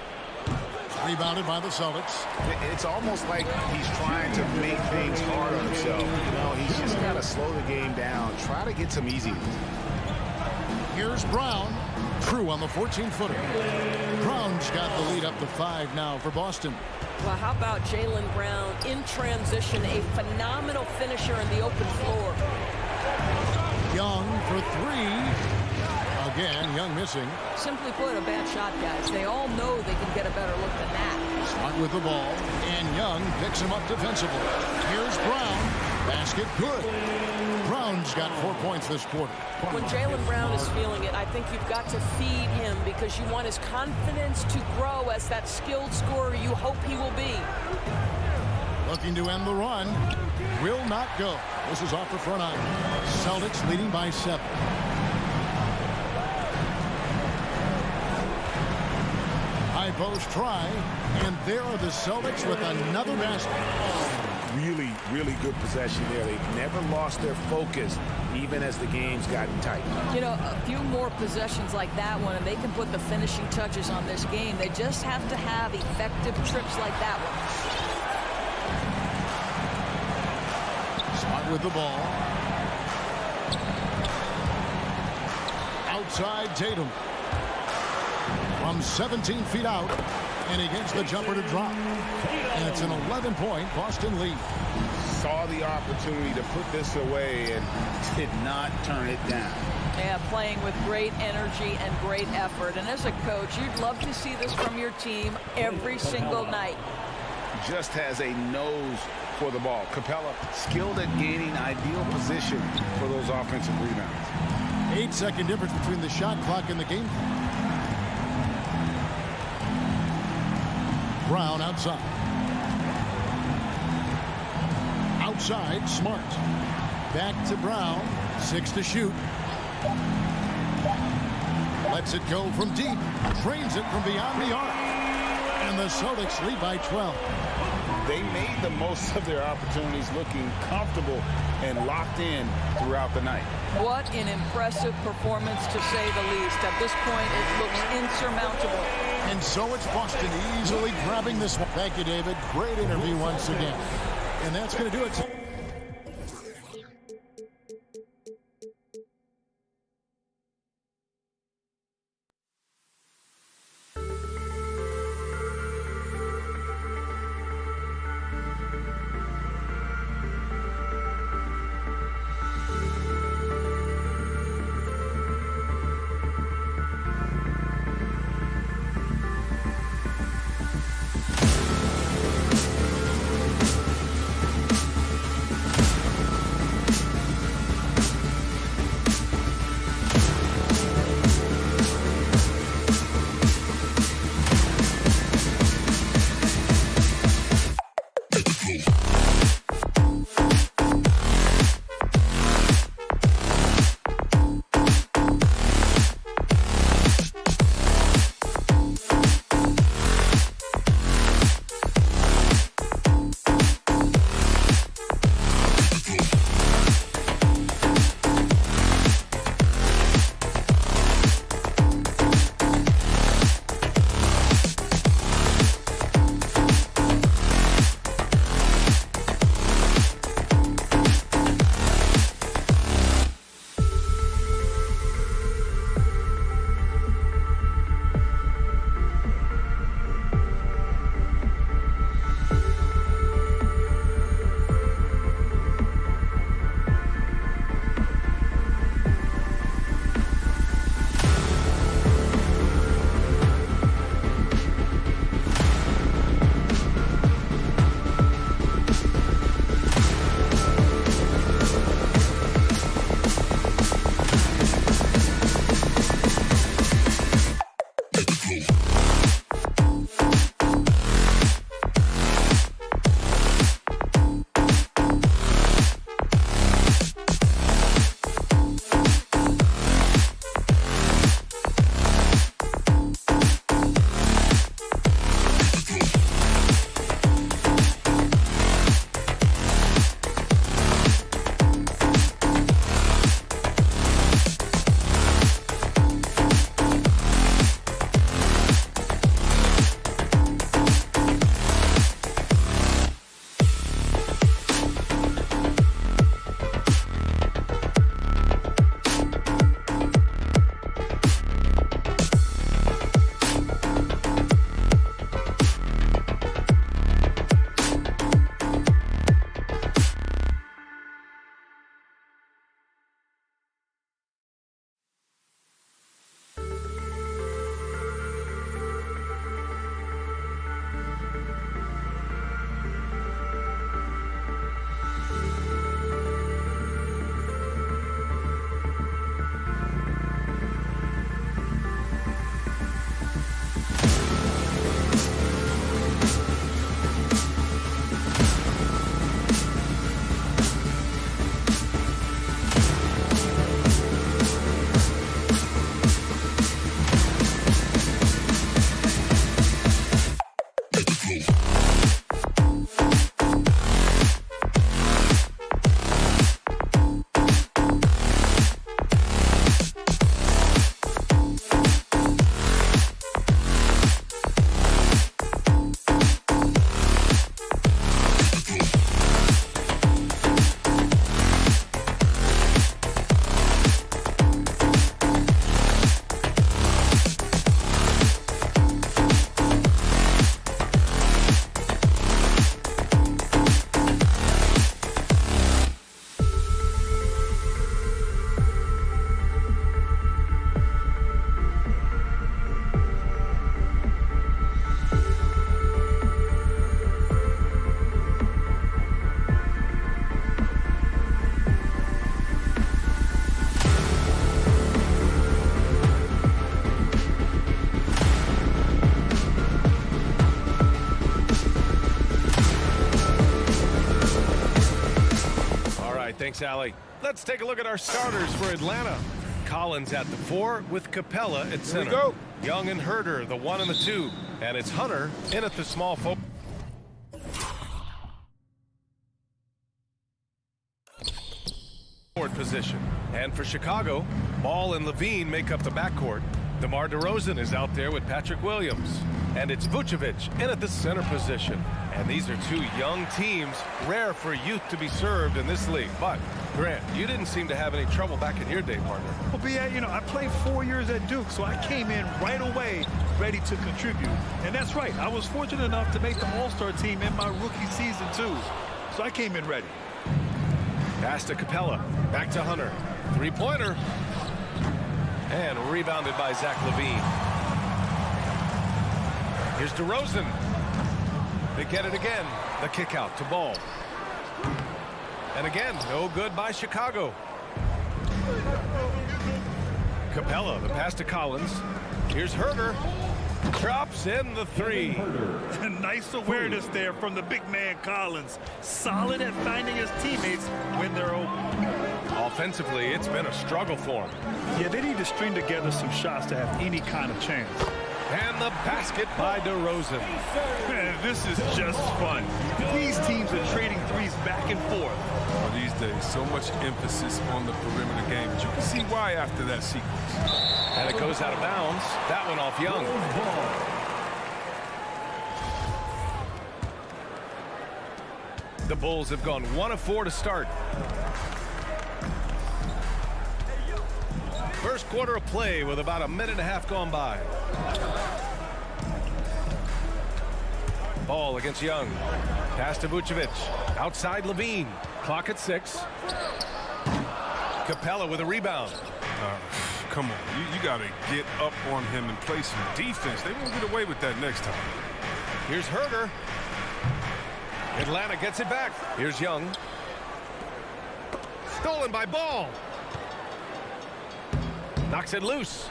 Rebounded by the Celtics. It's almost like he's trying to make things hard on himself. You know, he's just got to slow the game down. Try to get some easy. Here's Brown. True on the 14-footer. Brown's got the lead up to 5 now for Boston. Well, how about Jaylen Brown in transition, a phenomenal finisher in the open floor. Young for 3. Again, Young missing. Simply put, a bad shot, guys. They all know they can get a better look than that. Smart with the ball, and Young picks him up defensively. Here's Brown. Basket good. Brown's got 4 points this quarter. When Jaylen Brown is feeling it, I think you've got to feed him because you want his confidence to grow as that skilled scorer you hope he will be. Looking to end the run. Will not go. This is off the front line. Celtics leading by 7. High post try, and there are the Celtics with another basket. Really, really good possession there. They've never lost their focus, even as the game's gotten tight. You know, a few more possessions like that one, and they can put the finishing touches on this game. They just have to have effective trips like that one. Smart with the ball. Outside Tatum. From 17 feet out, and he gets the jumper to drop. And it's an 11-point Boston lead. Saw the opportunity to put this away and did not turn it down. Yeah, playing with great energy and great effort. And as a coach, you'd love to see this from your team every single night. Just has a nose for the ball. Capella skilled at gaining ideal position for those offensive rebounds. 8-second difference between the shot clock and the game clock. Brown outside. outside, Smart. Back to Brown, 6 to shoot. Lets it go from deep, trains it from beyond the arc. And the Celtics lead by 12. They made the most of their opportunities, looking comfortable and locked in throughout the night. What an impressive performance, to say the least. At this point, it looks insurmountable. And so it's Boston easily grabbing this one. Thank you, David. Great interview once again. And that's going to do it. Thanks, Allie. Let's take a look at our starters for Atlanta. Collins at the 4 with Capella at center. Here we go. Young and Herder, the 1 and the 2. And it's Hunter in at the small forward position. And for Chicago, Ball and Levine make up the backcourt. DeMar DeRozan is out there with Patrick Williams. And it's Vucevic in at the center position. And these are two young teams, rare for youth to be served in this league. But, Grant, you didn't seem to have any trouble back in your day, partner. Well, yeah, you know, I played 4 years at Duke, so I came in right away ready to contribute. And that's right. I was fortunate enough to make the All-Star team in my rookie season, too. So I came in ready. Pass to Capella. Back to Hunter. Three-pointer. And rebounded by Zach LaVine. Here's DeRozan. They get it again. The kick out to Ball. And again, no good by Chicago. Capella, the pass to Collins. Here's Herder. Drops in the 3. Nice awareness there from the big man Collins. Solid at finding his teammates when they're open. Offensively, it's been a struggle for him. Yeah, they need to string together some shots to have any kind of chance. And the basket by DeRozan. Man, this is just fun. These teams are trading threes back and forth. Well, these days, so much emphasis on the perimeter game, but you can see why after that sequence. And it goes out of bounds. That one off Young. The Bulls have gone 1 of 4 to start. First quarter of play with about a minute and a half gone by. Ball against Young. Pass to Vucevic. Outside Levine. Clock at 6. Capella with a rebound. Come on, you got to get up on him and play some defense. They won't get away with that next time. Here's Herder. Atlanta gets it back. Here's Young. Stolen by Ball. Knocks it loose.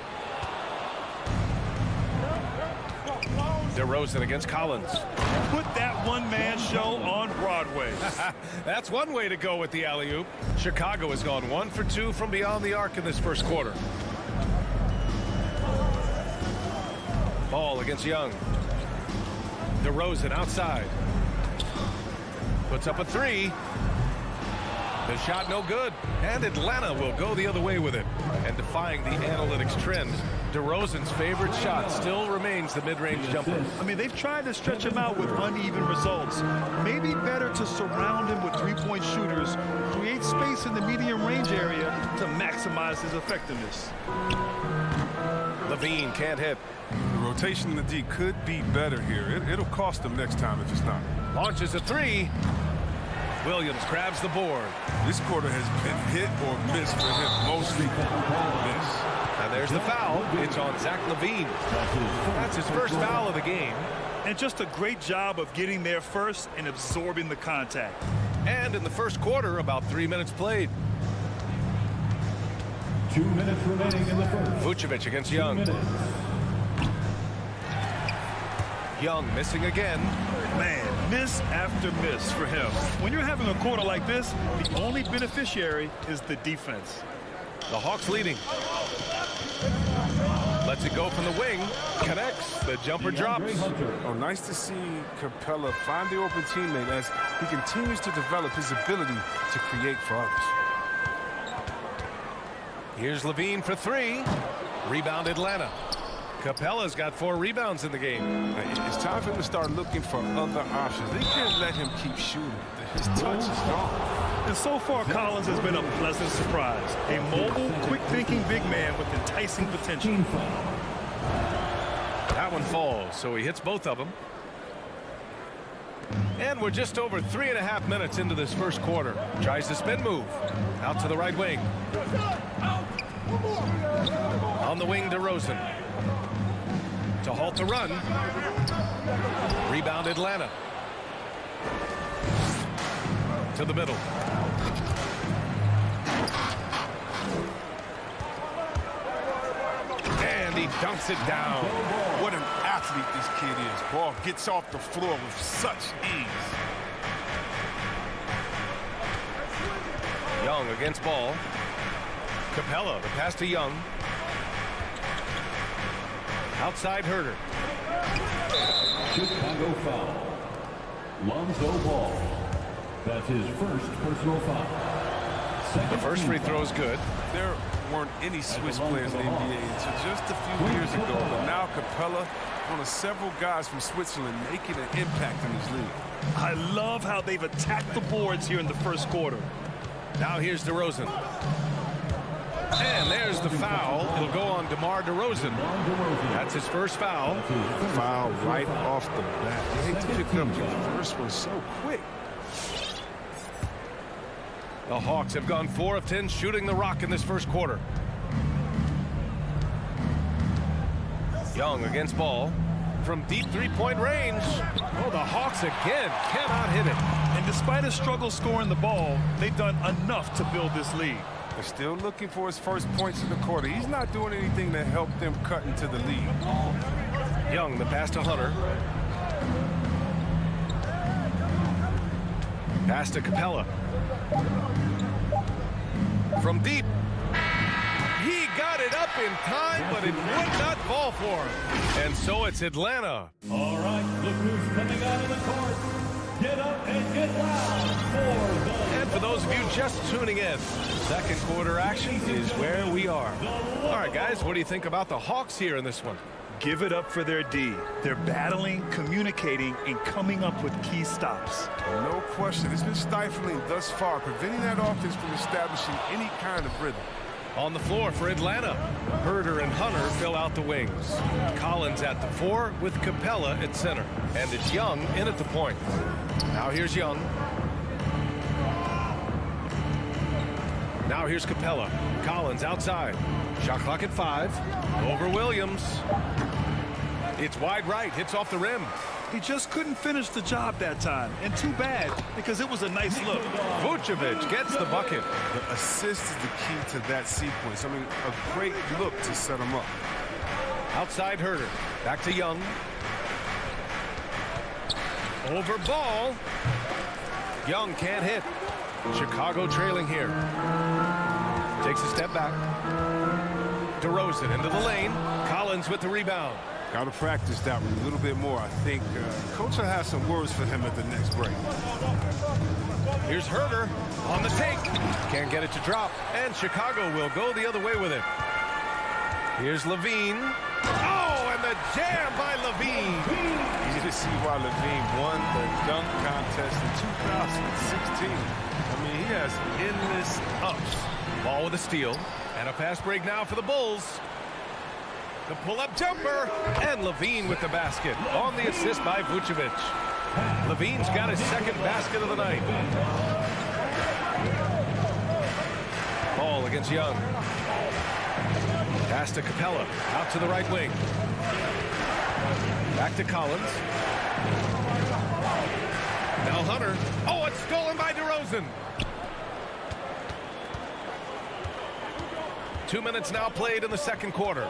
DeRozan against Collins. Put that one-man show on Broadway. That's one way to go with the alley-oop. Chicago has gone 1 for 2 from beyond the arc in this first quarter. Ball against Young. DeRozan outside. Puts up a 3. The shot no good. And Atlanta will go the other way with it. And defying the analytics trend, DeRozan's favorite shot still remains the mid-range jumper. I mean, they've tried to stretch him out with uneven results. Maybe better to surround him with three-point shooters, create space in the medium range area to maximize his effectiveness. Levine can't hit. The rotation in the D could be better here. It'll cost them next time if it's not. Launches a 3. Williams grabs the board. This quarter has been hit or miss for him. Mostly miss. And there's the foul. It's on Zach LaVine. That's his first foul of the game. And just a great job of getting there first and absorbing the contact. And in the first quarter, about 3 minutes played. 2 minutes remaining in the first. Vucevic against Young. Young missing again. Man, miss after miss for him. When you're having a quarter like this, the only beneficiary is the defense. The Hawks leading. Lets it go from the wing. Connects. The jumper drops. Oh, nice to see Capella find the open teammate as he continues to develop his ability to create for others. Here's Levine for 3. Rebound Atlanta. Capella's got 4 rebounds in the game. It's time for him to start looking for other options. They can't let him keep shooting. His touch is gone. And so far, Collins has been a pleasant surprise. A mobile, quick-thinking big man with enticing potential. That one falls, so he hits both of them. And we're just over 3.5 minutes into this first quarter. Tries the spin move. Out to the right wing. On the wing, DeRozan. To halt the run. Rebound Atlanta. To the middle. And he dunks it down. What an athlete this kid is. Ball gets off the floor with such ease. Young against ball. Capella, the pass to Young. Outside Herder. Chicago foul. Lonzo Ball. That's his first personal foul. The first free throw is good. There weren't any switch players in the NBA until just a few years ago. But now Capella, one of several guys from Switzerland, making an impact in this league. I love how they've attacked the boards here in the first quarter. Now here's DeRozan. And there's the foul. It'll go on DeMar DeRozan. That's his first foul. Foul right off the bat. You hate to pick up your first one so quick. The Hawks have gone 4 of 10 shooting the rock in this first quarter. Young against ball. From deep three-point range. Oh, the Hawks again cannot hit it. And despite a struggle scoring the ball, they've done enough to build this lead. They're still looking for his first points in the quarter. He's not doing anything to help them cut into the lead. Young, the pass to Hunter. Pass to Capella. From deep. He got it up in time, but it would not fall for him. And so it's Atlanta. All right, look who's coming out of the court. Get up and get loud for the... And for those of you just tuning in, second quarter action is where we are. All right, guys, what do you think about the Hawks here in this one? Give it up for their D. They're battling, communicating, and coming up with key stops. No question. It's been stifling thus far, preventing that offense from establishing any kind of rhythm. On the floor for Atlanta, Herder and Hunter fill out the wings. Collins at the 4 with Capella at center. And it's Young in at the point. Now here's Young. Now here's Capella. Collins outside. Shot clock at 5. Over Williams. It's wide right. Hits off the rim. He just couldn't finish the job that time. And too bad, because it was a nice look. Vucevic gets the bucket. The assist is the key to that sequence. I mean, a great look to set him up. Outside Herder. Back to Young. Over Ball. Young can't hit. Chicago trailing here. Takes a step back. DeRozan into the lane. Collins with the rebound. Got to practice that one a little bit more. I think Coach will have some words for him at the next break. Here's Herder on the take. Can't get it to drop. And Chicago will go the other way with it. Here's Levine. Oh, and the jam by Levine. Easy to see why Levine won the dunk contest in 2016. I mean, he has endless ups. Ball with a steal. And a fast break now for the Bulls. The pull-up jumper, and Levine with the basket on the assist by Vucevic. Levine's got his second basket of the night. Ball against Young. Pass to Capella, out to the right wing. Back to Collins. Now Hunter. Oh, it's stolen by DeRozan. 2 minutes now played in the second quarter.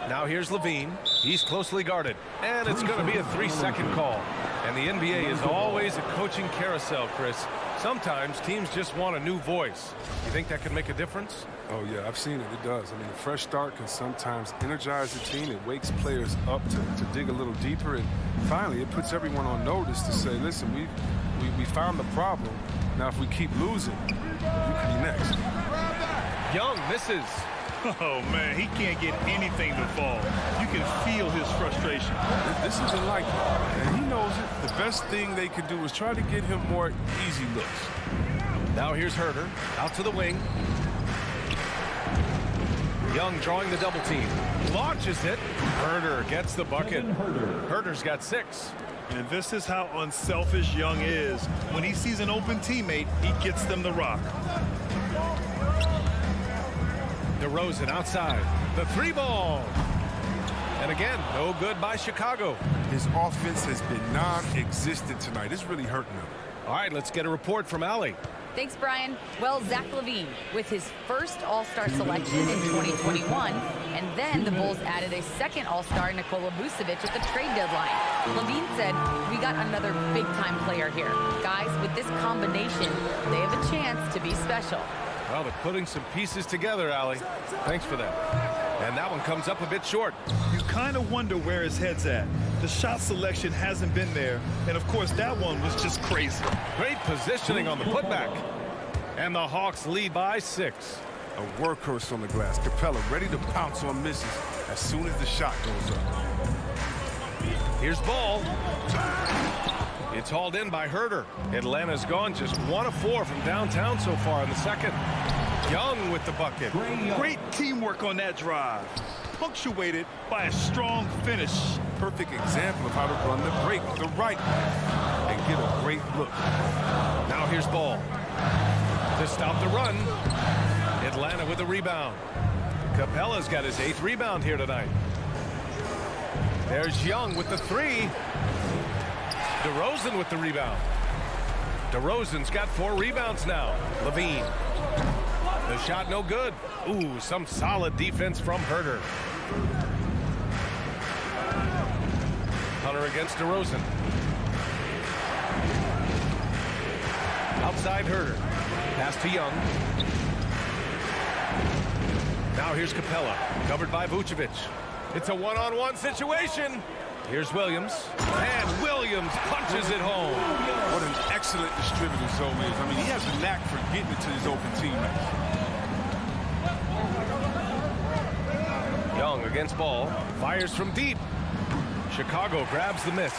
Now here's Levine. He's closely guarded. And it's going to be a 3-second call. And the NBA is always a coaching carousel, Chris. Sometimes teams just want a new voice. You think that could make a difference? Oh, yeah, I've seen it. It does. I mean, a fresh start can sometimes energize the team. It wakes players up to dig a little deeper. And finally, it puts everyone on notice to say, listen, we found the problem. Now, if we keep losing, we can be next. Young misses. Oh, man, he can't get anything to fall. You can feel his frustration. This isn't like him, and he knows it. The best thing they could do is try to get him more easy looks. Now here's Herder, out to the wing. Young drawing the double team. Launches it. Herder gets the bucket. Herder's got 6. And this is how unselfish Young is. When he sees an open teammate, he gets them the rock. DeRozan outside. The 3-ball. And again, no good by Chicago. His offense has been non-existent tonight. It's really hurting him. All right, let's get a report from Allie. Thanks, Brian. Well, Zach LaVine with his first All-Star selection in 2021, and then the Bulls added a second All-Star, Nikola Vucevic, at the trade deadline. LaVine said, "We got another big-time player here. Guys, with this combination, they have a chance to be special." Well, they're putting some pieces together, Allie. Thanks for that. And that one comes up a bit short. You kind of wonder where his head's at. The shot selection hasn't been there, and of course that one was just crazy. Great positioning on the putback. And the Hawks lead by 6. A workhorse on the glass. Capella ready to pounce on misses as soon as the shot goes up. Here's Ball. It's hauled in by Herter. Atlanta's gone just 1 of 4 from downtown so far in the second. Young with the bucket. Great teamwork on that drive, punctuated by a strong finish. Perfect example of how to run the break the right way and get a great look. Now here's Ball to stop the run. Atlanta with a rebound. Capella's got his 8th rebound here tonight. There's Young with the 3. DeRozan with the rebound. DeRozan's got 4 rebounds now. LaVine. The shot no good. Ooh, some solid defense from Herter. Hunter against DeRozan. Outside Herter. Pass to Young. Now here's Capella. Covered by Vucevic. It's a one-on-one situation. Here's Williams. And Williams punches it home. What an excellent distributor Zoe is. I mean, he has a knack for getting it to his open teammates. Young against Ball. Fires from deep. Chicago grabs the miss.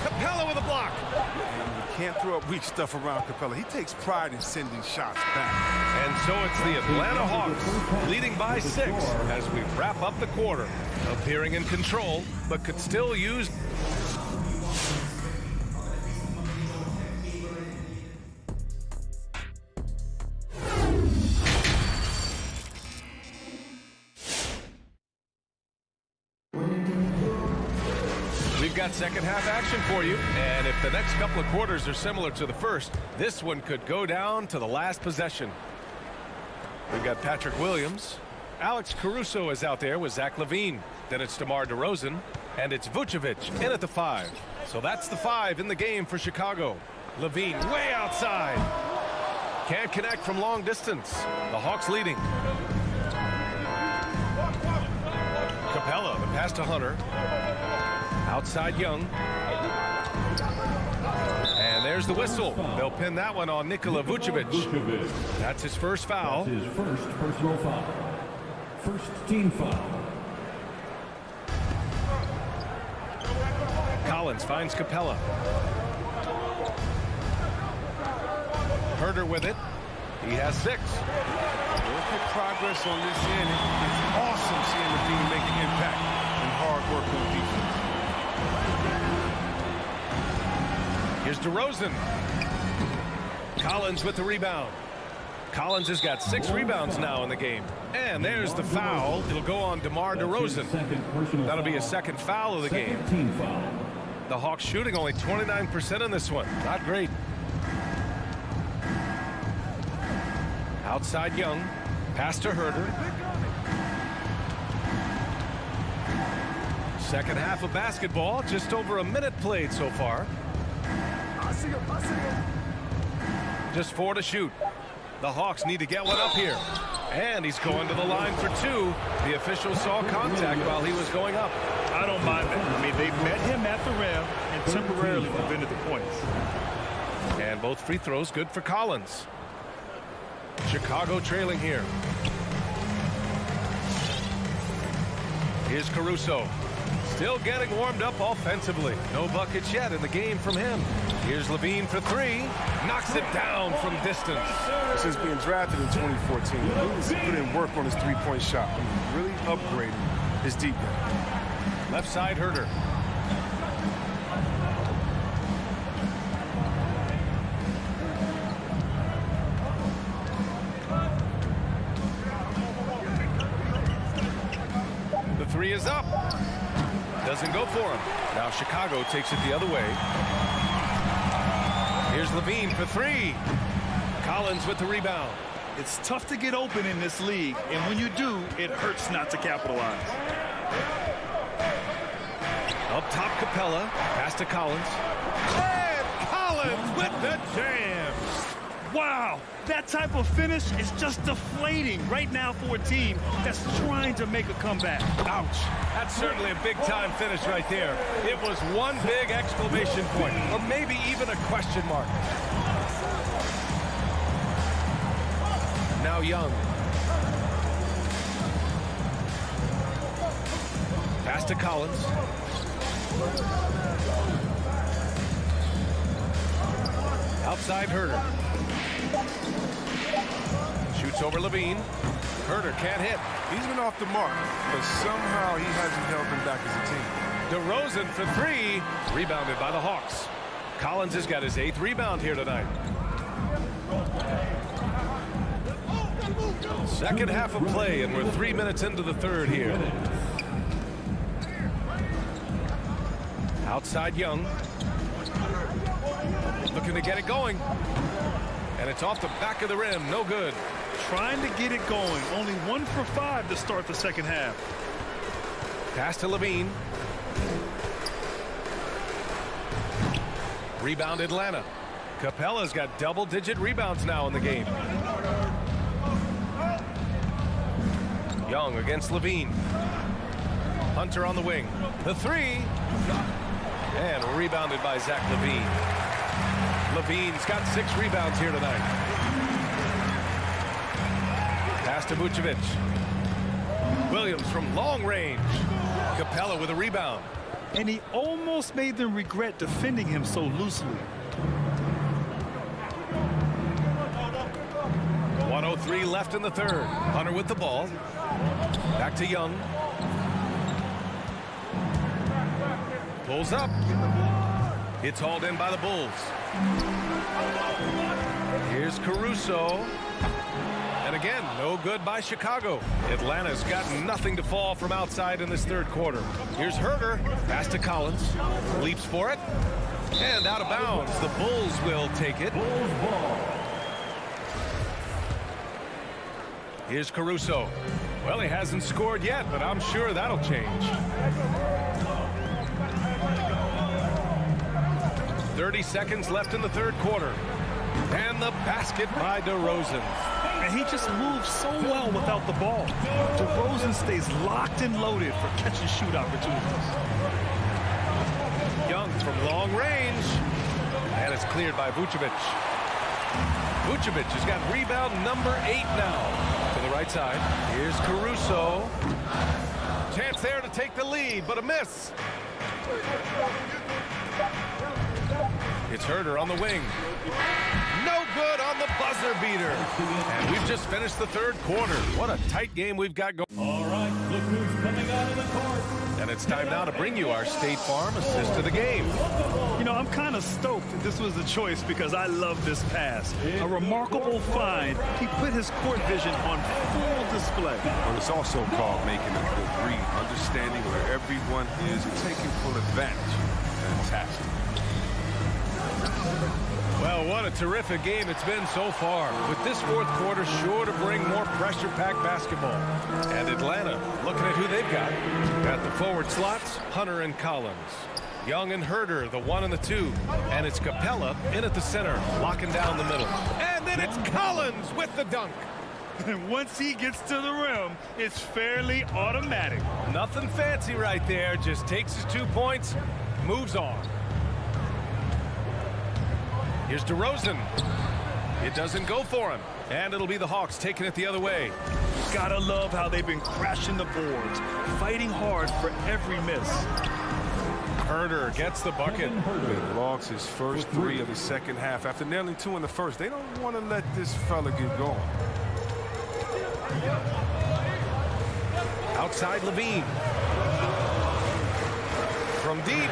Capella with a block. Can't throw up weak stuff around Capella. He takes pride in sending shots back. And so it's the Atlanta Hawks leading by 6 as we wrap up the quarter. Appearing in control, but could still use... We've got second half action for you, and if the next couple of quarters are similar to the first, this one could go down to the last possession. We've got Patrick Williams. Alex Caruso is out there with Zach LaVine. Then it's DeMar DeRozan, and it's Vucevic in at the 5. So that's the 5 in the game for Chicago. LaVine way outside. Can't connect from long distance. The Hawks leading. Capella, the pass to Hunter. Outside Young. And there's the whistle. They'll pin that one on Nikola Vucevic. That's his first foul. That's his first personal foul. First team foul. Collins finds Capella. Herter with it. He has 6. Look at progress on this end. It's awesome seeing the team make an impact and hard work on defense. Here's DeRozan. Collins with the rebound. Collins has got 6 rebounds now in the game. And there's the foul. It'll go on DeMar DeRozan. That'll be a second foul of the game. The Hawks shooting only 29% in this one. Not great. Outside Young. Pass to Herter. Second half of basketball. Just over a minute played so far. Just 4 to shoot. The Hawks need to get one up here. And he's going to the line for 2. The official saw contact while he was going up. I don't mind that. I mean, they met him at the rim and temporarily prevented the points. And both free throws good for Collins. Chicago trailing here. Here's Caruso. Still getting warmed up offensively. No buckets yet in the game from him. Here's LaVine for 3. Knocks it down from distance. Since being drafted in 2014, he's put in work on his three-point shot. He's really upgrading his deep game. Left side Herter. The 3 is up. Doesn't go for him. Now Chicago takes it the other way. Here's Levine for three. Collins with the rebound. It's tough to get open in this league, and when you do, it hurts not to capitalize. Up top, Capella. Pass to Collins. And Collins with the jam. Wow, that type of finish is just deflating right now for a team that's trying to make a comeback. Ouch. That's certainly a big-time finish right there. It was one big exclamation point, or maybe even a question mark. Now Young. Pass to Collins. Outside Herder. Shoots over Levine. Herder can't hit. He's been off the mark, but somehow he hasn't held them back as a team. DeRozan for three. Rebounded by the Hawks. Collins has got his 8th rebound here tonight. Second half of play, and we're 3 minutes into the third here. Outside Young. Looking to get it going. And it's off the back of the rim. No good. Trying to get it going. Only 1 for 5 to start the second half. Pass to Levine. Rebound Atlanta. Capella's got double-digit rebounds now in the game. Young against Levine. Hunter on the wing. The three. And rebounded by Zach Levine. Levine's got 6 rebounds here tonight. Pass to Vucevic. Williams from long range. Capella with a rebound. And he almost made them regret defending him so loosely. 1:03 left in the third. Hunter with the ball. Back to Young. Pulls up. It's hauled in by the Bulls. Here's Caruso. And again, no good by Chicago. Atlanta's got nothing to fall from outside in this third quarter. Here's Herder. Pass to Collins. Leaps for it. And out of bounds. The Bulls will take it. Here's Caruso. Well, he hasn't scored yet, but I'm sure that'll change. 30 seconds left in the third quarter. And the basket by DeRozan. And he just moves so well without the ball. DeRozan stays locked and loaded for catch-and-shoot opportunities. Young from long range. And it's cleared by Vucevic. Vucevic has got rebound number 8 now. To the right side. Here's Caruso. Chance there to take the lead, but a miss. It's Herder on the wing. No good on the buzzer beater. And we've just finished the third quarter. What a tight game we've got going. All right, look who's coming out of the court. And it's time now to bring you our State Farm assist of the game. You know, I'm kind of stoked that this was the choice because I love this pass. A remarkable find. He put his court vision on full display. But it's also called making a good read, understanding where everyone is and taking full advantage. Fantastic. Well, what a terrific game it's been so far. With this fourth quarter sure to bring more pressure-packed basketball. And Atlanta, looking at who they've got. At the forward slots, Hunter and Collins. Young and Herder, the 1 and the 2. And it's Capella in at the center, locking down the middle. And then it's Collins with the dunk. And once he gets to the rim, it's fairly automatic. Nothing fancy right there. Just takes his 2 points, moves on. Here's DeRozan. It doesn't go for him. And it'll be the Hawks taking it the other way. Gotta love how they've been crashing the boards, fighting hard for every miss. Herder gets the bucket. He logs his first 3 of the second half after nailing 2 in the first. They don't want to let this fella get going. Outside Levine. From deep.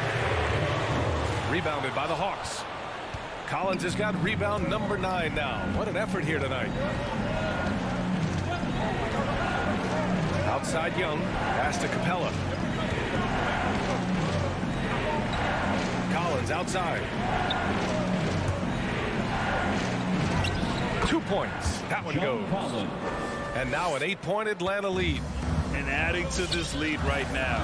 Rebounded by the Hawks. Collins has got rebound number 9 now. What an effort here tonight. Outside Young. Pass to Capella. Collins outside. 2 points. That one goes. And now an 8-point Atlanta lead. And adding to this lead right now,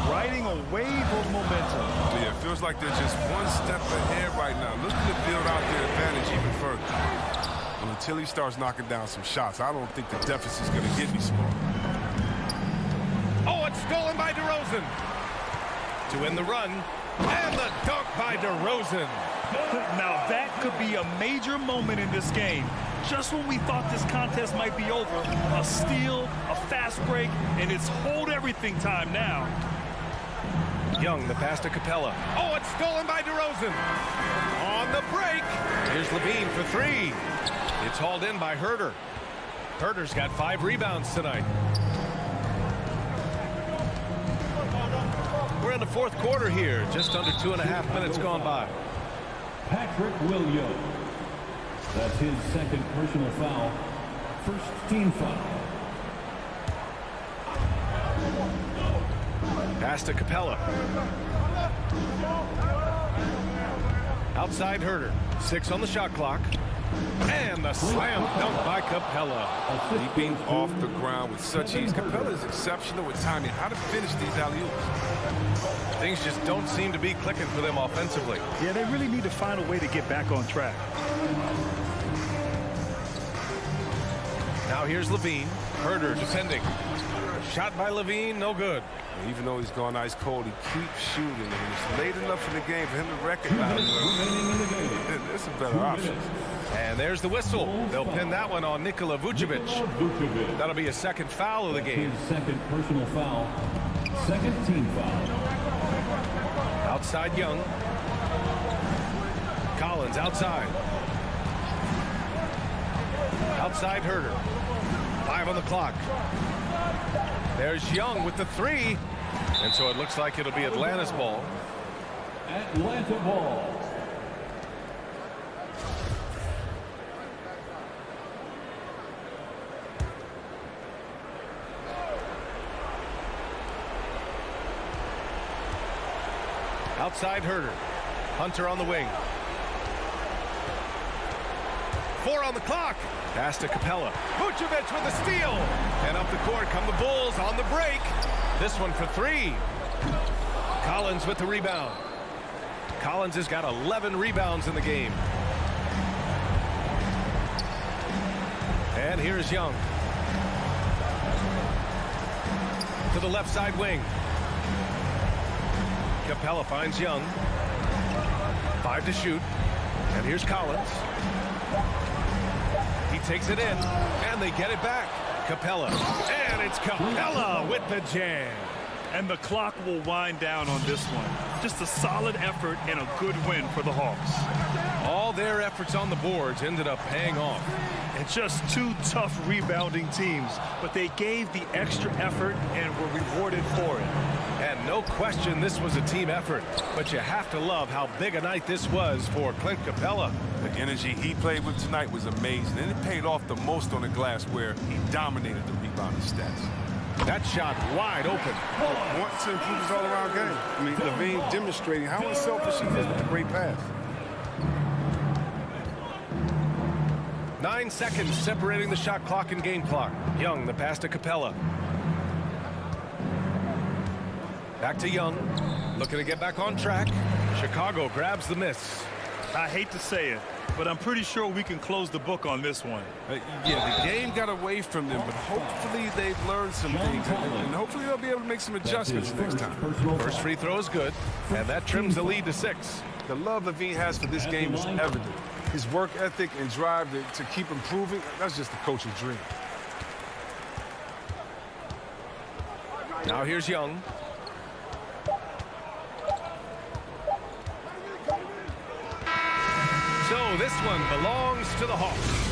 riding a wave of momentum. Yeah, it feels like they're just one step ahead right now, looking to build out their advantage even further. And until he starts knocking down some shots, I don't think the deficit's going to get any smaller. Oh, it's stolen by DeRozan. To win the run, and the dunk by DeRozan. Now that could be a major moment in this game. Just when we thought this contest might be over, a steal, a fast break, and it's hold everything time now. Young, the pass to Capella. Oh, it's stolen by DeRozan. On the break. Here's Levine for 3. It's hauled in by Herter. Herter's got 5 rebounds tonight. We're in the 4th quarter here. Just under 2.5 minutes gone by. Patrick Williams. That's his second personal foul. First team foul. Pass to Capella. Outside Herter. 6 on the shot clock. And the slam dunk by Capella. Leaping off the ground with such ease. Capella is exceptional with timing. How to finish these alley-oops. Things just don't seem to be clicking for them offensively. Yeah, they really need to find a way to get back on track. Now here's Levine. Herter defending. Shot by Levine, no good. Even though he's gone ice cold, he keeps shooting. And it's late enough in the game for him to recognize there's some better options. And there's the whistle. They'll pin that one on Nikola Vucevic. That'll be a second foul of the game. His second personal foul. Second team foul. Outside Young. Collins outside. Outside Herter. 5 on the clock. There's Young with the 3. And so it looks like it'll be Atlanta's ball. Atlanta ball. Outside Herter. Hunter on the wing. 4 on the clock. Pass to Capella. Vucevic with a steal. And up the court come the Bulls on the break. This one for 3. Collins with the rebound. Collins has got 11 rebounds in the game. And here's Young. To the left side wing. Capella finds Young. 5 to shoot. And here's Collins. He takes it in, and they get it back. Capella. And it's Capella with the jam. And the clock will wind down on this one. Just a solid effort and a good win for the Hawks. All their efforts on the boards ended up paying off. And just 2 tough rebounding teams, but they gave the extra effort and were rewarded for it. And no question this was a team effort, but you have to love how big a night this was for Clint Capella. The energy he played with tonight was amazing, and it paid off the most on the glass where he dominated the rebounding stats. That shot wide open. Want to improve his all-around game. I mean, Levine demonstrating how unselfish he is with a great pass. 9 seconds separating the shot clock and game clock. Young, the pass to Capella. Back to Young. Looking to get back on track. Chicago grabs the miss. I hate to say it, but I'm pretty sure we can close the book on this one. Yeah, the game got away from them, but hopefully they've learned some things, and hopefully they'll be able to make some adjustments next time. First free throw is good, and that trims the lead to 6. The love Levine has for this game is evident. His work ethic and drive to keep improving, that's just the coach's dream. Now here's Young. So this one belongs to the Hawks.